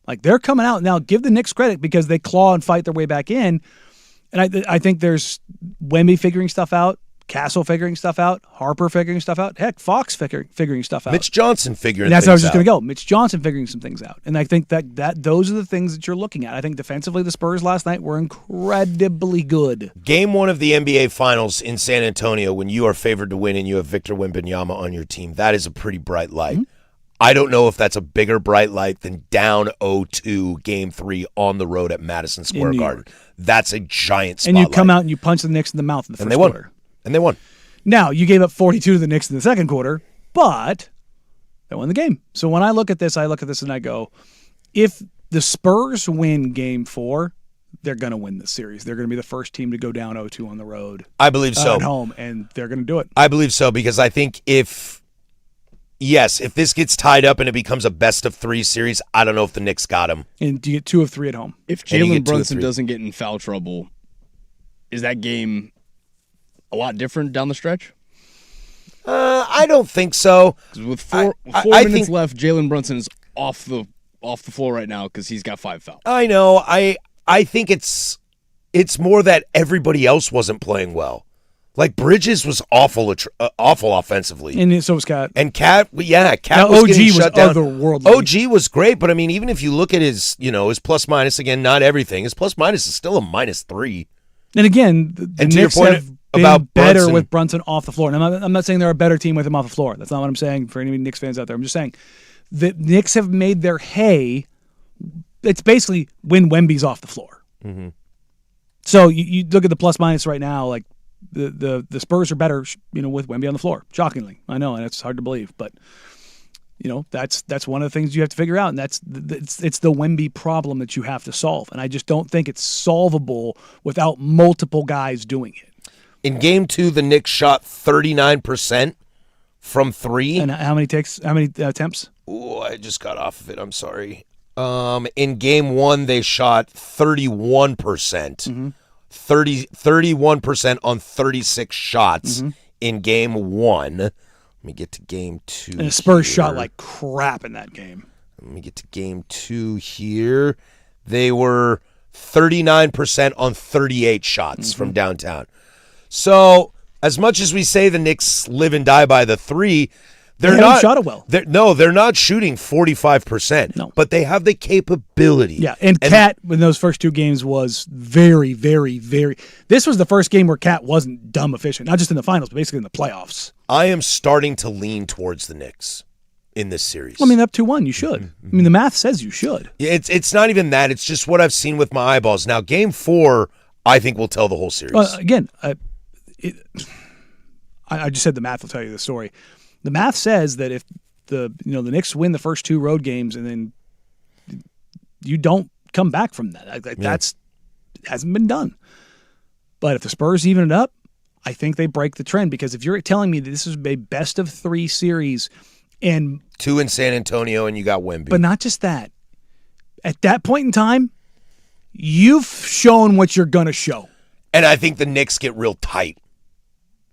Like, they're coming out now. Give the Knicks credit because they claw and fight their way back in, and I think there's Wemby figuring stuff out, Castle figuring stuff out, Harper figuring stuff out, heck, Fox figuring stuff out. Mitch Johnson figuring And that's things how I was just out. going to go. Mitch Johnson figuring some things out. And I think that those are the things that you're looking at. I think defensively the Spurs last night were incredibly good. Game 1 of the NBA Finals in San Antonio, when you are favored to win and you have Victor Wembanyama on your team, that is a pretty bright light. I don't know if that's a bigger bright light than down 0-2 Game 3 on the road at Madison Square New Garden. York. That's a giant And spotlight. you come out and you punch the Knicks in the mouth in the and first they won. quarter. And they won. Now, you gave up 42 to the Knicks in the second quarter, but They won the game. So when I look at this and I go, if the Spurs win Game 4, they're going to win this series. They're going to be the first team to go down 0-2 on the road. I believe so. At home, and they're going to do it. I believe so because I think if this gets tied up and it becomes a best-of-3 series, I don't know if the Knicks got him. And you get 2 of 3 at home. If And you Jalen get 2 of Brunson 3. doesn't get in foul trouble, is that game a lot different down the stretch? I don't think so. 'Cause with four I minutes think- left, Jalen Brunson is off the floor right now because he's got 5 fouls. I know. I think it's more that everybody else wasn't playing well. Like Bridges was awful offensively. And so was Cat. And Cat was Now, getting OG was shut down. otherworldly. OG was great, but I mean, even if you look at his plus minus, again, not everything. His plus minus is still a -3. And again, the And to your Knicks point have been about better Brunson- with Brunson off the floor. And I'm not saying they're a better team with him off the floor. That's not what I'm saying for any Knicks fans out there. I'm just saying the Knicks have made their hay. It's basically when Wemby's off the floor. Mm-hmm. So you look at the plus minus right now, like the Spurs are better, with Wemby on the floor. Shockingly, I know, and it's hard to believe, but that's one of the things you have to figure out, and it's the Wemby problem that you have to solve, and I just don't think it's solvable without multiple guys doing it. In Game 2, the Knicks shot 39% from 3. And how many attempts? Oh, I just got off of it. I'm sorry. In Game 1, they shot 31%. Mm-hmm. 31% on 36 shots in Game 1. Let me get to Game 2. And the Spurs here. shot like crap in that game. Let me get to Game 2 here. They were 39% on 38 shots from downtown. So, as much as we say the Knicks live and die by the 3, They they're haven't not shot it well. They're not shooting 45%. No. But they have the capability. Yeah, and Cat in those first 2 games was very, very, very. This was the first game where Cat wasn't dumb efficient, not just in the finals, but basically in the playoffs. I am starting to lean towards the Knicks in this series. I mean, up 2-1, you should. I mean, the math says you should. It's not even that. It's just what I've seen with my eyeballs. Now, Game 4, I think will tell the whole series. Again, I just said the math will tell you the story. The math says that if the Knicks win the first 2 road games and then you don't come back from that, that's hasn't been done. But if the Spurs even it up, I think they break the trend, because if you're telling me that this is a best of 3 series, and 2 in San Antonio, and you got Wemby. but not just that, at that point in time, you've shown what you're gonna show. And I think the Knicks get real tight.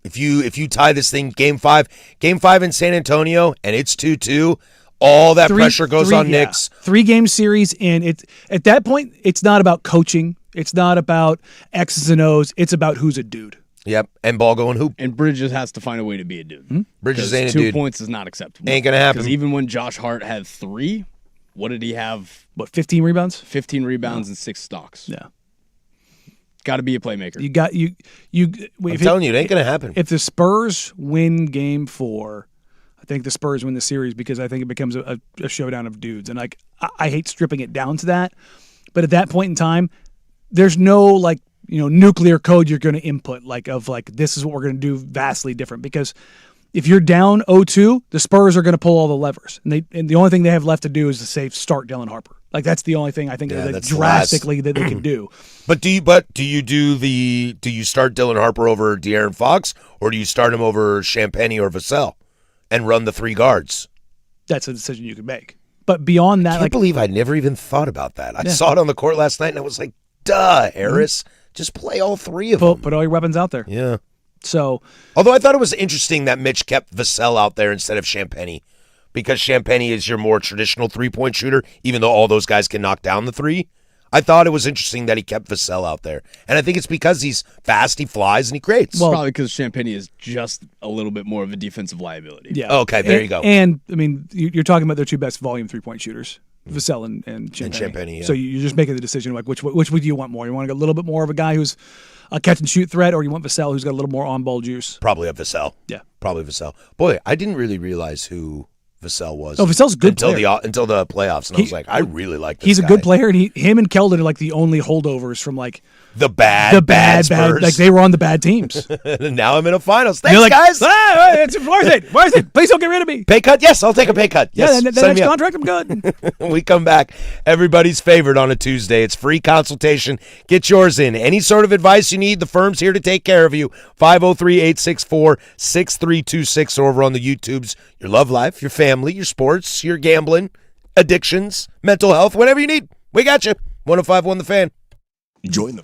If you tie this thing Game 5 in San Antonio, and it's 2-2, all that pressure goes on Knicks. 3-game series, and at that point, it's not about coaching. It's not about X's and O's. It's about who's a dude. Yep, and ball going hoop. And Bridges has to find a way to be a dude. Bridges ain't a 2 dude. points is not acceptable. Ain't gonna happen. Because even when Josh Hart had 3, what did he have? What, 15 rebounds? 15 rebounds and 6 stocks. Yeah. Got to be a playmaker. You got you. I'm telling you, it ain't gonna happen. If the Spurs win Game 4, I think the Spurs win the series, because I think it becomes a showdown of dudes. And I hate stripping it down to that, but at that point in time, there's no nuclear code you're going to input this is what we're going to do vastly different, because if you're down 0-2, the Spurs are going to pull all the levers, and the only thing they have left to do is to say start Dylan Harper. That's the only thing I think that's drastically that they can do. But do you start Dylan Harper over De'Aaron Fox, or do you start him over Champagnie or Vassell and run the 3 guards? That's a decision you could make. But beyond that, I can't believe I never even thought about that. I saw it on the court last night, and I was like, duh, Harris. Just play all 3 of them. put all your weapons out there. Yeah. So, although I thought it was interesting that Mitch kept Vassell out there instead of Champagnie, because Champagnie is your more traditional 3-point shooter, even though all those guys can knock down the 3. I thought it was interesting that he kept Vassell out there. And I think it's because he's fast, he flies, and he creates. Well, probably because Champagnie is just a little bit more of a defensive liability. yeah. Okay, there you go. And, I mean, you're talking about their 2 best volume 3-point shooters, Vassell and Champagnie. And Champagnie, yeah. So you're just making the decision, which would you want more? You want a little bit more of a guy who's a catch-and-shoot threat, or you want Vassell who's got a little more on-ball juice? Probably a Vassell. Yeah. Probably Vassell. Boy, I didn't really realize who Vassell was. Oh, Vassell's a good until player. until the playoffs, and I was like, I really like this He's a guy. good player, and him and Keldon are like the only holdovers from like The bad Spurs. like they were on the bad teams. And now I'm in a finals. They're Thanks, like, guys. it's worth it. Please don't get rid of me. Pay cut? Yes, I'll take a pay cut. Yes, the sign next me up. contract, I'm good. We come back. Everybody's favorite on a Tuesday. It's free consultation. Get yours in. Any sort of advice you need, the firm's here to take care of you. 503-864-6326 or over on the YouTubes. Your love life, your family, your sports, your gambling, addictions, mental health, whatever you need. We got you. 105.1 The Fan. Join the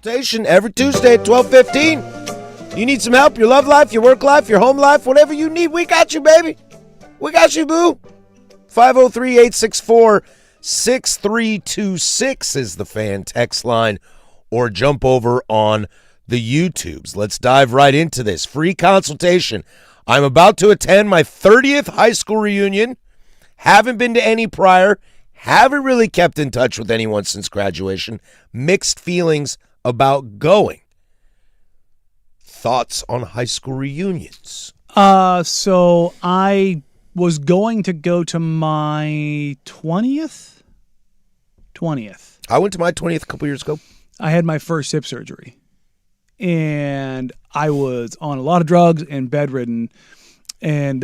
consultation every Tuesday at 12:15. You need some help, your love life, your work life, your home life, whatever you need, we got you, baby. We got you, boo. 503-864-6326 is the fan text line, or jump over on the YouTubes. Let's dive right into this. Free consultation. I'm about to attend my 30th high school reunion. Haven't been to any prior. Haven't really kept in touch with anyone since graduation. Mixed feelings about going. Thoughts on high school reunions? So I was going to go to my 20th. I went to my 20th a couple years ago. I had my first hip surgery, and I was on a lot of drugs and bedridden. And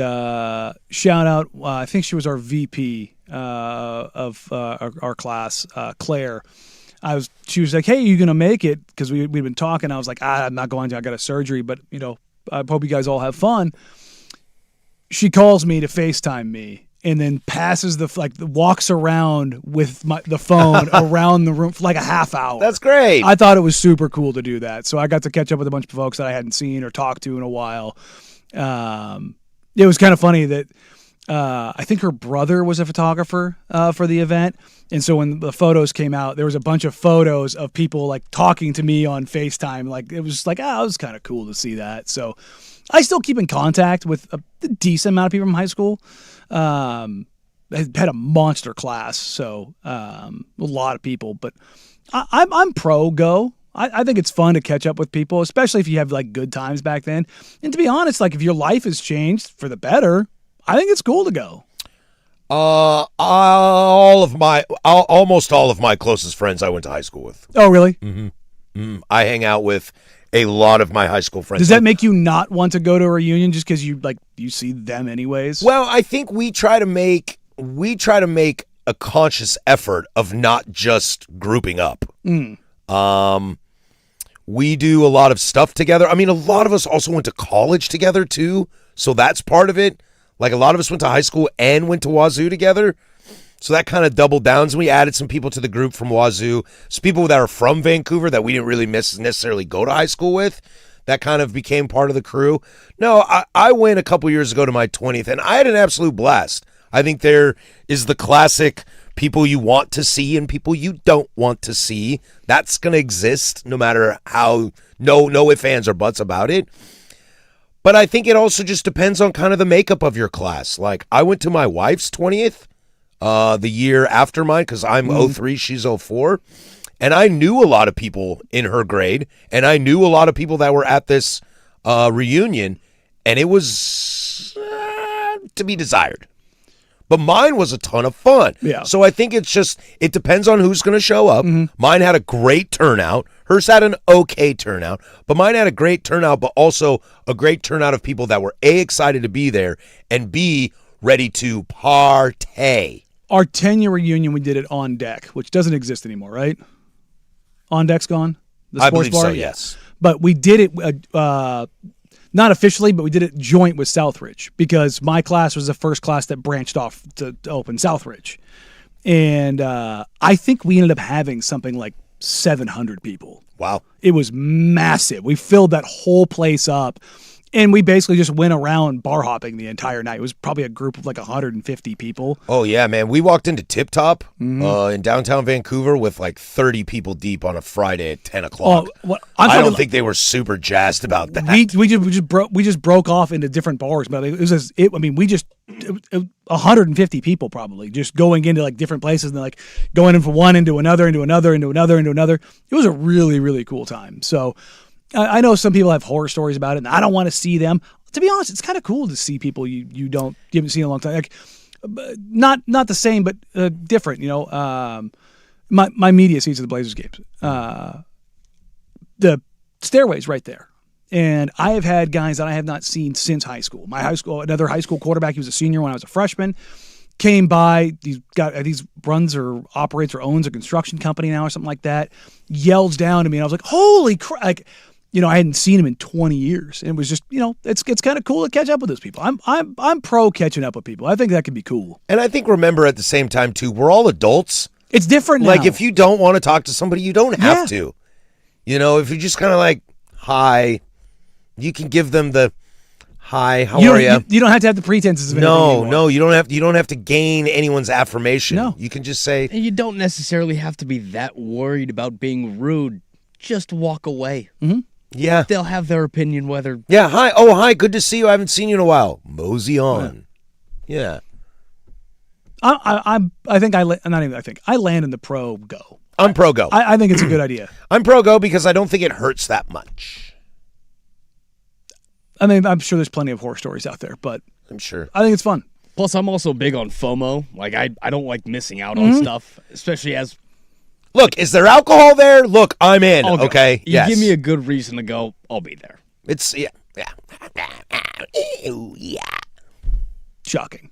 shout out, I think she was our VP of our class, Claire. She was like, "Hey, are you gonna make it?" Because we'd been talking. I was like, "I'm not going to. I got a surgery, but I hope you guys all have fun." She calls me to FaceTime me, and then passes walks around with the phone around the room for like a half hour. That's great. I thought it was super cool to do that. So I got to catch up with a bunch of folks that I hadn't seen or talked to in a while. It was kind of funny that I think her brother was a photographer for the event. And so when the photos came out, there was a bunch of photos of people like talking to me on FaceTime. Like it was like, it was kind of cool to see that. So I still keep in contact with a decent amount of people from high school. I had a monster class, so a lot of people. But I'm pro go. I think it's fun to catch up with people, especially if you have like good times back then. And to be honest, like if your life has changed for the better, I think it's cool to go. Almost all of my closest friends I went to high school with. Oh, really? I hang out with a lot of my high school friends. Does that make you not want to go to a reunion just because you see them anyways? Well, I think we try to make a conscious effort of not just grouping up. We do a lot of stuff together. I mean, a lot of us also went to college together too, so that's part of it. Like a lot of us went to high school and went to Wazoo together, so that kind of doubled down. And we added some people to the group from Wazoo, some people that are from Vancouver that we didn't really necessarily go to high school with. That kind of became part of the crew. No, I went a couple years ago to my 20th, and I had an absolute blast. I think there is the classic people you want to see and people you don't want to see. That's going to exist no matter how, no ifs, ands, or buts about it. But I think it also just depends on kind of the makeup of your class. Like, I went to my wife's 20th the year after mine because I'm 03, she's 04. And I knew a lot of people in her grade, and I knew a lot of people that were at this reunion, and it was to be desired. But mine was a ton of fun. Yeah. So I think it depends on who's going to show up. Mine had a great turnout. Hers had an okay turnout. But mine had a great turnout, but also a great turnout of people that were A, excited to be there, and B, ready to partay. Our 10-year reunion, we did it on deck, which doesn't exist anymore, right? On deck's gone? The I sports believe bar? so, yes. But we did it... not officially, but we did it joint with Southridge because my class was the first class that branched off to open Southridge. And I think we ended up having something like 700 people. Wow. It was massive. We filled that whole place up. And we basically just went around bar hopping the entire night. It was probably a group of like 150 people. Oh, yeah, man. We walked into Tip Top in downtown Vancouver with like 30 people deep on a Friday at 10 o'clock. I don't think they were super jazzed about that. We just broke off into different bars, but it was 150 people probably just going into like different places and like going in from one into another, into another, into another, into another. It was a really, really cool time. So I know some people have horror stories about it, and I don't want to see them. To be honest, it's kind of cool to see people you haven't seen in a long time. Like, not the same, but different. My media seats of the Blazers games. The stairway's right there, and I have had guys that I have not seen since high school. Another high school quarterback. He was a senior when I was a freshman. Came by, these runs or operates or owns a construction company now or something like that. Yells down to me, and I was like, "Holy crap!" Like, I hadn't seen him in 20 years, and it was just, it's kind of cool to catch up with those people. I'm pro catching up with people. I think that can be cool. And I think remember at the same time too, we're all adults. It's different now. Like if you don't want to talk to somebody, you don't have to. You know, if you're just kind of like, hi, you can give them the hi, how are you? You don't have to have the pretenses of anything anymore. No, you don't have to gain anyone's affirmation. No. You can just say, And you don't necessarily have to be that worried about being rude. Just walk away. yeah. They'll have their opinion whether... Yeah, hi. Oh, hi. Good to see you. I haven't seen you in a while. Mosey on. Yeah. I land in the pro go. I'm pro go. I think it's a good idea. I'm pro go because I don't think it hurts that much. I mean, I'm sure there's plenty of horror stories out there, but I'm sure. I think it's fun. Plus, I'm also big on FOMO. Like, I don't like missing out on stuff, especially as... Look, is there alcohol there? Look, I'm in. I'll go. Okay. You Yes. give me a good reason to go, I'll be there. It's yeah. Ew, yeah. Shocking.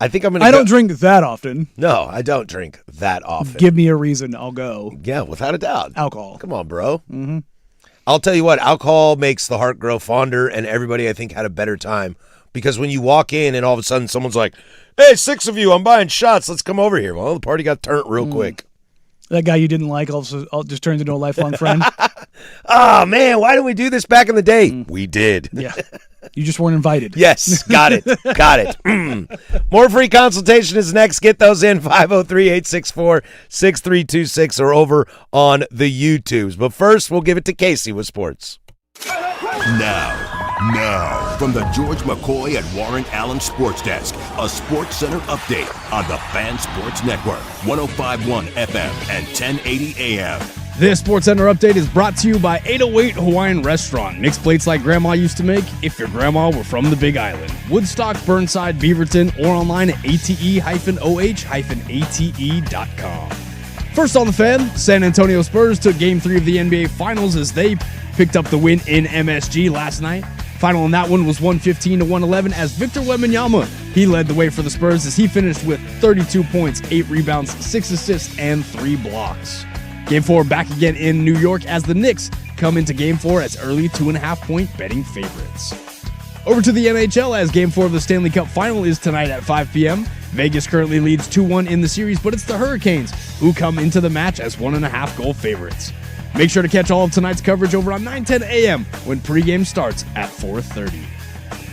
I think I'm gonna. I don't drink that often. No, I don't drink that often. Give me a reason, I'll go. Yeah, without a doubt. Alcohol. Come on, bro. Mm-hmm. I'll tell you what. Alcohol makes the heart grow fonder, and everybody I think had a better time because when you walk in and all of a sudden someone's like, "Hey, 6 of you, I'm buying shots. Let's come over here." Well, the party got turned real quick. That guy you didn't like also just turns into a lifelong friend. Oh man, why didn't we do this back in the day? We did. Yeah. You just weren't invited. Yes, got it. Got it. More free consultation is next. Get those in 503-864-6326 or over on the YouTubes. But first, we'll give it to Casey with sports. Now, from the George McCoy at Warren Allen Sports Desk, a Sports Center update on the Fan Sports Network, 105.1 FM and 1080 AM. This Sports Center update is brought to you by 808 Hawaiian Restaurant. Mixed plates like Grandma used to make if your grandma were from the Big Island. Woodstock, Burnside, Beaverton, or online at ate-oh-ate.com. First on the Fan, San Antonio Spurs took Game 3 of the NBA Finals as they picked up the win in MSG last night. Final on that one was 115-111 as Victor Wembanyama, he led the way for the Spurs as he finished with 32 points, 8 rebounds, 6 assists, and 3 blocks. Game 4 back again in New York as the Knicks come into Game 4 as early 2.5-point betting favorites. Over to the NHL as Game 4 of the Stanley Cup Final is tonight at 5 p.m. Vegas currently leads 2-1 in the series, but it's the Hurricanes who come into the match as 1.5 goal favorites. Make sure to catch all of tonight's coverage over on 9:10 a.m. when pregame starts at 4:30.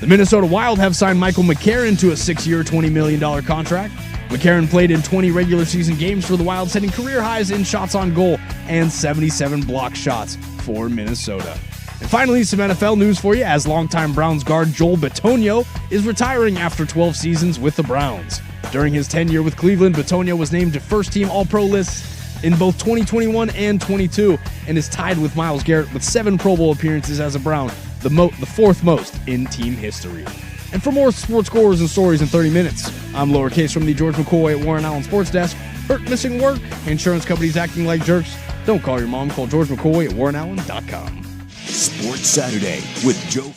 The Minnesota Wild have signed Michael McCarron to a 6-year, $20 million contract. McCarron played in 20 regular season games for the Wild, setting career highs in shots on goal and 77 block shots for Minnesota. And finally, some NFL news for you as longtime Browns guard Joel Bitonio is retiring after 12 seasons with the Browns. During his tenure with Cleveland, Bitonio was named to first-team All-Pro lists in both 2021 and 22 and is tied with Myles Garrett with 7 Pro Bowl appearances as a Brown, the 4th most in team history. And for more sports scores and stories in 30 minutes, I'm Lowercase from the George McCoy at Warren Allen Sports Desk. Hurt, missing work, insurance companies acting like jerks. Don't call your mom, call George McCoy at warrenallen.com. Sports Saturday with Joe.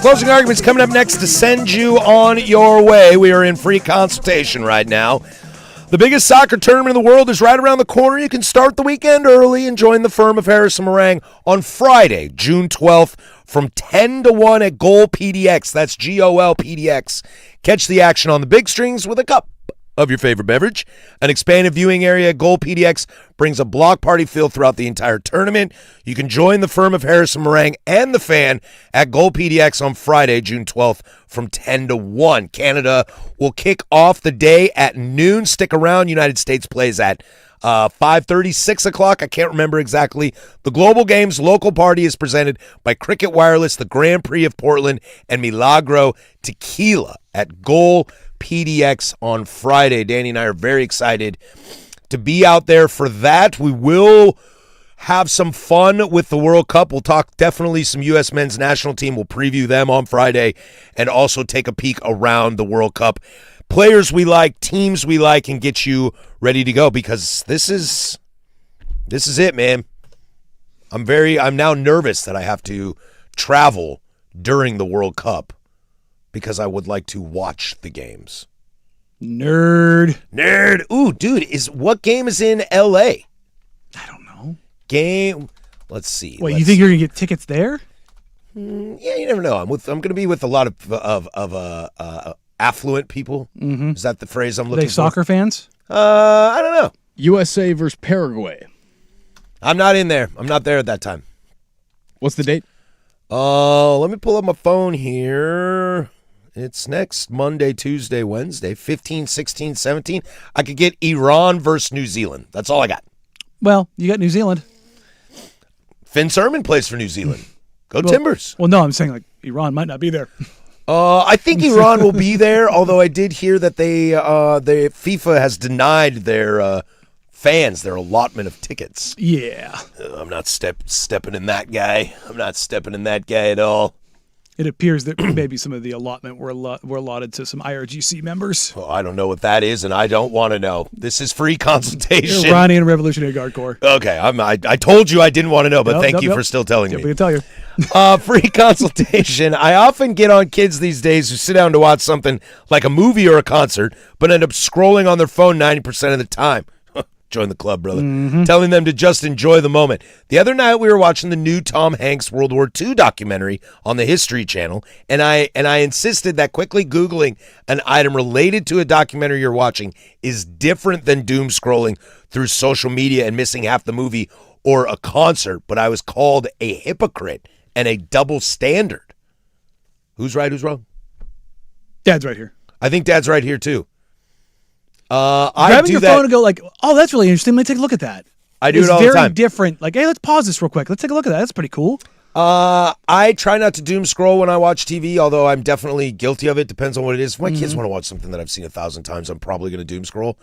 Closing arguments coming up next to send you on your way. We are in free consultation right now. The biggest soccer tournament in the world is right around the corner. You can start the weekend early and join the firm of Harris and Marang on Friday, June 12th from 10 to 1 at Goal PDX. That's GOL PDX. Catch the action on the big strings with a cup of your favorite beverage. An expanded viewing area at Goal PDX brings a block party feel throughout the entire tournament. You can join the firm of Harris and Marang and the fan at Goal PDX on Friday, June 12th from 10 to 1. Canada will kick off the day at noon. Stick around. United States plays at 5:30, 6 o'clock. I can't remember exactly. The Global Games local party is presented by Cricket Wireless, the Grand Prix of Portland, and Milagro Tequila at Goal PDX on Friday. Danny and I are very excited to be out there for that. We will have some fun with the World Cup. We'll talk definitely some U.S. men's national team. We'll preview them on Friday and also take a peek around the World Cup. Players we like, teams we like, and get you ready to go because this is it, man. I'm now nervous that I have to travel during the World Cup because I would like to watch the games. Nerd. Ooh, dude, what game is in L.A.? I don't know. Let's see. Wait, you think you're going to get tickets there? Yeah, you never know. I'm going to be with a lot of affluent people. Mm-hmm. Is that the phrase I'm looking for? Are they soccer fans? I don't know. USA versus Paraguay. I'm not in there. I'm not there at that time. What's the date? Let me pull up my phone here. It's next Monday, Tuesday, Wednesday, 15, 16, 17. I could get Iran versus New Zealand. That's all I got. Well, you got New Zealand. Finn Sermon plays for New Zealand. Go Timbers. Well, no, I'm saying like Iran might not be there. I think Iran will be there, although I did hear that the FIFA has denied their fans their allotment of tickets. Yeah. I'm not stepping in that guy. I'm not stepping in that guy at all. It appears that maybe some of the allotment were allotted to some IRGC members. Well, I don't know what that is, and I don't want to know. This is free consultation. Iranian Revolutionary Guard Corps. Okay, I told you I didn't want to know, but thank you for still telling me. We can tell you. Free consultation. I often get on kids these days who sit down to watch something like a movie or a concert, but end up scrolling on their phone 90% of the time. Join the club, brother. Mm-hmm. Telling them to just enjoy the moment. The other night we were watching the new Tom Hanks World War II documentary on the History Channel, and I insisted that quickly Googling an item related to a documentary you're watching is different than doom scrolling through social media and missing half the movie or a concert, but I was called a hypocrite and a double standard. Who's right, who's wrong? Dad's right here. I think Dad's right here, too. Grabbing your phone and go like, oh, that's really interesting. Let me take a look at that. I do it all the time. It's very different. Like, hey, let's pause this real quick. Let's take a look at that. That's pretty cool. I try not to doom scroll when I watch TV, although I'm definitely guilty of it. Depends on what it is. If my kids want to watch something that I've seen 1,000 times, I'm probably going to doom scroll.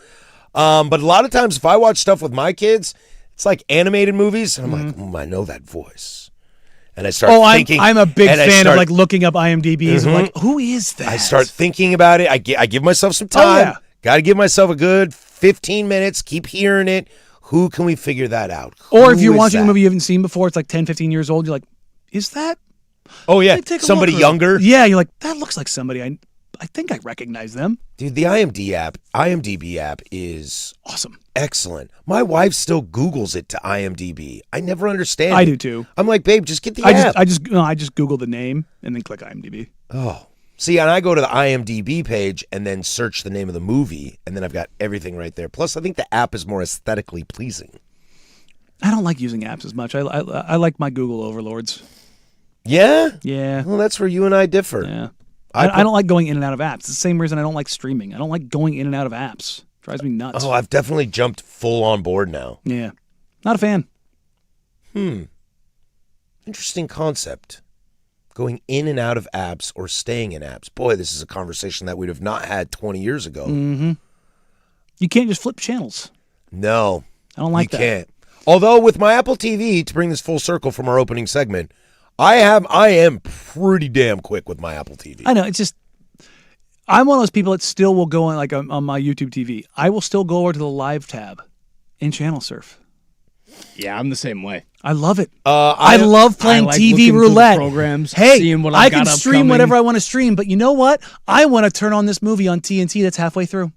But a lot of times if I watch stuff with my kids, it's like animated movies, and I'm like, I know that voice. And I start thinking. I'm a big fan of like looking up IMDb's. I'm like, who is that? I start thinking about it. I give myself some time. Oh, yeah. Got to give myself a good 15 minutes. Keep hearing it. Who can we figure that out? Or if you're watching a movie you haven't seen before, it's like 10, 15 years old. You're like, is that? Oh, yeah. Somebody younger? Yeah. You're like, that looks like somebody. I think I recognize them. Dude, the IMDb app is awesome. Excellent. My wife still Googles it to IMDb. I never understand I do too. I'm like, babe, just get the app. I just Google the name and then click IMDb. Oh. See, and I go to the IMDb page and then search the name of the movie, and then I've got everything right there. Plus, I think the app is more aesthetically pleasing. I don't like using apps as much. I like my Google overlords. Yeah? Yeah. Well, that's where you and I differ. Yeah. I don't like going in and out of apps. It's the same reason I don't like streaming. I don't like going in and out of apps. It drives me nuts. Oh, I've definitely jumped full on board now. Yeah. Not a fan. Interesting concept. Going in and out of apps or staying in apps. Boy, this is a conversation that we'd have not had 20 years ago. Mm-hmm. You can't just flip channels. No. I don't like that. You can't. Although with my Apple TV, to bring this full circle from our opening segment, I am pretty damn quick with my Apple TV. I know. It's just, I'm one of those people that still will go on my YouTube TV. I will still go over to the live tab and channel surf. Yeah, I'm the same way. I love it. I love playing I like TV looking through the roulette. programs, hey, seeing what I I've can got stream upcoming. whatever I want to stream, but you know what? I want to turn on this movie on TNT that's halfway through.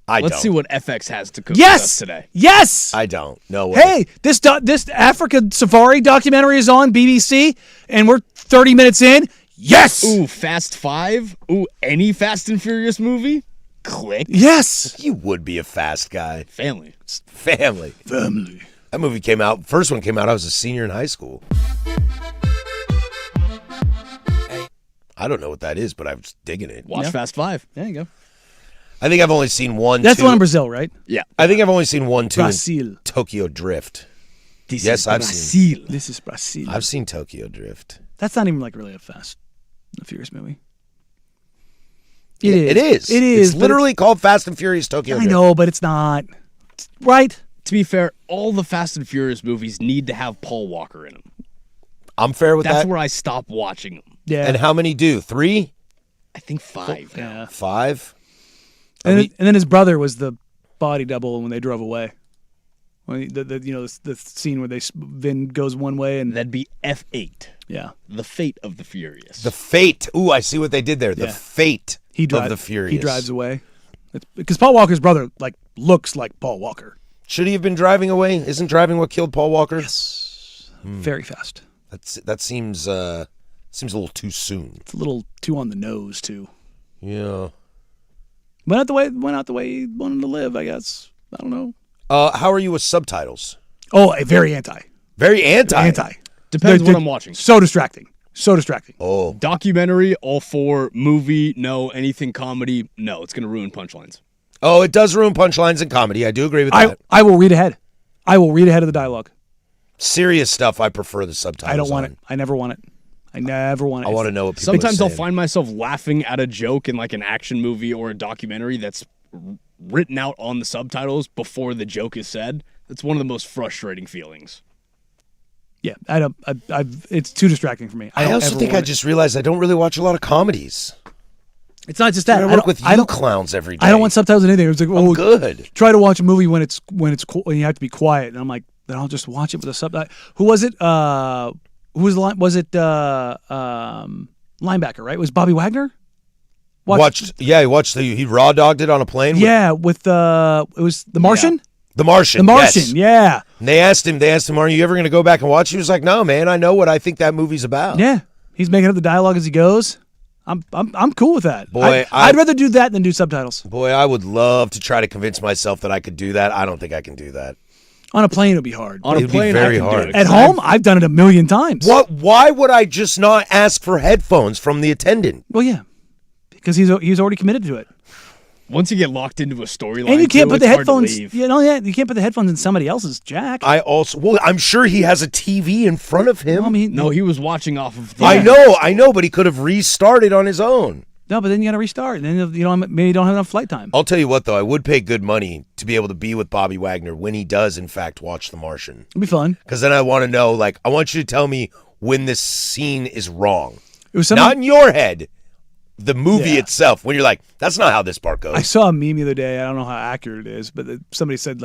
Let's don't. see what FX has to cook Yes, with us today. yes. I don't. No way. Hey, this Africa Safari documentary is on BBC, and we're 30 minutes in. Yes. Ooh, Fast 5? Ooh, any Fast and Furious movie? Click. Yes. You would be a fast guy. Family. Family. That movie came out. First one came out. I was a senior in high school. I don't know what that is, but I was digging it. Watch Yeah. Fast 5. There you go. I think I've only seen one. That's two. the one in Brazil, right? Yeah. I think I've only seen one, two. in Brazil. Tokyo Drift. This Yes, is I've seen. Brazil. This is Brazil. I've seen Tokyo Drift. That's not even like really a Fast and Furious movie. It is. It is. It's but literally called Fast and Furious Tokyo I Drift. know, but it's not. Right? To be fair, all the Fast and Furious movies need to have Paul Walker in them. I'm fair with That's that. where I stop watching them. Yeah. And how many do? 3? I think 5. yeah. 5? And then his brother was the body double when they drove away. When the scene where Vin goes one way and That'd be F8. yeah, The Fate of the Furious. The Fate. Ooh, I see what they did there. The Yeah. Fate he drives of the Furious. He drives away. Because Paul Walker's brother looks like Paul Walker. Should he have been driving away? Isn't driving what killed Paul Walker? Yes. Very fast. That seems a little too soon. It's a little too on the nose too. Yeah. Went out the way he wanted to live, I guess. I don't know. How are you with subtitles? Oh, very anti. Very anti. Anti. Depends They're what I'm watching. So distracting. So distracting. Oh, Documentary, all for. Movie, no. Anything comedy, no. It's going to ruin punchlines. oh, it does ruin punchlines in comedy. I do agree with that. I will read ahead. I will read ahead of the dialogue. Serious stuff, I prefer the subtitles. I don't want on. it. I never want it. I never want it. I want to know what people Sometimes are I'll saying. find myself laughing at a joke in like an action movie or a documentary that's written out on the subtitles before the joke is said. That's one of the most frustrating feelings. Yeah, I don't. It's too distracting for me. I don't also ever think I want it. just realized I don't really watch a lot of comedies. It's not just that. I work with you clowns every day. I don't want subtitles in anything. It's like, oh, good. Try to watch a movie when you have to be quiet, and I'm like, then I'll just watch it with a subtitle. Who was it? Who was the line? Was it linebacker? Right? It was Bobby Wagner? He watched he raw dogged it on a plane. Yeah, with it was The Martian. The Martian. The Martian. Yes. Yeah. And they asked him, are you ever going to go back and watch? He was like, no, man, I know what I think that movie's about. Yeah. He's making up the dialogue as he goes. I'm cool with that. Boy, I'd rather do that than do subtitles. Boy, I would love to try to convince myself that I could do that. I don't think I can do that. On a plane, it'd be hard. On a It'd be plane, very I can hard. do it. At home, I've done it a million times. What? Why would I just not ask for headphones from the attendant? Well, yeah, because he's already committed to it. Once you get locked into a storyline, And you can't too, put the it's hard to headphones. leave. You can't put the headphones in somebody else's jack. I'm sure he has a TV in front of him. I mean, No, he was watching off of the. I know, but he could have restarted on his own. no, but then you got to restart, and then maybe you don't have enough flight time. I'll tell you what, though, I would pay good money to be able to be with Bobby Wagner when he does, in fact, watch The Martian. It'd be fun. Because then I want to know, I want you to tell me when this scene is wrong. It was Not in your head, the movie Yeah. itself, when you're like, that's not how this part goes. I saw a meme the other day. I don't know how accurate it is, but somebody said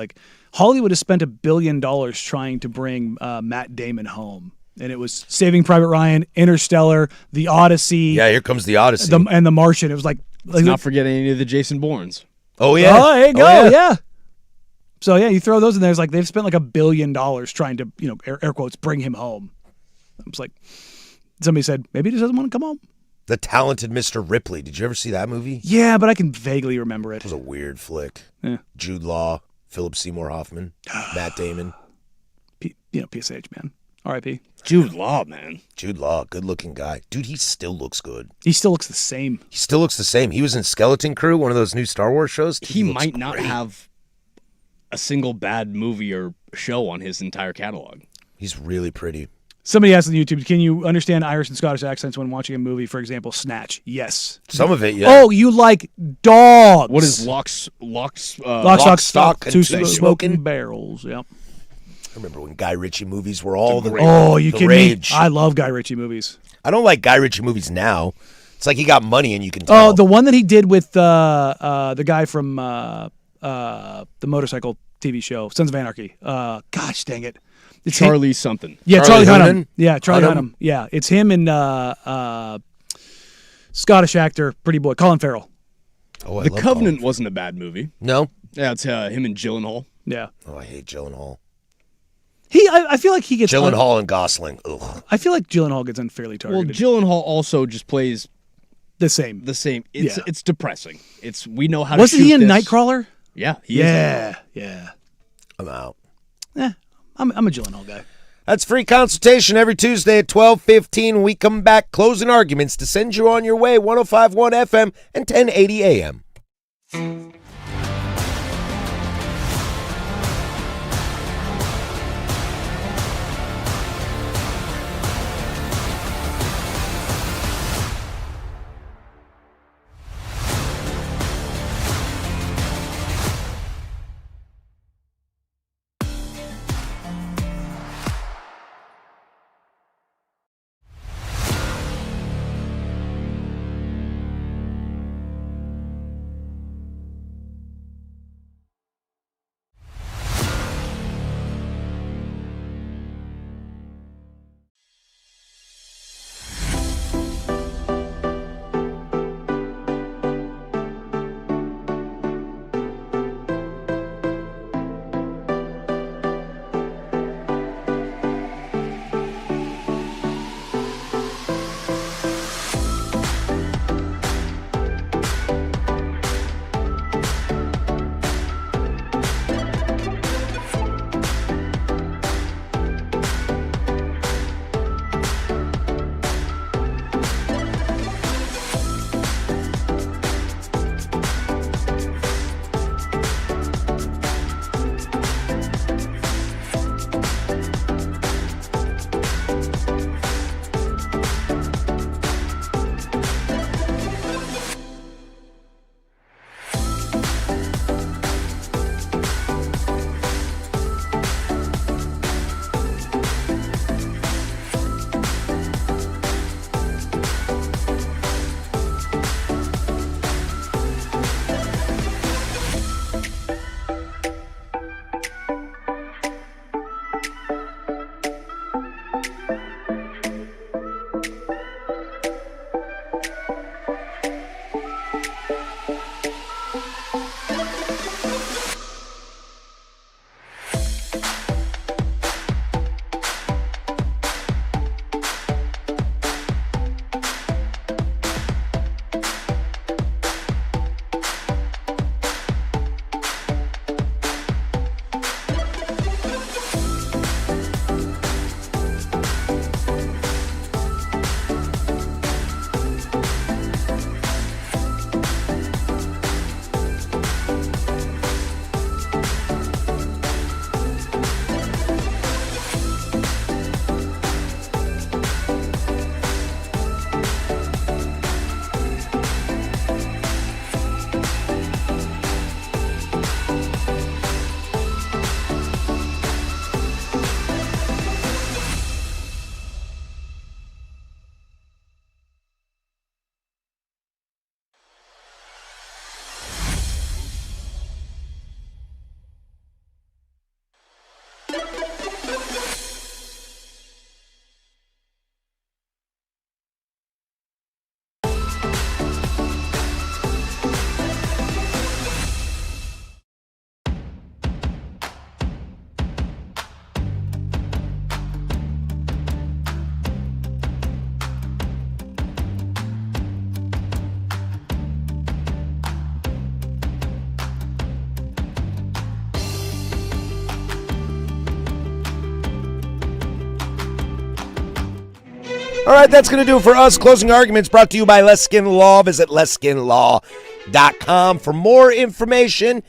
Hollywood has spent $1 billion trying to bring Matt Damon home, and it was Saving Private Ryan, Interstellar, The Odyssey, Yeah, here comes The Odyssey. and The Martian. It was like Let's not forget any of the Jason Bournes. oh, yeah. Oh, there you go. Oh, yeah. So yeah, you throw those in there. It's like they've spent $1 billion trying to, air quotes, bring him home. It's like somebody said maybe he just doesn't want to come home. The Talented Mr. Ripley. Did you ever see that movie? It Yeah, but I can vaguely remember it. was a weird flick. Yeah. Jude Law, Philip Seymour Hoffman, Matt Damon. PSH, man. R.I.P. Jude Law, man. Jude Law, good-looking guy. Dude, he still looks good. He still looks the same. He still looks the same. He was in Skeleton Crew, one of those new Star Wars shows. Dude, He looks might not great. have a single bad movie or show on his entire catalog. He's really pretty. Somebody asked on YouTube, can you understand Irish and Scottish accents when watching a movie? For example, Snatch. Yes. Some of it, yeah. Oh, you like dogs. What is Lock, Lock, Stock, Stock, and Two Two Smoking Smoking? Barrels. Yep. I remember when Guy Ritchie movies were all the Oh, you the kidding rage. me? I love Guy Ritchie movies. I don't like Guy Ritchie movies now. It's like he got money and you can tell. Oh, the one that he did with the guy from the motorcycle TV show, Sons of Anarchy. Gosh dang it. It's Charlie something. Yeah, Charlie Charlie Hunnam? Hunnam. Yeah, Charlie Hunnam? Hunnam. Yeah, it's him and Scottish actor, pretty boy, Colin Farrell. Oh, I The love Covenant Colin. wasn't a bad movie. No? Yeah, it's him and Gyllenhaal. Yeah. Oh, I hate Gyllenhaal. I feel like he gets Gyllenhaal and Gosling. Ugh. I feel like Gyllenhaal gets unfairly Well, targeted. Gyllenhaal also just plays the same. the same. It's Yeah. it's depressing. We know how Wasn't to shoot he in this. Nightcrawler? Yeah, he is. Yeah. I'm out. I'm a Gyllenhaal guy. That's free consultation every Tuesday at 12:15. We come back, closing arguments to send you on your way. 105.1 FM and 1080 AM. All right, that's going to do it for us. Closing arguments brought to you by Less Skin Law. Visit lesskinlaw.com for more information.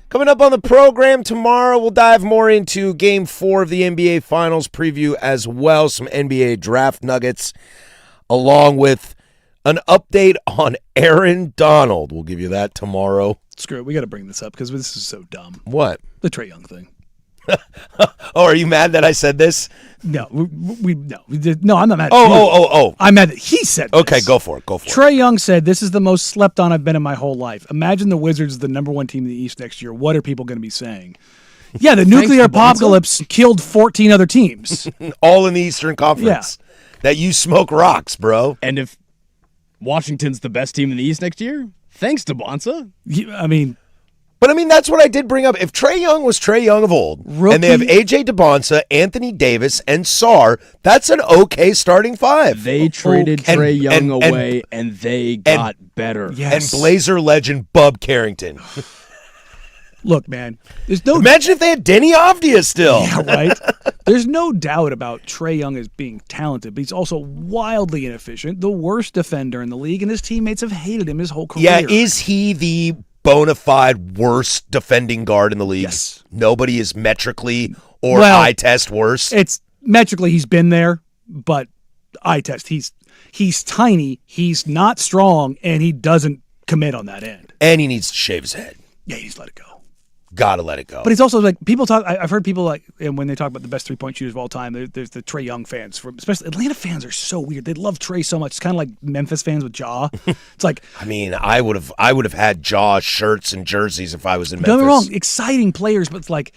Coming up on the program tomorrow, we'll dive more into Game 4 of the NBA Finals preview as well. Some NBA draft nuggets, along with an update on Aaron Donald. We'll give you that tomorrow. Screw it. We got to bring this up because this is so dumb. What? The Trae Young thing. Oh, are you mad that I said this? No, no, I'm not mad. Oh. I'm mad that he said this. Okay, go for it. Trae Young said, "This is the most slept on I've been in my whole life." Imagine the Wizards, the number one team in the East next year. What are people going to be saying? Yeah, the nuclear to Bonza? apocalypse killed 14 other teams. All in the Eastern Conference. That you smoke rocks, bro. And if Washington's the best team in the East next year, thanks to Bonza. I mean, But I mean, that's what I did bring up. If Trae Young was Trae Young of old, and they have AJ DeBonsa, Anthony Davis, and Sarr, that's an okay starting five. They traded And- Trae Young and- away, and they got better. yes. And Blazer legend Bub Carrington. Look, man, there's no Imagine if they had Denny Avdia still. Yeah, right? There's no doubt about Trae Young as being talented, but he's also wildly inefficient, the worst defender in the league, and his teammates have hated him his whole career. Yeah, is he the bona fide worst defending guard in the league? Yes. Nobody is metrically or Well, eye test worse. It's metrically he's been there, but eye test, he's tiny, he's not strong, and he doesn't commit on that end. And he needs to shave his head. Yeah, he's let it go. Gotta let it go. But he's also like people talk. I've heard people like, and when they talk about the best 3-point shooters of all time, there's the Trae Young fans. Especially Atlanta fans are so weird. They love Trae so much. It's kind of like Memphis fans with Ja. It's like, I mean, I would have had Jaw shirts and jerseys if I was in Memphis. don't get me wrong, exciting players, but it's like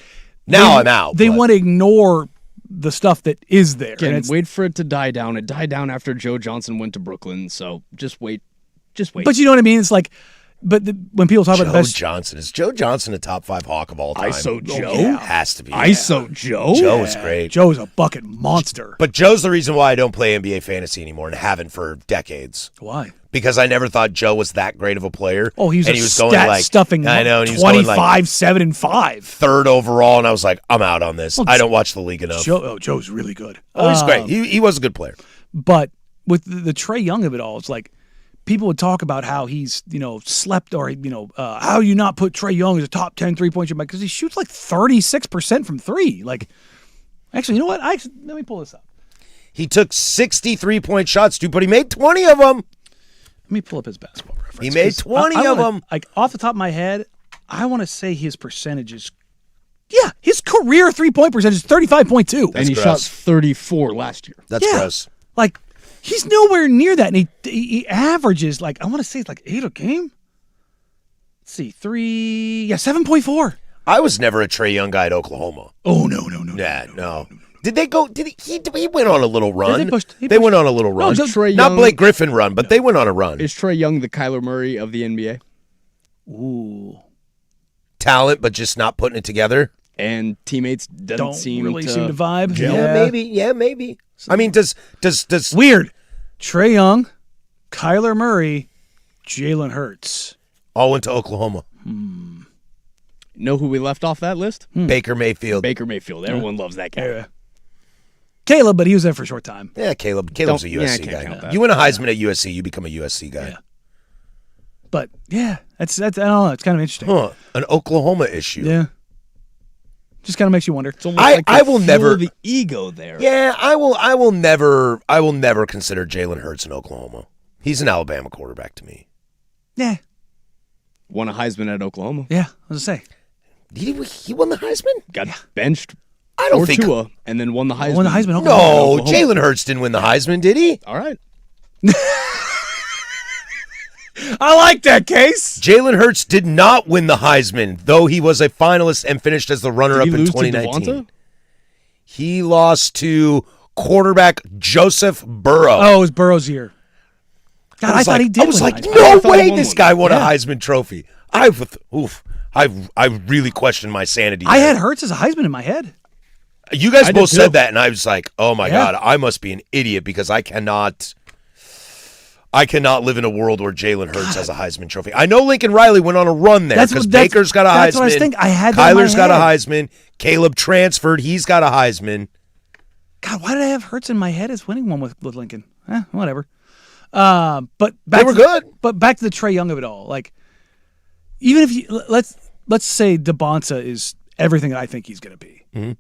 Now I'm out, They but- want to ignore the stuff that is there. Again, and it's, wait for it to die down. It died down after Joe Johnson went to Brooklyn, so just wait. Just wait. but you know what I mean? It's like, when people talk about the Joe best, Johnson. Is Joe Johnson a top 5 Hawk of all time? ISO Joe? yeah. Has to be. ISO Joe? Joe is great. Joe's a bucket monster. But Joe's the reason why I don't play NBA fantasy anymore and haven't for decades. Why? Because I never thought Joe was that great of a player. Oh, he was and a he was stat going like stuffing. I know, and he was going 25, like 7, and 5. 3rd overall, and I was like, I'm out on this. I don't watch the league enough. Joe's really good. Oh, he's great. He was a good player. But with the Trae Young of it all, it's like people would talk about how he's, slept or, how you not put Trae Young as a top 10 3-point shooter because he shoots like 36% from 3. Like, actually, you know what? Let me pull this up. He took 63-point shots, dude, but he made 20 of them. Let me pull up his basketball reference. He made 20 of them. Like, off the top of my head, I want to say his percentages. Yeah, his career 3-point percentage is 35.2. And he gross. shot 34 last year. That's Yeah. gross. Like, he's nowhere near that, and he averages like I want to say it's like 8 a game. Let's see, 7.4. I was never a Trae Young guy at Oklahoma. Oh no. Yeah, no. Did they go? Did he went on a little run? they pushed- he They pushed- went on a little run. just Trae Not Young- Blake Griffin run, but they went on a run. Is Trae Young the Kyler Murray of the NBA? Ooh, Talent, but just not putting it together. And teammates doesn't don't seem really to seem to vibe. gel. Yeah, maybe. I mean, does Weird. Trae Young, Kyler Murray, Jalen Hurts. all went to Oklahoma? Know who we left off that list? Baker Mayfield. Baker Mayfield. Everyone loves that guy. Yeah. Caleb, but he was there for a short time. Yeah, Caleb. Caleb's a Don't- yeah, I USC can't count guy. that. You win a Heisman at USC, you become a USC guy. Yeah. But yeah, that's I don't know. It's kind of interesting. Huh? An Oklahoma issue. Yeah. Just kind of makes you wonder. It's almost I like they will fuel never- the ego there. Yeah, I will never consider Jalen Hurts in Oklahoma. He's an Alabama quarterback to me. Yeah. Won a Heisman at Oklahoma. Yeah. I was gonna say. He won the Heisman? Got benched I don't for think. Tua, and then won the Heisman. Won the Heisman. No, Oklahoma. Jalen Hurts didn't win the Heisman, did he? All right. I like that case. Jalen Hurts did not win the Heisman, though he was a finalist and finished as the runner-up Did he in lose to 2019. Devonta? He lost to quarterback Joseph Burrow. Oh, it was Burrow's year. God, I thought he did. I was win like, the Heisman. no I thought he way won this one. guy won a Yeah. Heisman Trophy. I really questioned my sanity. I there. had Hurts as a Heisman in my head. You guys I did both too. said that, and I was like, oh my Yeah. God, I must be an idiot because I cannot live in a world where Jalen Hurts has a Heisman Trophy. I know Lincoln Riley went on a run there because Baker's got a Heisman. That's what I was thinking. I had that in my Kyler's got a head. Heisman. Caleb transferred. He's got a Heisman. God, why did I have Hurts in my head as winning one with Lincoln? Whatever. But back They were to, good. But back to the Trae Young of it all. Like, even if you let's say DeBonsa is everything that I think he's going to be. Mm-hmm.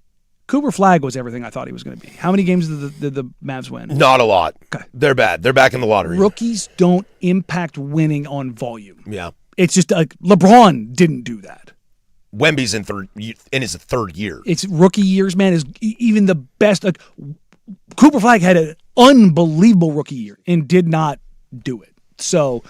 Cooper Flagg was everything I thought he was going to be. How many games did the Mavs win? Not a lot. Okay. They're bad. They're back in the lottery. Rookies don't impact winning on volume. Yeah. It's just like LeBron didn't do that. Wemby's in his third year. It's rookie years, man. Is even the best. Like, Cooper Flagg had an unbelievable rookie year and did not do it. So,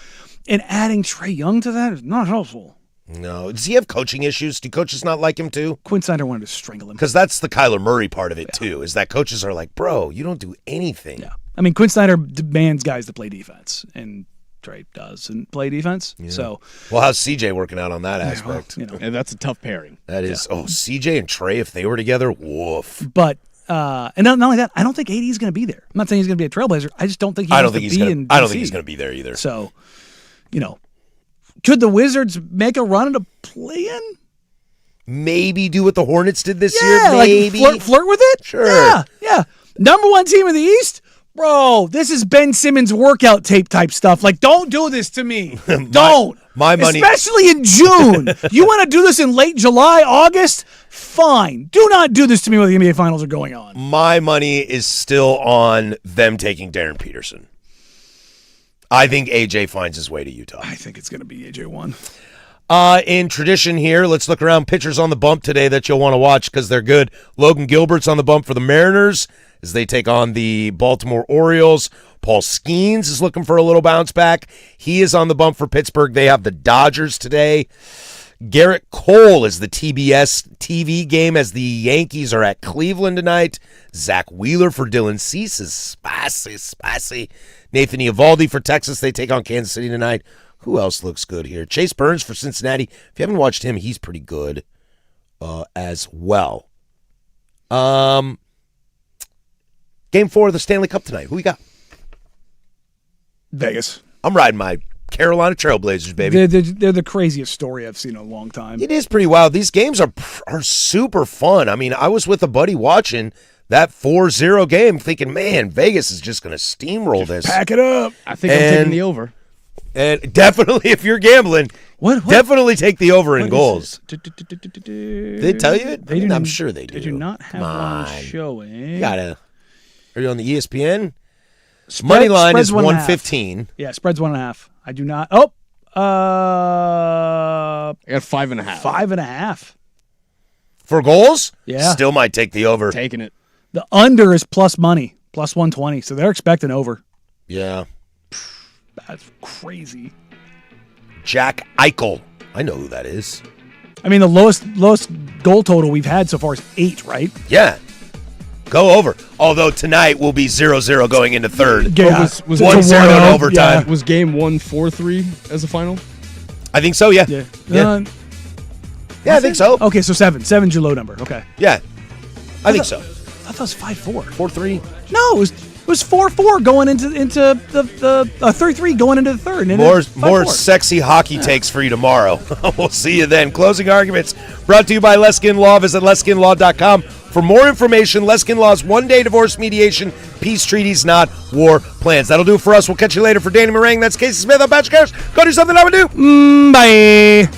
and adding Trae Young to that is not helpful. No. Does he have coaching issues? Do coaches not like him too? Quinn Snyder wanted to strangle him. Because that's the Kyler Murray part of it too, is that coaches are like, bro, you don't do anything. Yeah. I mean, Quinn Snyder demands guys to play defense, and Trey doesn't play defense. Yeah. So, well, how's CJ working out on that aspect? Well, and that's a tough pairing. That is. Yeah. Oh, CJ and Trey, if they were together, woof. But and not only that, I don't think AD is going to be there. I'm not saying he's going to be a Trailblazer. I just don't think he's going to be there either. So, could the Wizards make a run at a play-in? Maybe do what the Hornets did this year. Maybe like flirt with it. Sure. Yeah. Number 1 team in the East. Bro, this is Ben Simmons workout tape type stuff. Like, don't do this to me. Don't. My money. Especially in June. You want to do this in late July, August? Fine. Do not do this to me while the NBA Finals are going on. My money is still on them taking Darren Peterson. I think AJ finds his way to Utah. I think it's going to be AJ 1. In tradition here, let's look around pitchers on the bump today that you'll want to watch because they're good. Logan Gilbert's on the bump for the Mariners as they take on the Baltimore Orioles. Paul Skeens is looking for a little bounce back. He is on the bump for Pittsburgh. They have the Dodgers today. Garrett Cole is the TBS TV game as the Yankees are at Cleveland tonight. Zach Wheeler for Dylan Cease is spicy. Nathan Eovaldi for Texas. They take on Kansas City tonight. Who else looks good here? Chase Burns for Cincinnati. If you haven't watched him, he's pretty good as well. Game 4 of the Stanley Cup tonight. Who we got? Vegas. I'm riding my Carolina Trailblazers, baby. They're the craziest story I've seen in a long time. It is pretty wild. These games are super fun. I mean, I was with a buddy watching that 4-0 game thinking, man, Vegas is just going to steamroll this. Pack it up. I think I'm taking the over. And definitely, if you're gambling, definitely take the over in goals. Did they tell you it? I'm sure they do. They do not have one showing. Are you on the ESPN? Money line is 115. Yeah, spread's 1.5. I do not. Oh, I got 5.5. 5.5 for goals. Yeah, still might take the over. Taking it. The under is plus money, plus 120. So they're expecting over. Yeah, that's crazy. Jack Eichel. I know who that is. I mean, the lowest goal total we've had so far is 8, right? Yeah. Go over. Although tonight will be 0-0 going into third. Yeah. Was 1-0 in overtime. Yeah. Was game 1 4-3 as a final? I think so, yeah. Yeah, I think so. Okay, so 7. 7's your low number. Okay. Yeah. I think so. I thought that was 5-4. 4-3? No, it was 4-4 going into the 3-3 going into the third. And More sexy hockey takes for you tomorrow. We'll see you then. Closing arguments brought to you by Leskin Law. Visit LeskinLaw.com for more information. Leskin Law's one-day divorce mediation, peace treaties, not war plans. That'll do it for us. We'll catch you later. For Danny Marang, that's Casey Smith. I'm Patrick Harris. Go do something I would do. Bye.